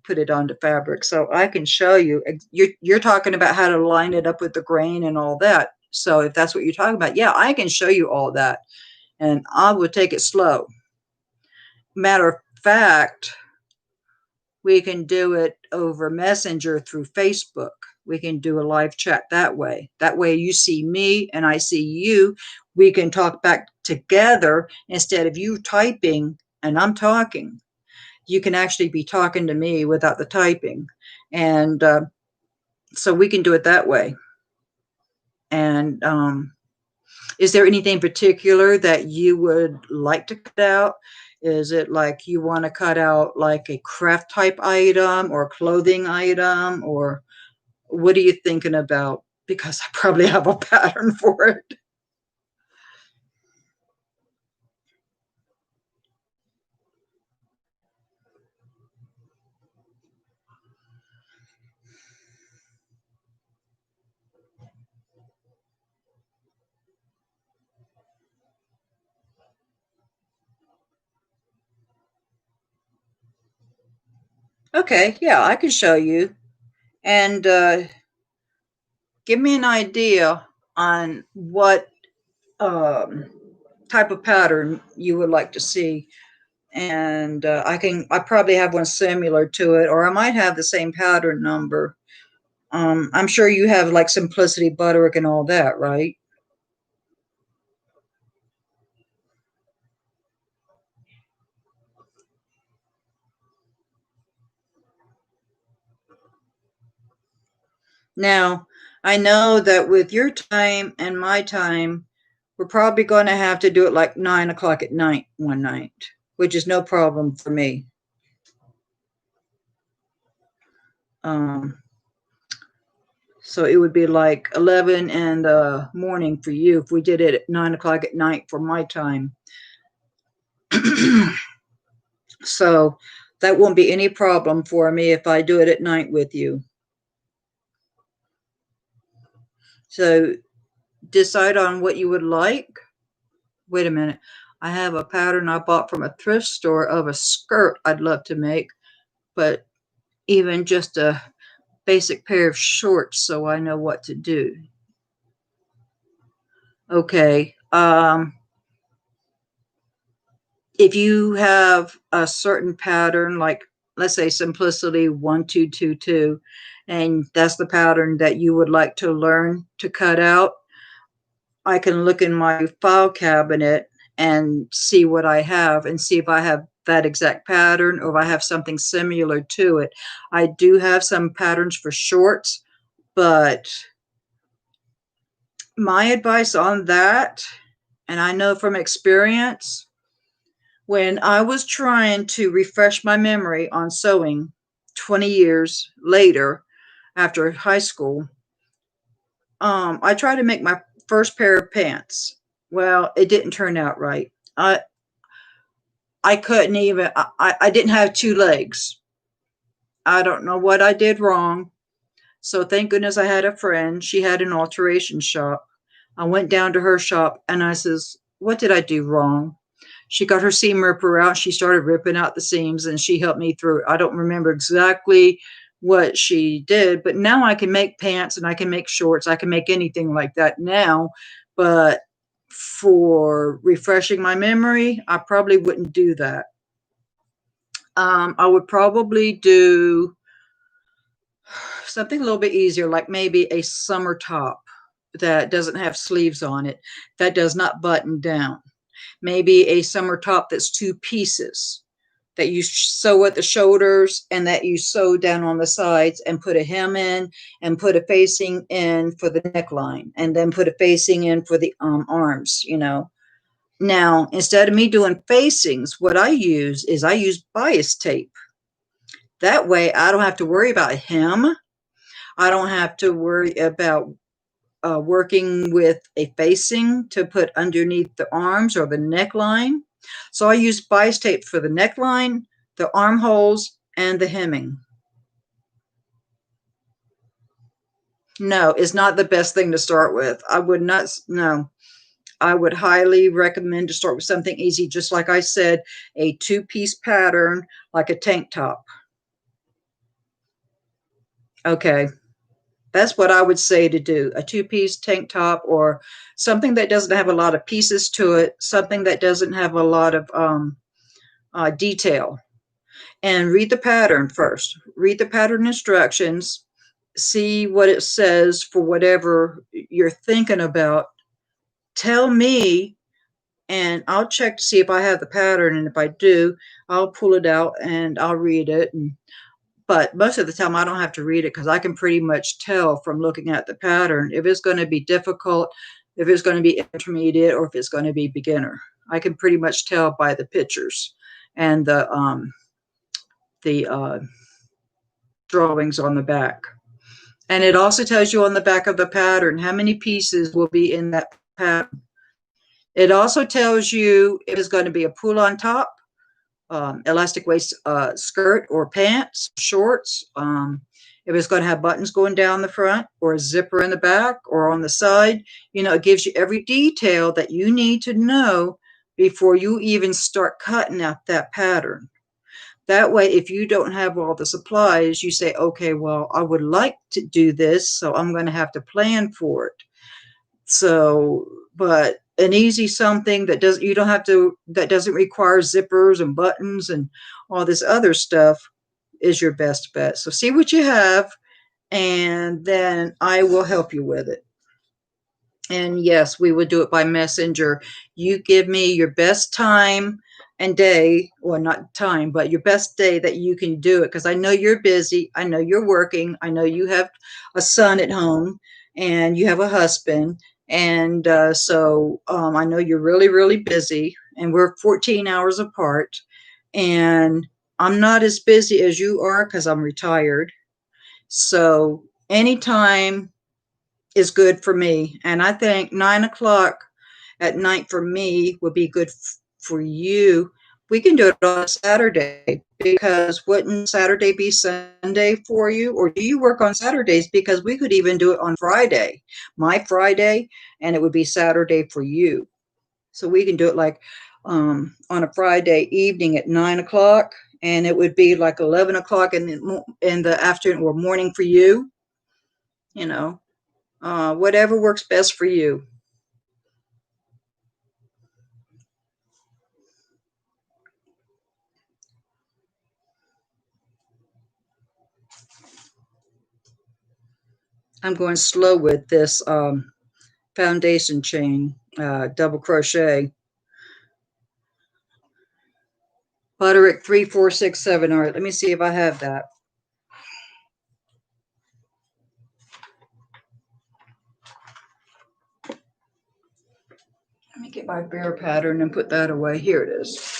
put it onto fabric, so I can show you. You're talking about how to line it up with the grain and all that. So if that's what you're talking about, yeah, I can show you all that, and I will take it slow. Matter of fact, we can do it over Messenger through Facebook. We can do a live chat that way. That way you see me and I see you. We can talk back together instead of you typing and I'm talking. You can actually be talking to me without the typing. And so we can do it that way. And is there anything particular that you would like to cut out? Is it like you want to cut out like a craft type item or clothing item, or what are you thinking about? Because I probably have a pattern for it. Okay, yeah, I can show you. And give me an idea on what um, type of pattern you would like to see. And I probably have one similar to it, or I might have the same pattern number. I'm sure you have like Simplicity Butterick and all that, right? Now, I know that with your time and my time, we're probably going to have to do it like 9 o'clock at night one night, which is no problem for me. Um, so it would be like 11 in the morning for you if we did it at 9 o'clock at night for my time. So that won't be any problem for me if I do it at night with you. So decide on what you would like. Wait a minute. I have a pattern I bought from a thrift store of a skirt I'd love to make, but even just a basic pair of shorts so I know what to do. Okay. If you have a certain pattern, like let's say Simplicity 1222, and that's the pattern that you would like to learn to cut out, I can look in my file cabinet and see what I have and see if I have that exact pattern or if I have something similar to it. I do have some patterns for shorts, but my advice on that, and I know from experience, when I was trying to refresh my memory on sewing 20 years later after high school, I tried to make my first pair of pants. Well, it didn't turn out right. I couldn't even, I didn't have two legs. I don't know what I did wrong. So thank goodness I had a friend. She had an alteration shop. I went down to her shop and I says, what did I do wrong? She got her seam ripper out. She started ripping out the seams and she helped me through it. I don't remember exactly what she did, but now I can make pants and I can make shorts. I can make anything like that now. But for refreshing my memory, I probably wouldn't do that. I would probably do something a little bit easier, like maybe a summer top that doesn't have sleeves on it, that does not button down. Maybe a summer top that's two pieces that you sew at the shoulders and that you sew down on the sides and put a hem in and put a facing in for the neckline and then put a facing in for the arms, you know. Now, instead of me doing facings, what I use bias tape. That way I don't have to worry about hem. I don't have to worry about working with a facing to put underneath the arms or the neckline. So I use bias tape for the neckline, the armholes, and the hemming. No, it's not the best thing to start with. I would not, no. I would highly recommend to start with something easy, just like I said, a two-piece pattern like a tank top. Okay. That's what I would say to do, a two-piece tank top or something that doesn't have a lot of pieces to it, something that doesn't have a lot of detail. And read the pattern first. Read the pattern instructions, see what it says for whatever you're thinking about. Tell me, and I'll check to see if I have the pattern. And if I do, I'll pull it out and I'll read it. But most of the time I don't have to read it because I can pretty much tell from looking at the pattern if it's going to be difficult, if it's going to be intermediate, or if it's going to be beginner. I can pretty much tell by the pictures. and the drawings on the back. And it also tells you on the back of the pattern how many pieces will be in that pattern. It also tells you if it's going to be a pull on top, elastic waist skirt or pants, shorts, if it's going to have buttons going down the front or a zipper in the back or on the side. You know, it gives you every detail that you need to know before you even start cutting out that pattern. That way, if you don't have all the supplies, you say, okay, well, I would like to do this, so I'm going to have to plan for it. So, but an easy something that doesn't, you don't have to, that doesn't require zippers and buttons and all this other stuff is your best bet. So see what you have, and then I will help you with it. And yes, we will do it by messenger. You give me your best time and day, well, not time, but your best day that you can do it. Because I know you're busy. I know you're working. I know you have a son at home and you have a husband. And I know you're really, really busy. And we're 14 hours apart. And I'm not as busy as you are because I'm retired. So anytime is good for me. And I think 9 o'clock at night for me would be good for you. We can do it on Saturday, because wouldn't Saturday be Sunday for you? Or do you work on Saturdays? Because we could even do it on Friday, my Friday, and it would be Saturday for you. So we can do it like on a Friday evening at 9 o'clock, and it would be like 11 o'clock in the afternoon or morning for you, you know. Whatever works best for you. I'm going slow with this foundation chain, double crochet. Butterick 3467. All right, let me see if I have that. Let me get my bear pattern and put that away. Here it is.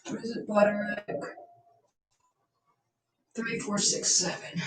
What is it, Butterick? 3467.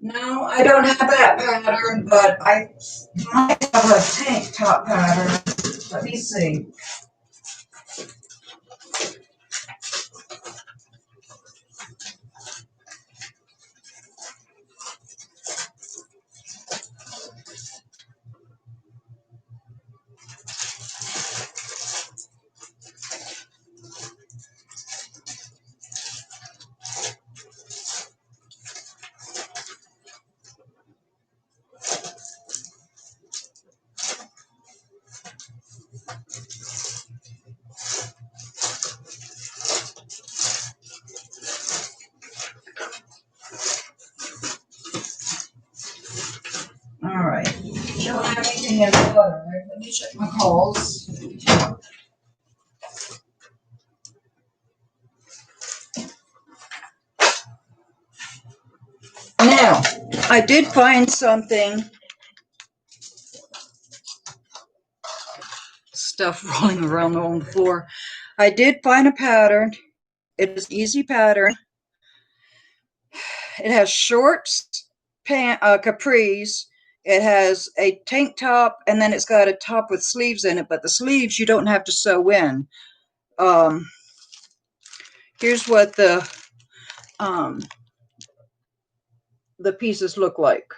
No, I don't have that pattern, but I might have a tank top pattern. Let me see. All right. Don't have anything in the butter. Let me check my calls. Now, I did find something, stuff rolling around on the floor. I did find a pattern. It is an easy pattern. It has shorts capris. It has a tank top, and then it's got a top with sleeves in it, but the sleeves you don't have to sew in. Um, Here's what um, the pieces look like.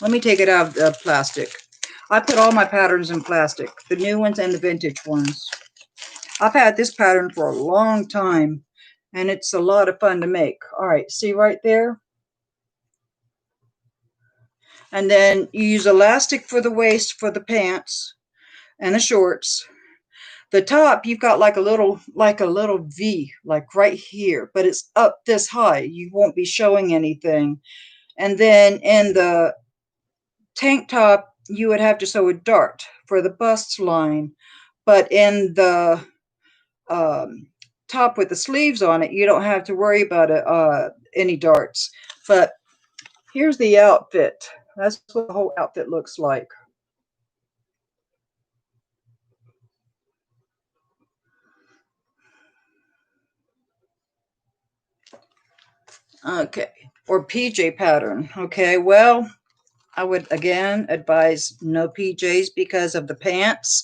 Let me take it out of the plastic. I put all my patterns in plastic, the new ones and the vintage ones. I've had this pattern for a long time, and it's a lot of fun to make. All right, see right there? And then you use elastic for the waist for the pants and the shorts. The top, you've got like a little V, like right here, but it's up this high. You won't be showing anything. And then in the tank top, you would have to sew a dart for the bust line. But in the um, top with the sleeves on it, you don't have to worry about any darts. But here's the outfit. That's what the whole outfit looks like. Okay, or PJ pattern. Okay, well, I would again advise no PJs because of the pants.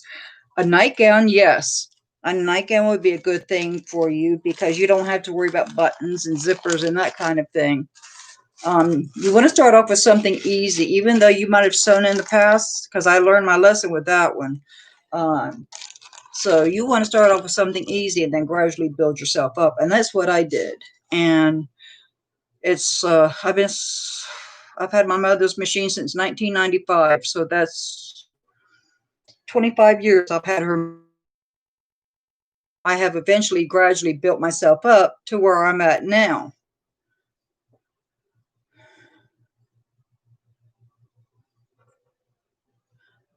A nightgown, yes. A nightgown would be a good thing for you because you don't have to worry about buttons and zippers and that kind of thing. You want to start off with something easy, even though you might have sewn in the past, because I learned my lesson with that one. Um, so you want to start off with something easy and then gradually build yourself up. And that's what I did. And it's I've had my mother's machine since 1995, so that's 25 years I've had her. I have eventually gradually built myself up to where I'm at now.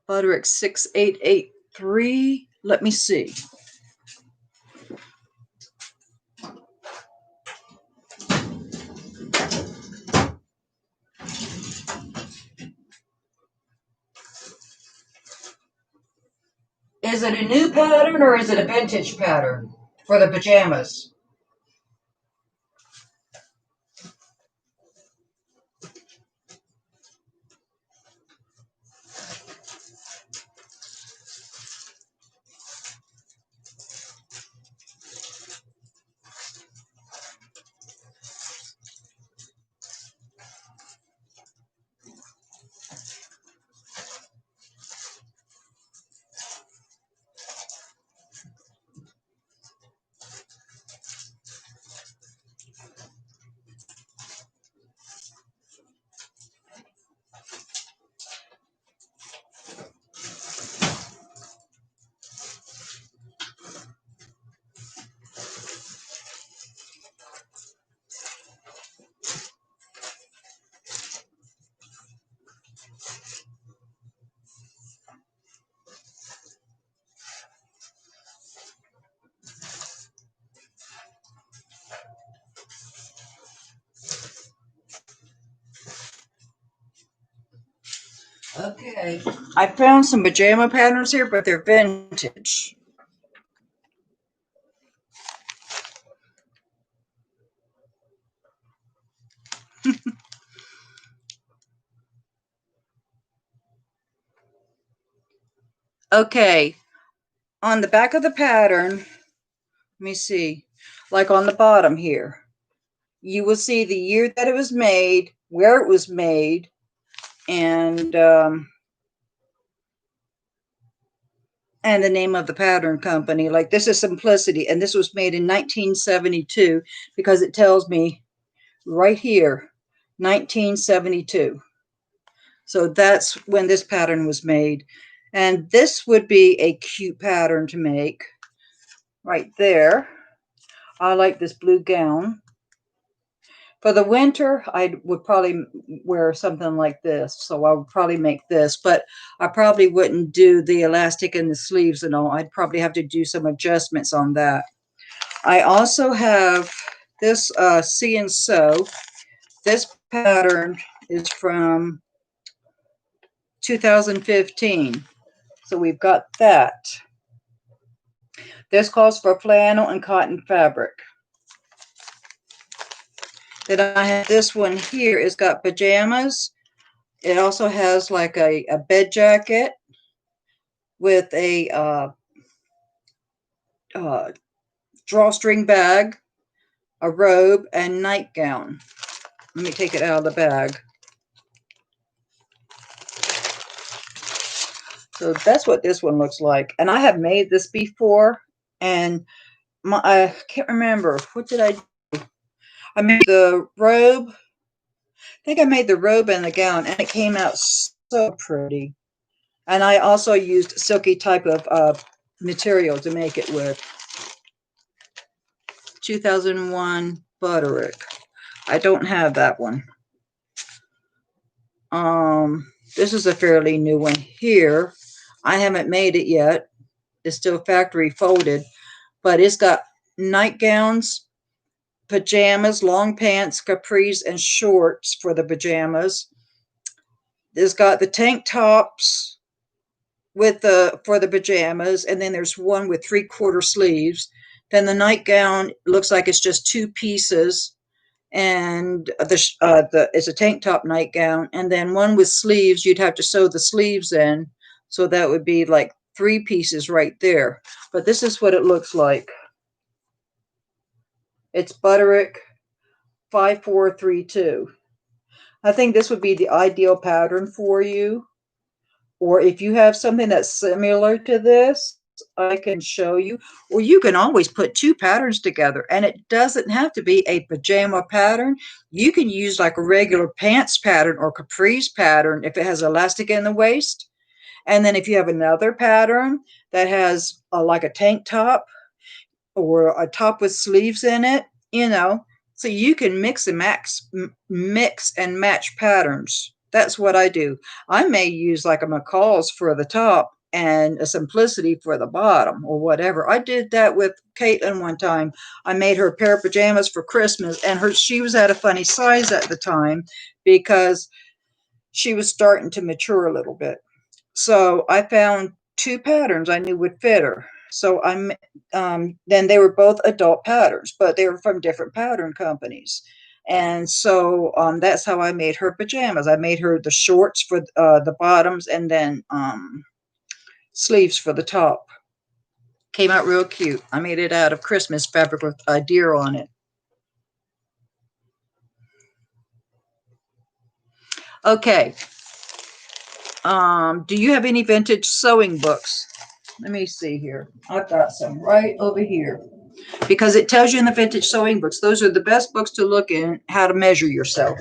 Butterick 6883. Let me see. Is it a new pattern or is it a vintage pattern for the pajamas? Okay. I found some pajama patterns here, but they're vintage. Okay. On the back of the pattern, let me see, like on the bottom here, you will see the year that it was made, where it was made, and the name of the pattern company. Like this is Simplicity, and this was made in 1972 because it tells me right here, 1972. So that's when this pattern was made. And this would be a cute pattern to make right there. I like this blue gown. For the winter, I would probably wear something like this. So I would probably make this, but I probably wouldn't do the elastic and the sleeves and all. I'd probably have to do some adjustments on that. I also have this See and Sew. This pattern is from 2015. So we've got that. This calls for flannel and cotton fabric. Then I have this one here. It's got pajamas. It also has like a bed jacket with a uh, drawstring bag, a robe, and nightgown. Let me take it out of the bag. So that's what this one looks like. And I have made this before, and I can't remember. What did I do? I made the robe. I think I made the robe and the gown, and it came out so pretty. And I also used silky type of material to make it with. 2001 Butterick. I don't have that one. This is a fairly new one here. I haven't made it yet. It's still factory folded, but it's got nightgowns, pajamas, long pants, capris, and shorts for the pajamas. It's got the tank tops with the for the pajamas, and then there's one with 3/4 sleeves. Then the nightgown looks like it's just two pieces, and the it's a tank top nightgown, and then one with sleeves. You'd have to sew the sleeves in, so that would be like three pieces right there. But this is what it looks like. It's Butterick 5432. I think this would be the ideal pattern for you. Or if you have something that's similar to this, I can show you. Or you can always put two patterns together, and it doesn't have to be a pajama pattern. You can use like a regular pants pattern or capris pattern if it has elastic in the waist. And then if you have another pattern that has like a tank top or a top with sleeves in it, so you can mix and match patterns. That's what I do. I may use like a McCall's for the top and a Simplicity for the bottom or whatever. I did that with Caitlin one time. I made her a pair of pajamas for Christmas, and she was at a funny size at the time because she was starting to mature a little bit. So I found two patterns I knew would fit her. So then they were both adult patterns, but they were from different pattern companies. And so that's how I made her pajamas. I made her the shorts for the bottoms, and then sleeves for the top. Came out real cute. I made it out of Christmas fabric with a deer on it. Okay. Do you have any vintage sewing books? Let me see here. I've got some right over here, because it tells you in the vintage sewing books, those are the best books to look in how to measure yourself.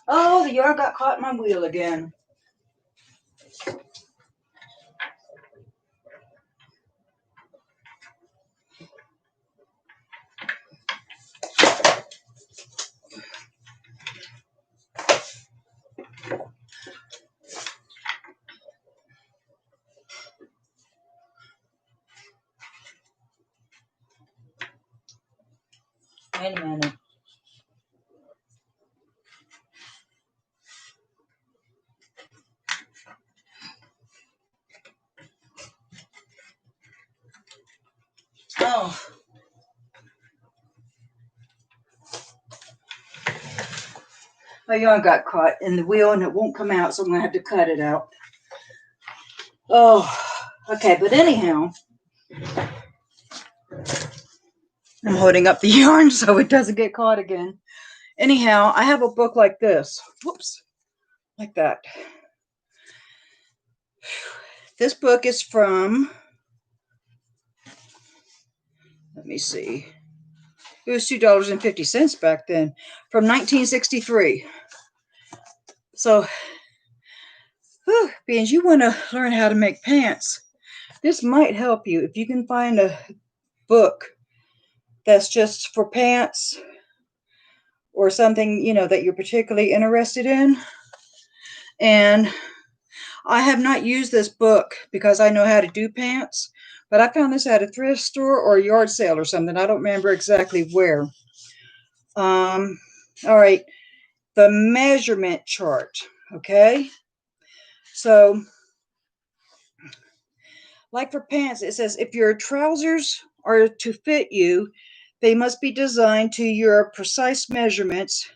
Oh, the yarn got caught in my wheel again. Wait a minute. Oh. My yarn got caught in the wheel and it won't come out, so I'm going to have to cut it out. Oh, okay, but anyhow, I'm holding up the yarn so it doesn't get caught again. Anyhow, I have a book like this. Whoops. Like that. This book is from, let me see, it was $2.50 back then, from 1963. So, whew, being you want to learn how to make pants, this might help you. If you can find a book that's just for pants or something, that you're particularly interested in. And I have not used this book because I know how to do pants, but I found this at a thrift store or a yard sale or something. I don't remember exactly where. All right, the measurement chart. Okay, so like for pants, it says if your trousers are to fit you, they must be designed to your precise measurements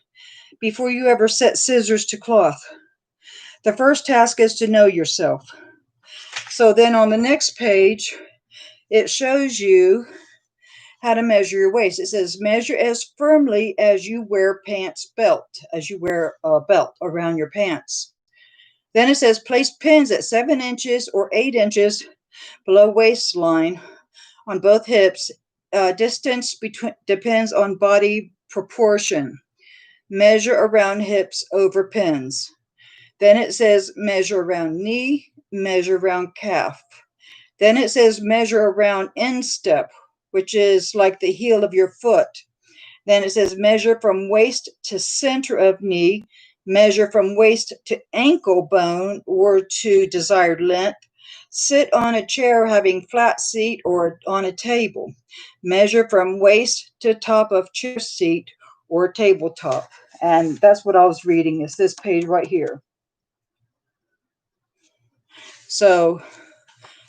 before you ever set scissors to cloth. The first task is to know yourself. So then on the next page, it shows you how to measure your waist. It says measure as firmly as you wear pants belt, as you wear a belt around your pants. Then it says place pins at 7 inches or 8 inches below waistline on both hips. Distance between depends on body proportion. Measure around hips over pins. Then it says measure around knee, measure around calf. Then it says measure around instep, which is like the heel of your foot. Then it says measure from waist to center of knee, measure from waist to ankle bone or to desired length. Sit on a chair having flat seat or on a table. Measure from waist to top of chair seat or tabletop. And that's what I was reading, is this page right here. So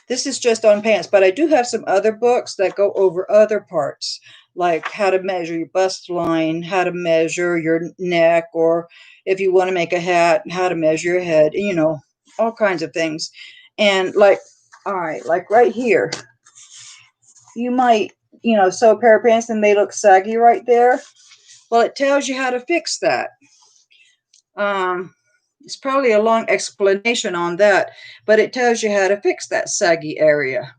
this is just on pants, but I do have some other books that go over other parts, like how to measure your bust line, how to measure your neck, or if you want to make a hat, how to measure your head, all kinds of things. And all right, like right here, you might, sew a pair of pants and they look saggy right there. Well, it tells you how to fix that. It's probably a long explanation on that, but it tells you how to fix that saggy area.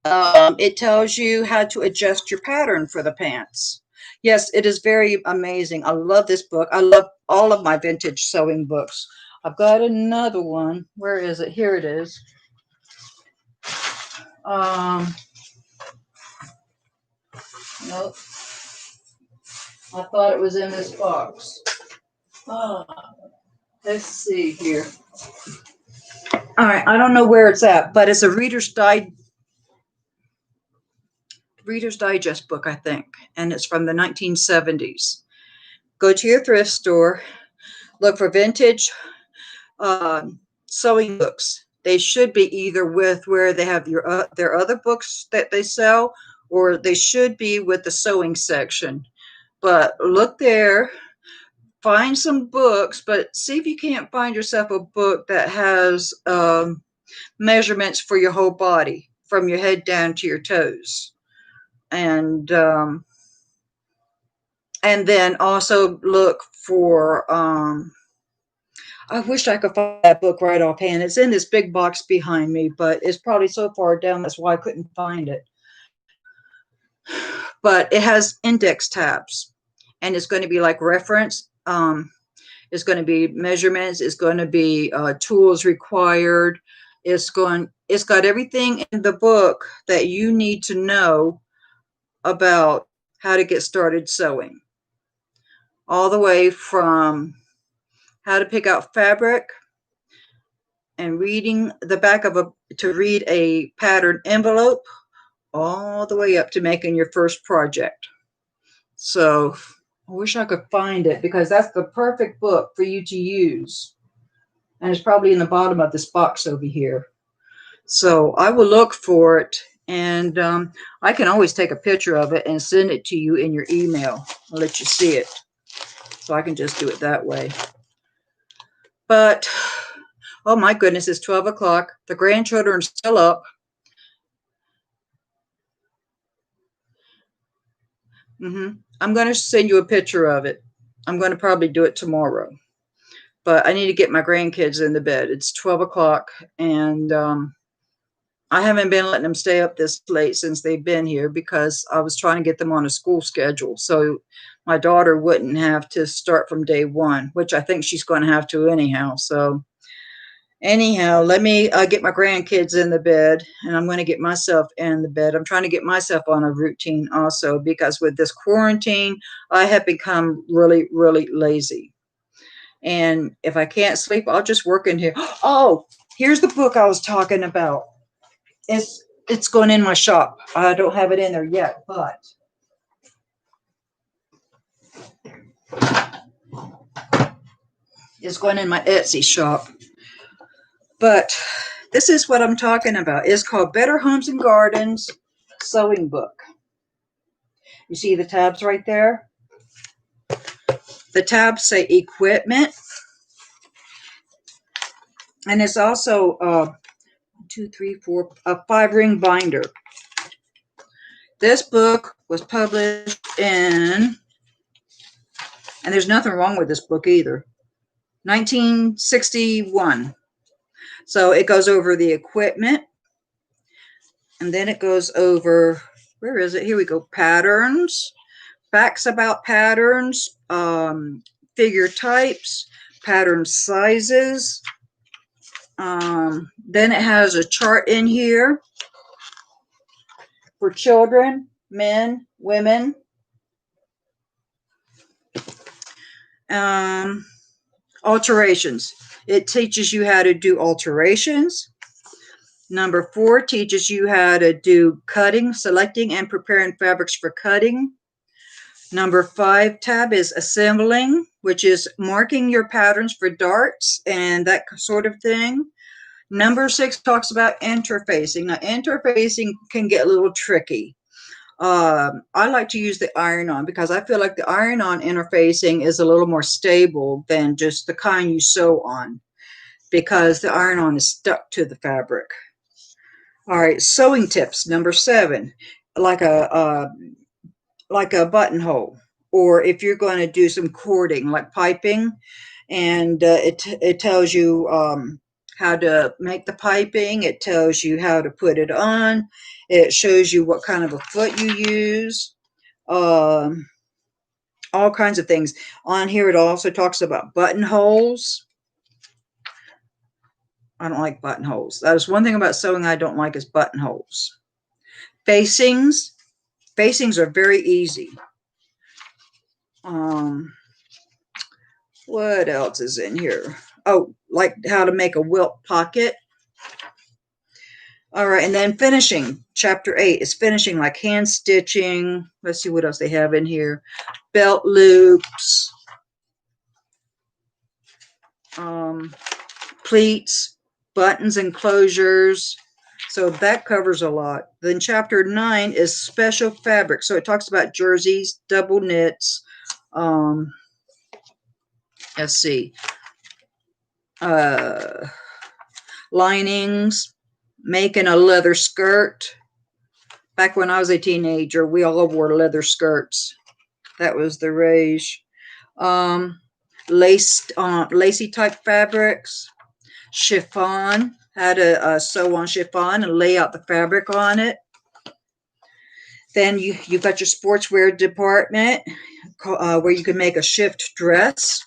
It tells you how to adjust your pattern for the pants. Yes, it is very amazing. I love this book. I love all of my vintage sewing books. I've got another one. Where is it? Here it is. Nope. I thought it was in this box. Oh, let's see here. All right, I don't know where it's at, but it's a Reader's Digest book, I think, and it's from the 1970s. Go to your thrift store, look for vintage sewing books. They should be either with where they have their other books that they sell, or they should be with the sewing section. But look there, find some books, but see if you can't find yourself a book that has measurements for your whole body, from your head down to your toes. And then also look for I wish I could find that book right offhand. It's in this big box behind me, but it's probably so far down that's why I couldn't find it. But it has index tabs, and it's going to be like reference. It's going to be measurements. It's going to be tools required. It's got everything in the book that you need to know about how to get started sewing, all the way from how to pick out fabric and reading the back to read a pattern envelope, all the way up to making your first project. So I wish I could find it, because that's the perfect book for you to use. And it's probably in the bottom of this box over here. So I will look for it, and I can always take a picture of it and send it to you in your email. I'll let you see it. So I can just do it that way. But, oh my goodness, it's 12 o'clock. The grandchildren are still up. I'm going to send you a picture of it. I'm going to probably do it tomorrow. but I need to get my grandkids into bed. It's 12 o'clock, and I haven't been letting them stay up this late since they've been here because I was trying to get them on a school schedule. So my daughter wouldn't have to start from day one, which I think she's going to have to anyhow. So anyhow, let me get my grandkids in the bed, and I'm going to get myself in the bed. I'm trying to get myself on a routine also because with this quarantine, I have become really, really lazy. And if I can't sleep, I'll just work in here. Oh, here's the book I was talking about. It's going in my shop. I don't have it in there yet, but it's going in my Etsy shop. But this is what I'm talking about. It's called Better Homes and Gardens Sewing Book. You see the tabs right there? The tabs say equipment. And it's also a 5-ring binder. This book was published in, and there's nothing wrong with this book either, 1961. So it goes over the equipment, and then it goes over, where is it? Here we go. Patterns, facts about patterns, figure types, pattern sizes. Then it has a chart in here for children, men, women. Alterations. It teaches you how to do alterations. Number 4 teaches you how to do cutting, selecting, and preparing fabrics for cutting. Number 5 tab is assembling, which is marking your patterns for darts and that sort of thing. Number 6 talks about interfacing. Now, interfacing can get a little tricky. I like to use the iron-on because I feel like the iron-on interfacing is a little more stable than just the kind you sew on, because the iron-on is stuck to the fabric. All right, sewing tips. Number 7, like a buttonhole, or if you're going to do some cording, like piping, and it tells you how to make the piping. It tells you how to put it on. It shows you what kind of a foot you use. All kinds of things. On here, it also talks about buttonholes. I don't like buttonholes. That is one thing about sewing I don't like, is buttonholes. Facings. Facings are very easy. What else is in here? Oh, like how to make a wilt pocket. All right, and then finishing. Chapter 8 is finishing, like hand stitching. Let's see what else they have in here. Belt loops. Pleats, buttons and closures. So that covers a lot. Then chapter 9 is special fabric. So it talks about jerseys, double knits. Let's see. Linings, making a leather skirt. Back when I was a teenager, we all wore leather skirts. That was the rage. Lacy type fabrics. Chiffon, how to sew on chiffon and lay out the fabric on it. Then you've got your sportswear department, where you can make a shift dress,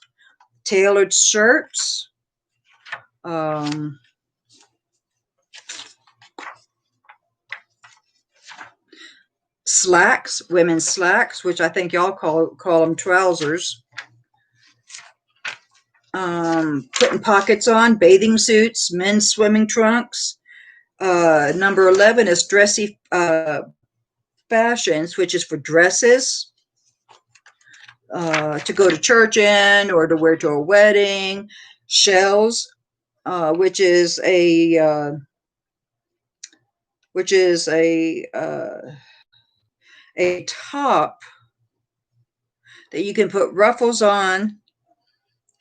tailored shirts, slacks, women's slacks, which I think y'all call them trousers. Putting pockets on, bathing suits, men's swimming trunks. Number 11 is dressy fashions, which is for dresses to go to church in or to wear to a wedding. Shells, which is a top that you can put ruffles on,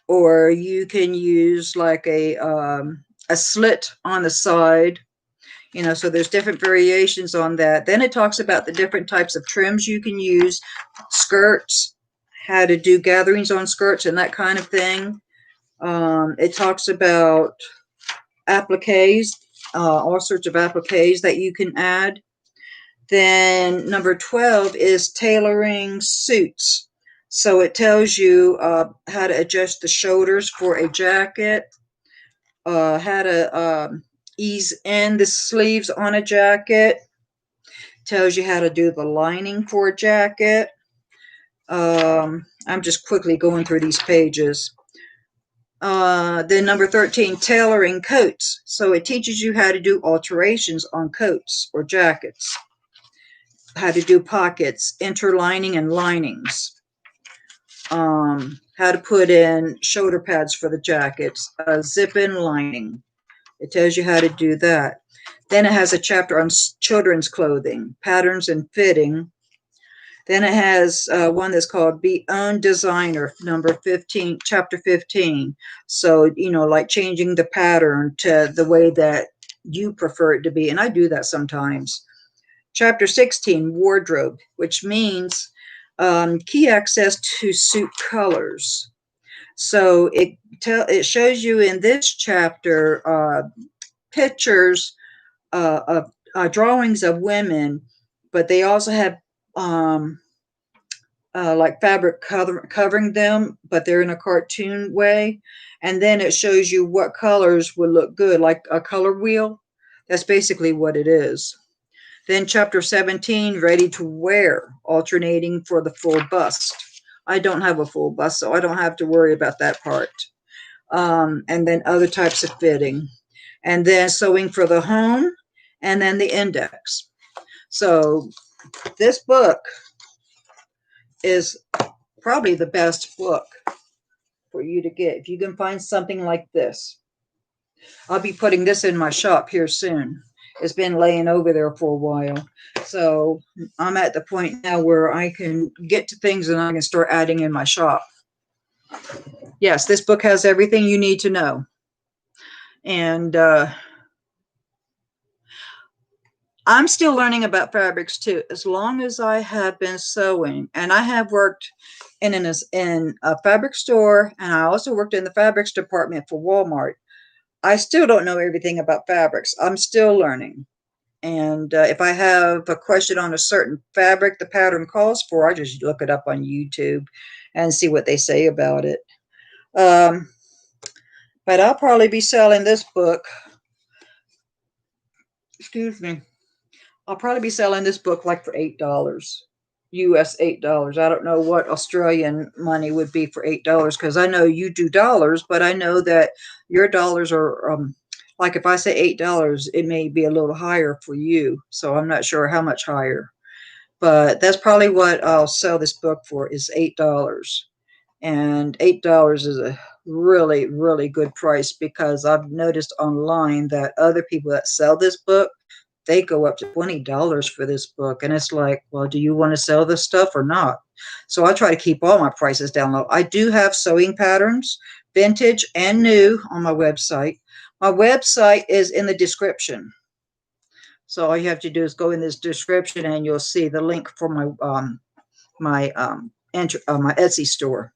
or you can use like a slit on the side, you know, so there's different variations on that. Then it talks about the different types of trims you can use, skirts, how to do gatherings on skirts and that kind of thing. It talks about appliques, all sorts of appliques that you can add. Then number 12 is tailoring suits. So it tells you how to adjust the shoulders for a jacket, how to ease in the sleeves on a jacket, tells you how to do the lining for a jacket. I'm just quickly going through these pages. Then number 13, tailoring coats. So it teaches you how to do alterations on coats or jackets, how to do pockets, interlining and linings, how to put in shoulder pads for the jackets, zip-in lining. It tells you how to do that. Then it has a chapter on children's clothing, patterns and fitting. Then it has one that's called Be Own Designer, number 15, chapter 15. So, like changing the pattern to the way that you prefer it to be. And I do that sometimes. Chapter 16, Wardrobe, which means key access to suit colors. So it shows you in this chapter pictures of drawings of women, but they also have like fabric covering them, but they're in a cartoon way. And then it shows you what colors would look good, like a color wheel. That's basically what it is. Then chapter 17, ready to wear, alternating for the full bust. I don't have a full bust, so I don't have to worry about that part. And then other types of fitting. And then sewing for the home, and then the index. So this book is probably the best book for you to get. If you can find something like this. I'll be putting this in my shop here soon. It's been laying over there for a while. So I'm at the point now where I can get to things and I can start adding in my shop. Yes, this book has everything you need to know. And I'm still learning about fabrics too, as long as I have been sewing. And I have worked in a fabric store, and I also worked in the fabrics department for Walmart. I still don't know everything about fabrics. I'm still learning. And if I have a question on a certain fabric the pattern calls for, I just look it up on YouTube and see what they say about it. But I'll probably be selling this book. Excuse me. I'll probably be selling this book like for $8. US $8. I don't know what Australian money would be for $8 because I know you do dollars, but I know that your dollars are like if I say $8, it may be a little higher for you. So I'm not sure how much higher, but that's probably what I'll sell this book for is $8. And $8 is a really, really good price because I've noticed online that other people that sell this book, they go up to $20 for this book. And it's like, well, do you want to sell this stuff or not? So I try to keep all my prices down low. I do have sewing patterns, vintage and new, on my website. My website is in the description. So all you have to do is go in this description and you'll see the link for my Etsy store.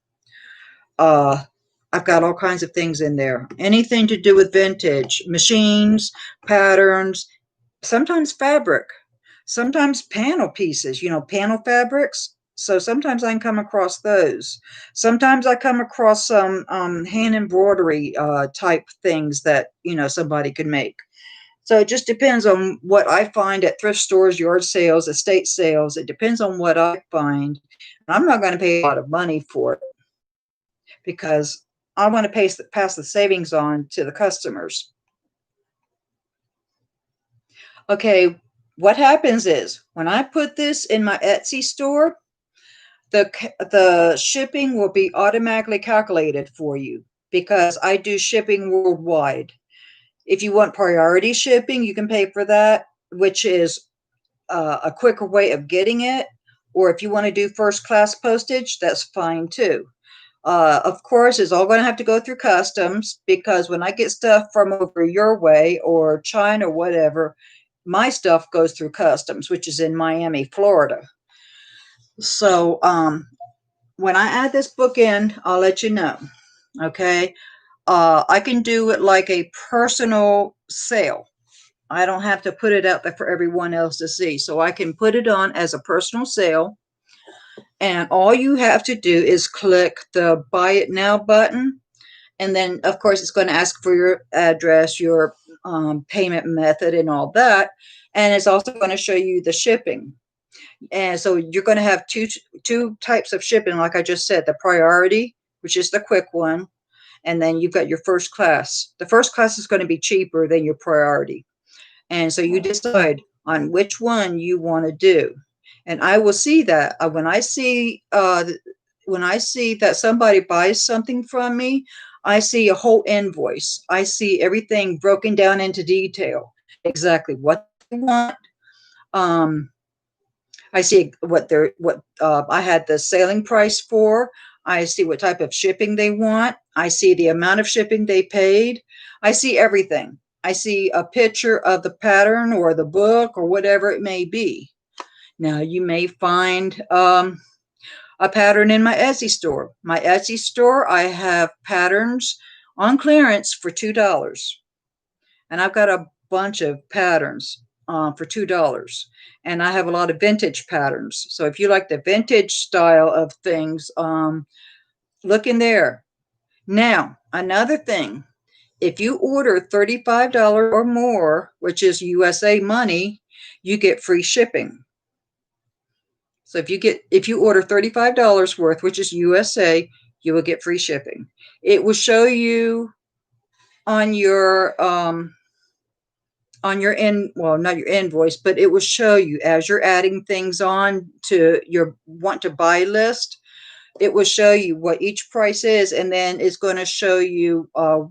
I've got all kinds of things in there. Anything to do with vintage, machines, patterns, sometimes fabric, sometimes panel pieces, panel fabrics. So sometimes I can come across those. Sometimes I come across some hand embroidery type things that, somebody could make. So it just depends on what I find at thrift stores, yard sales, estate sales. It depends on what I find. I'm not going to pay a lot of money for it because I want to pass the savings on to the customers. Okay, what happens is when I put this in my Etsy store, the shipping will be automatically calculated for you because I do shipping worldwide. If you want priority shipping, you can pay for that, which is a quicker way of getting it. Or if you want to do first class postage, that's fine too. Of course, it's all going to have to go through customs because when I get stuff from over your way or China or whatever, my stuff goes through customs, which is in Miami, Florida. So when I add this book in, I'll let you know. Okay. I can do it like a personal sale. I don't have to put it out there for everyone else to see. So I can put it on as a personal sale. And all you have to do is click the Buy It Now button. And then, of course, it's going to ask for your address, your payment method, and all that. And it's also going to show you the shipping. And so you're going to have two types of shipping, like I just said, the priority, which is the quick one, and then you've got your first class. The first class is going to be cheaper than your priority. And so you decide on which one you want to do. And I will see that when I see that somebody buys something from me, I see a whole invoice. I see everything broken down into detail, exactly what they want. Um, I see what I had the selling price for. I see what type of shipping they want. I see the amount of shipping they paid. I see everything. I see a picture of the pattern or the book or whatever it may be. Now you may find a pattern in my Etsy store. My Etsy store, I have patterns on clearance for $2. And I've got a bunch of patterns for $2. And I have a lot of vintage patterns. So if you like the vintage style of things, look in there. Now, another thing, if you order $35 or more, which is USA money, you get free shipping. So if you order $35 worth, which is USA, you will get free shipping. It will show you on your well, not your invoice, but it will show you as you're adding things on to your want to buy list. It will show you what each price is, and then it's going to show you what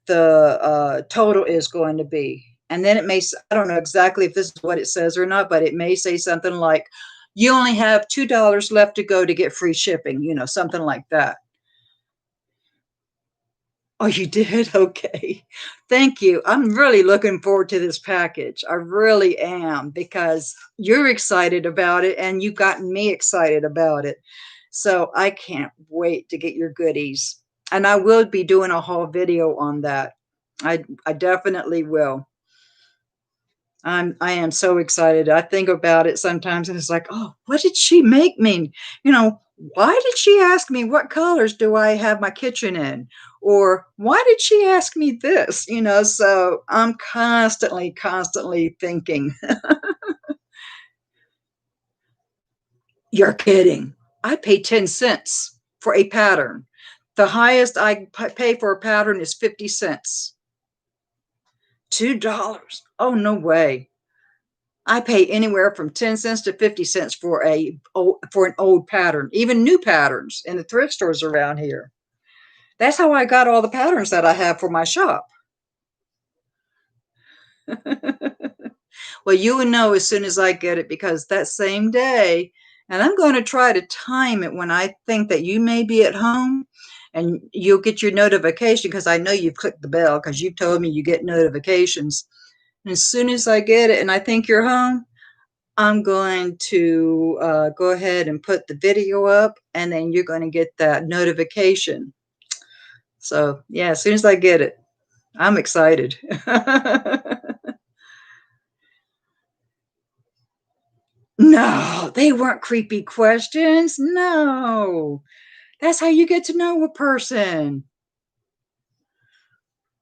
the total is going to be. And then it may, I don't know exactly if this is what it says or not, but it may say something like you only have $2 left to go to get free shipping, something like that. Oh, you did? Okay. Thank you. I'm really looking forward to this package. I really am, because you're excited about it and you've gotten me excited about it. So I can't wait to get your goodies. And I will be doing a whole video on that. I definitely will. I am so excited. I think about it sometimes and it's like, oh, what did she make me? Why did she ask me what colors do I have my kitchen in? Or why did she ask me this? So I'm constantly thinking, you're kidding. I pay 10 cents for a pattern. The highest I pay for a pattern is 50 cents. $2. Oh, no way. I pay anywhere from 10 cents to 50 cents for an old pattern, even new patterns in the thrift stores around here. That's how I got all the patterns that I have for my shop. Well, you will know as soon as I get it, because that same day, and I'm going to try to time it when I think that you may be at home, and you'll get your notification, because I know you've clicked the bell because you've told me you get notifications. And as soon as I get it and I think you're home, I'm going to go ahead and put the video up, and then you're going to get that notification. So yeah, as soon as I get it, I'm excited. No, they weren't creepy questions. No, that's how you get to know a person.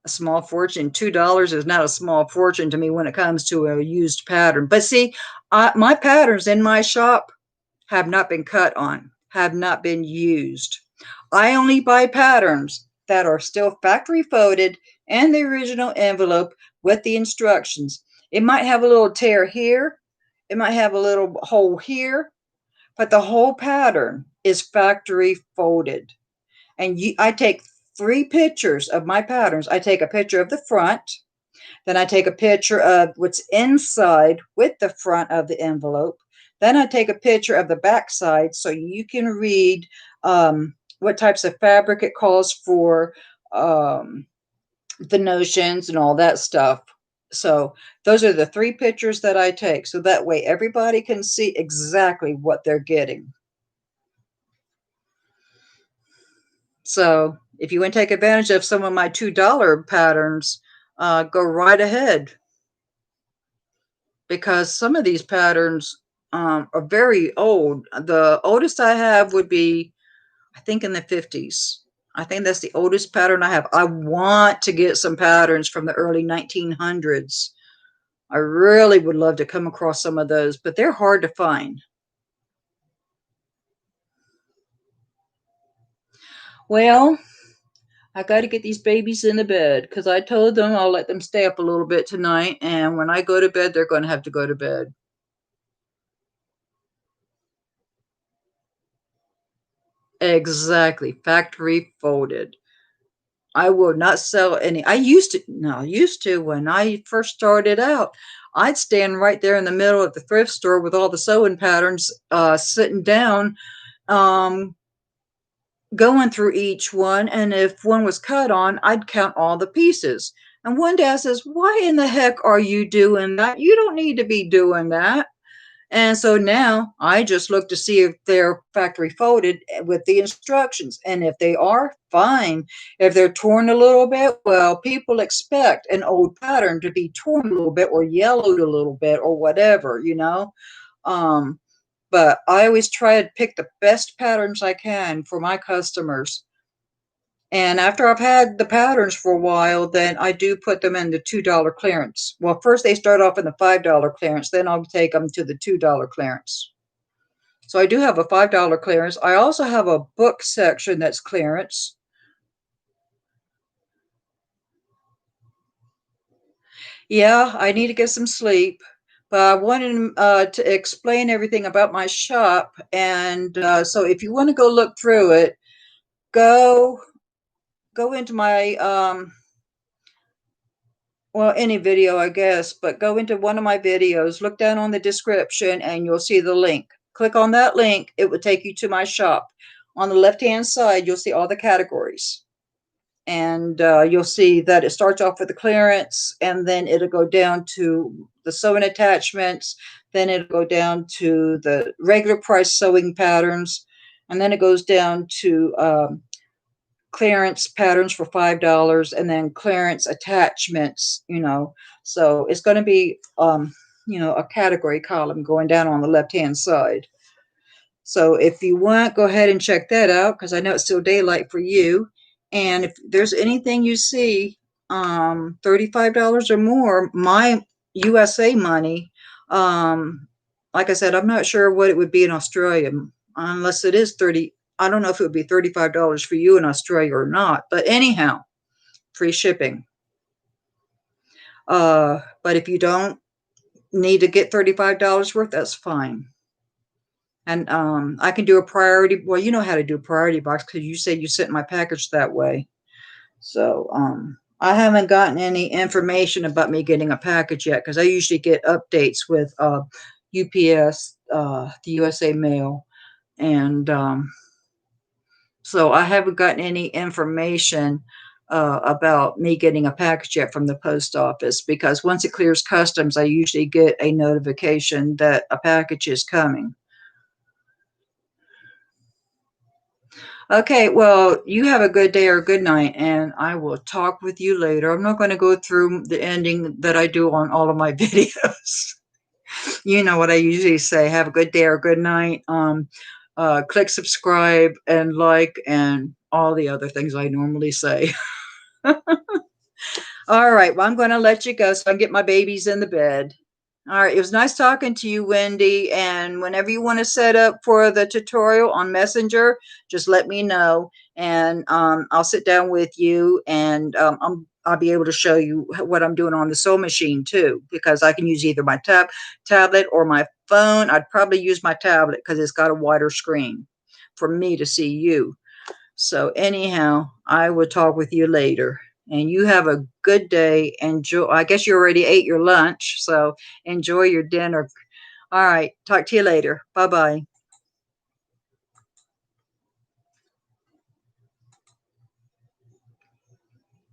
A small fortune, $2 is not a small fortune to me when it comes to a used pattern. But see, my patterns in my shop have not been cut on, have not been used. I only buy patterns that are still factory folded and the original envelope with the instructions. It might have a little tear here, it might have a little hole here, but the whole pattern is factory folded. And I take 3 pictures of my patterns. I take a picture of the front, then I take a picture of what's inside with the front of the envelope. Then I take a picture of the back side so you can read what types of fabric it calls for, the notions and all that stuff. So those are the 3 pictures that I take. So that way everybody can see exactly what they're getting. So If you want to take advantage of some of my $2 patterns, go right ahead because some of these patterns are very old. The oldest I have would be, I think, in the 50s. I think that's the oldest pattern I have. I want to get some patterns from the early 1900s. I really would love to come across some of those, but they're hard to find. Well, I got to get these babies in the bed because I told them I'll let them stay up a little bit tonight. And when I go to bed, they're going to have to go to bed. Exactly. Factory folded. I will not sell any. I used to, no, used to when I first started out, I'd stand right there in the middle of the thrift store with all the sewing patterns, sitting down, um, going through each one. And if one was cut on, I'd count all the pieces. And one day I says, why in the heck are you doing that? You don't need to be doing that. And so now I just look to see if they're factory folded with the instructions. And if they are, fine. If they're torn a little bit, well, people expect an old pattern to be torn a little bit or yellowed a little bit or whatever, you know. Um, but I always try to pick the best patterns I can for my customers. And after I've had the patterns for a while, then I do put them in the $2 clearance. Well, first they start off in the $5 clearance, then I'll take them to the $2 clearance. So I do have a $5 clearance. I also have a book section that's clearance. Yeah, I need to get some sleep, but I wanted to explain everything about my shop. And so if you want to go look through it, go go into my well, any video, I guess, but go into one of my videos, look down on the description, and you'll see the link. Click on that link, it will take you to my shop. On the left-hand side, you'll see all the categories. And you'll see that it starts off with the clearance, and then it'll go down to the sewing attachments, then it'll go down to the regular price sewing patterns, and then it goes down to clearance patterns for $5 and then clearance attachments, you know. So it's going to be, a category column going down on the left hand side. So if you want, go ahead and check that out because I know it's still daylight for you. And if there's anything you see, $35 or more, my USA money, like I said, I'm not sure what it would be in Australia unless it is 30. I don't know if it would be $35 for you in Australia or not, but anyhow, free shipping. But if you don't need to get $35 worth, that's fine. And I can do a priority. Well, you know how to do a priority box because you said you sent my package that way. So I haven't gotten any information about me getting a package yet because I usually get updates with UPS, the USA Mail, and so I haven't gotten any information about me getting a package yet from the post office because once it clears customs, I usually get a notification that a package is coming. Okay, well, you have a good day or good night, and I will talk with you later. I'm not going to go through the ending that I do on all of my videos. You know what I usually say. Have a good day or good night. Click subscribe and like and all the other things I normally say. All right, well, I'm going to let you go so I can get my babies in the bed. All right, it was nice talking to you, Wendy. And whenever you want to set up for the tutorial on Messenger, just let me know, and I'll sit down with you, and I'll be able to show you what I'm doing on the sewing machine too, because I can use either my tablet or my phone. I'd probably use my tablet because it's got a wider screen for me to see you. So anyhow, I will talk with you later. And you have a good day. Enjoy. I guess you already ate your lunch, so enjoy your dinner. All right. Talk to you later. Bye-bye.